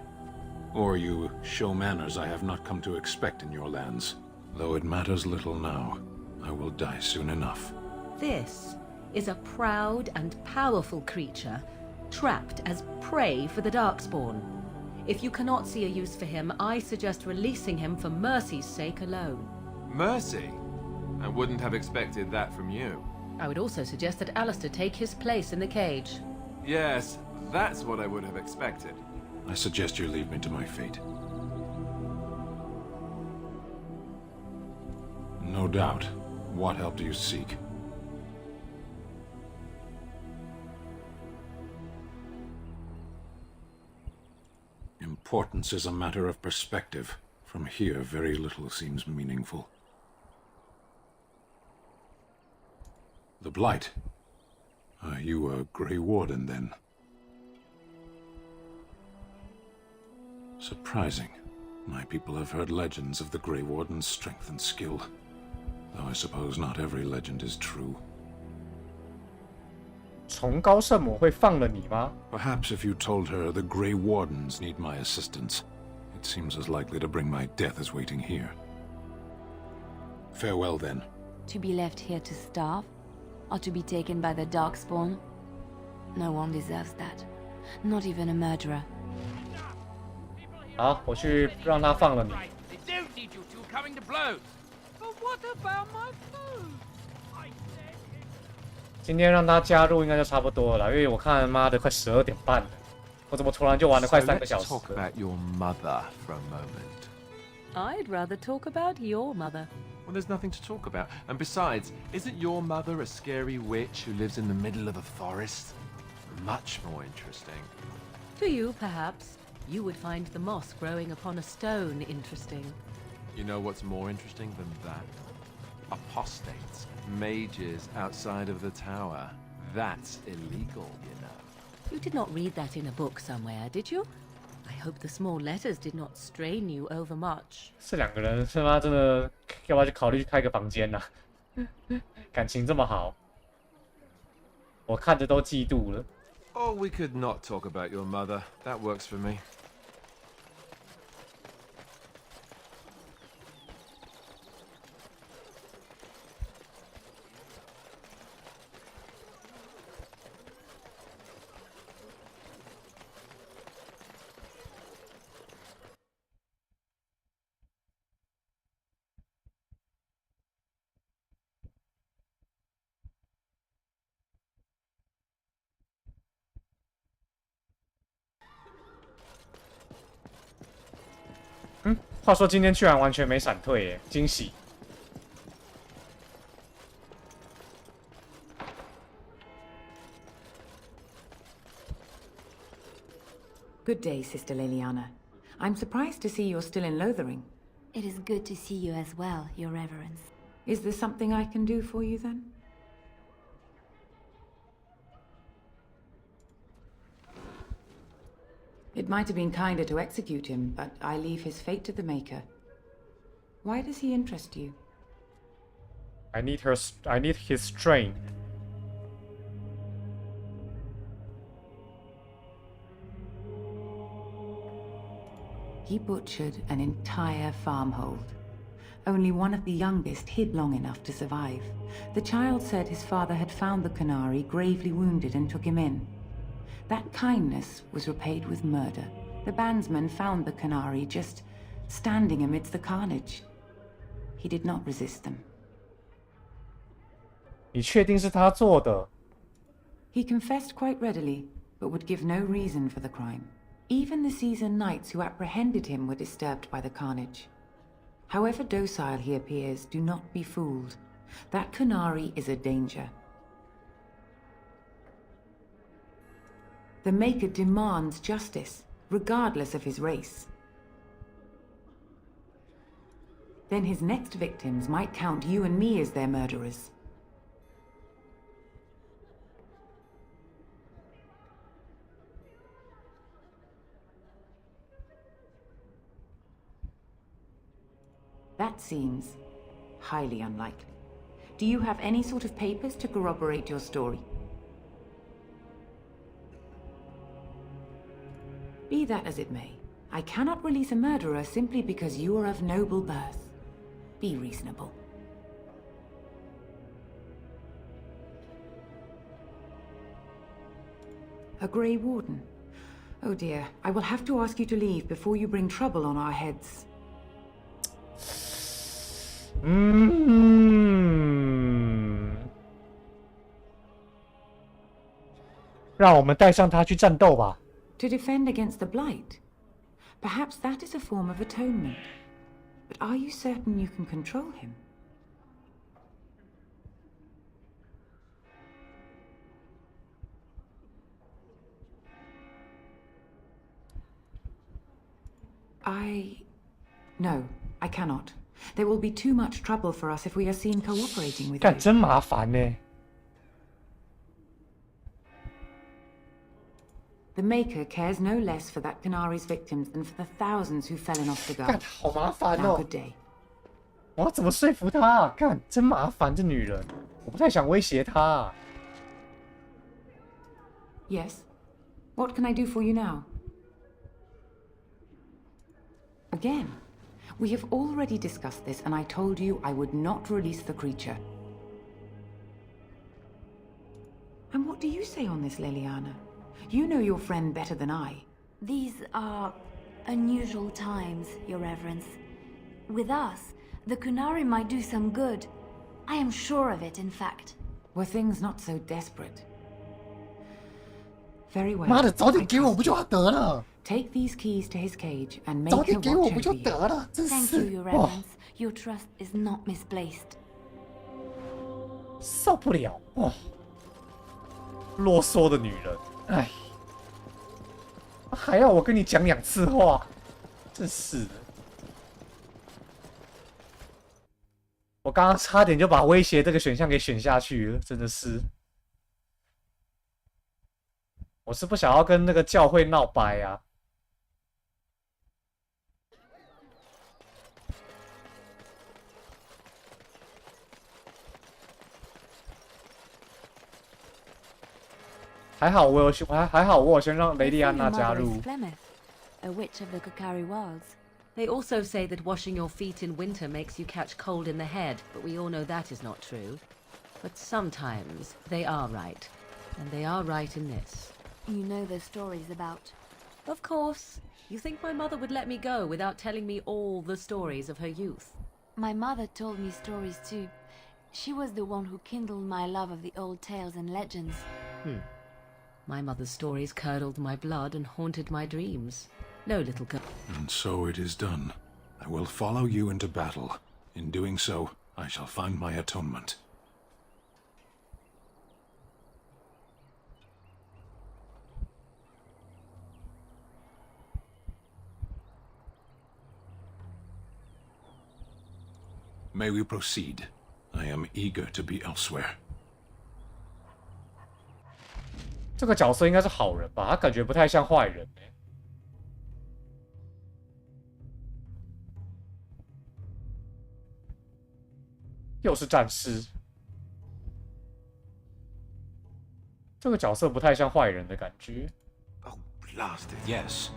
or you show manners I have not come to expect in your lands. Though it matters little now, I will die soon enough. This is a proud and powerful creature, trapped as prey for the Darkspawn. If you cannot see a use for him, I suggest releasing him for mercy's sake alone. Mercy? I wouldn't have expected that from you. I would also suggest that Alistair take his place in the cage. Yes, that's what I would have expected. I suggest you leave me to my fate. No doubt, What help do you seek? Importance is a matter of perspective. From here, very little seems meaningful. The Blight. Are you a Grey Warden, then? Surprising. My people have heard legends of the Grey Warden's strength and skill. Though I suppose not every legend is true. 崇高圣母会放了你吗？ Perhaps if you told her the Grey Wardens need my assistance, it seems as likely to bring my death as waiting here. Farewell, then. To be left here to starve? Or to be taken by the Darkspawn? No one deserves that. Not even a murderer. 好，我去让他放了你。 They don't need you two coming to blows. But what about my food? 今天让他加入应该就差不多了，因为我看妈的快12点半了，我怎么突然就玩了快3个小时 Talk about your mother for a moment. I'd rather talk about your mother. Well, there's nothing to talk about. And besides, isn't your mother a scary witch who lives in the middle of a forest? Much more interesting. To you, perhaps. You would find the moss growing upon a stone interesting. You know what's more interesting than that? Apostates, mages outside of the tower. That's illegal, you know. You did not read that in a book somewhere, did you? I hope the small letters did not strain you overmuch. 这两个人他妈真的要不要去考虑去开个房间啊？感情这么好，我看着都嫉妒了。 Or we could not talk about your mother. That works for me. 话说今天居然完全没闪退耶，惊喜！ Good day, Sister Liliana. I'm surprised to see you're still in Lothering. It is good to see you as well, Your Reverence. Is there something I can do for you, then? It might have been kinder to execute him, but I leave his fate to the Maker. Why does he interest you? I need his strength. He butchered an entire farmhold. Only one of the youngest hid long enough to survive. The child said his father had found the Canary gravely wounded and took him in. That kindness was repaid with murder. The bandsman found the Canary just standing amidst the carnage. He did not resist them. 你确定是他做的？ He confessed quite readily, but would give no reason for the crime. Even the seasoned knights who apprehended him were disturbed by the carnage. However docile he appears, do not be fooled. That Canary is a danger. The Maker demands justice, regardless of his race. Then his next victims might count you and me as their murderers. That seems highly unlikely. Do you have any sort of papers to corroborate your story? Be that as it may, I cannot release a murderer simply because you are of noble birth. Be reasonable. A Grey Warden. Oh dear, I will have to ask you to leave before you bring trouble on our heads. 让我们带上他去战斗吧。 To defend against the Blight. Perhaps that is a form of atonement. But are you certain you can control him? No, I cannot. There will be too much trouble for us if we are seen cooperating with 干 you. 真麻烦呢。The Maker cares no less for that Canari's victims than for the thousands who fell in Ostagar. 干好麻烦 Now 哦 good day. 我要怎么说服她啊？干真麻烦，这女人，我不太想威胁她啊。Yes? What can I do for you now? Again, we have already discussed this, and I told you I would not release the creature. And what do you say on this, Leliana? You know your friend better than I. These are unusual times, Your Reverence. With us, the Kunari might do some good. I am sure of it, in fact. Were things not so desperate? Very well. 妈的，早点给我不就得了？ Take these keys to his cage and make 早 her 点给我 watch 不就 over 得 you. 了？真 Thank 是 you, Your 哇， Reverence. Your trust is not misplaced. 受不了哇！啰嗦的女人，哎，还要我跟你讲2次话，真是的。我刚刚差点就把威胁这个选项给选下去了，真的是。我是不想要跟那个教会闹掰啊。还好我有先让雷利安娜加入。 A witch of the Kokari Wilds. They also say that washing your feet in winter makes you catch cold in the head, but we all know that is not true. But sometimes they are right, and they are right in this. You know those stories about... Of course. You think my mother would let me go without telling me all the stories of her youth? My mother told me stories too. She was the one who kindled my love of the old tales and legends. My mother's stories curdled my blood and haunted my dreams. No, little girl. And so it is done. I will follow you into battle. In doing so, I shall find my atonement. May we proceed? I am eager to be elsewhere. 这个角色应该是好人吧？他感觉不太像坏人欸。又是战士，这个角色不太像坏人的感觉。Oh, blasted, yes.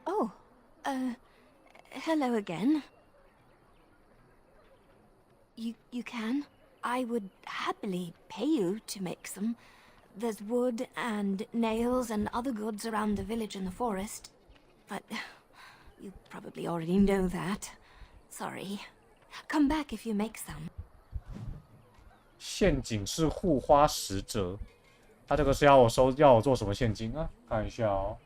Oh, hello again. You can? I would happily pay you to make some. There's wood and nails and other goods around the village and the forest. But you probably already know that. Sorry. Come back if you make some. 陷阱是护花使者，他这个是要我做什么陷阱啊？看一下哦。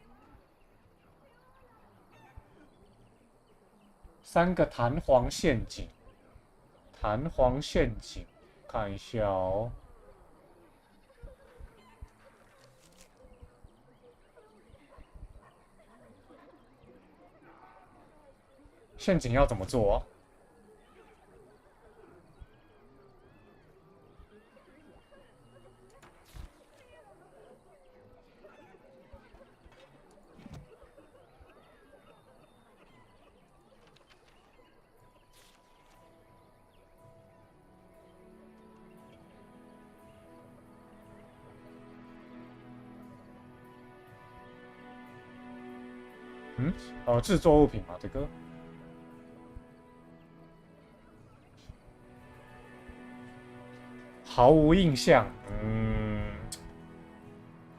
3个弹簧陷阱，弹簧陷阱，看一下哦。陷阱要怎么做啊？嗯，哦，制作物品嘛，这个。毫无印象。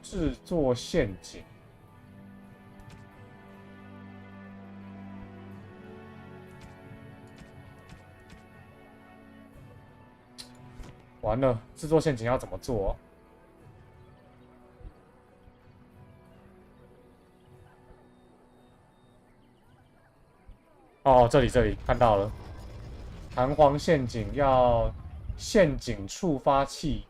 制作陷阱。完了，制作陷阱要怎么做？哦，这里看到了，弹簧陷阱要陷阱触发器，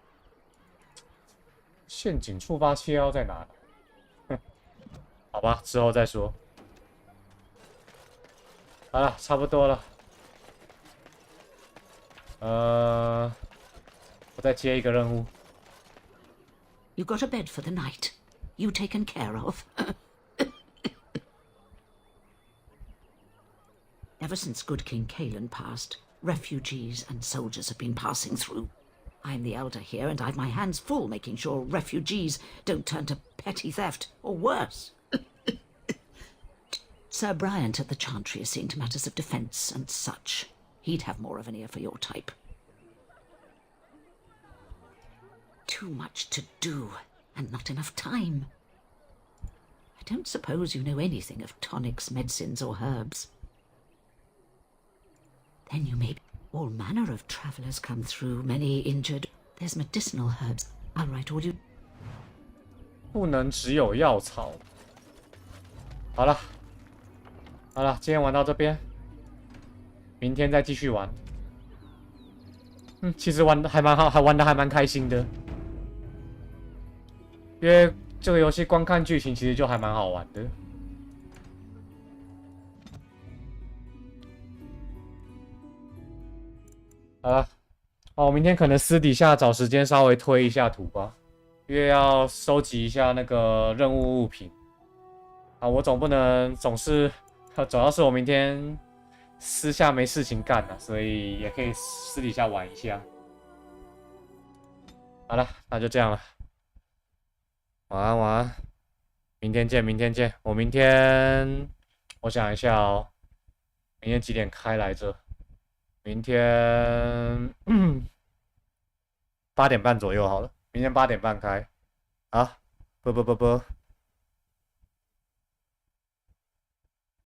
陷阱触发器要在哪？好吧，之后再说。好了，差不多了。我再接一个任务。You got a bed for the night. You taken care of. Ever since good King Kalen passed, refugees and soldiers have been passing through. I'm the elder here, and I've my hands full making sure refugees don't turn to petty theft, or worse. Sir Bryant at the Chantry is seeing to matters of defence and such. He'd have more of an ear for your type. Too much to do, and not enough time. I don't suppose you know anything of tonics, medicines, or herbs. Then you may... All manner of travellers come through, many injured. There's medicinal herbs. I'll write all you... 不能只有药草。好了，今天玩到这边，明天再继续玩。其实玩的还蛮好，玩的还蛮开心的。因为这个游戏光看剧情其实就还蛮好玩的。我明天可能私底下找时间稍微推一下图吧，因为要收集一下那个任务物品。我总不能总是，主要是我明天私下没事情干所以也可以私底下玩一下。好了，那就这样了。晚安，晚安，明天见，明天见。我想一下哦，明天几点开来着？明天8点半左右好了，明天8点半开。好，啵。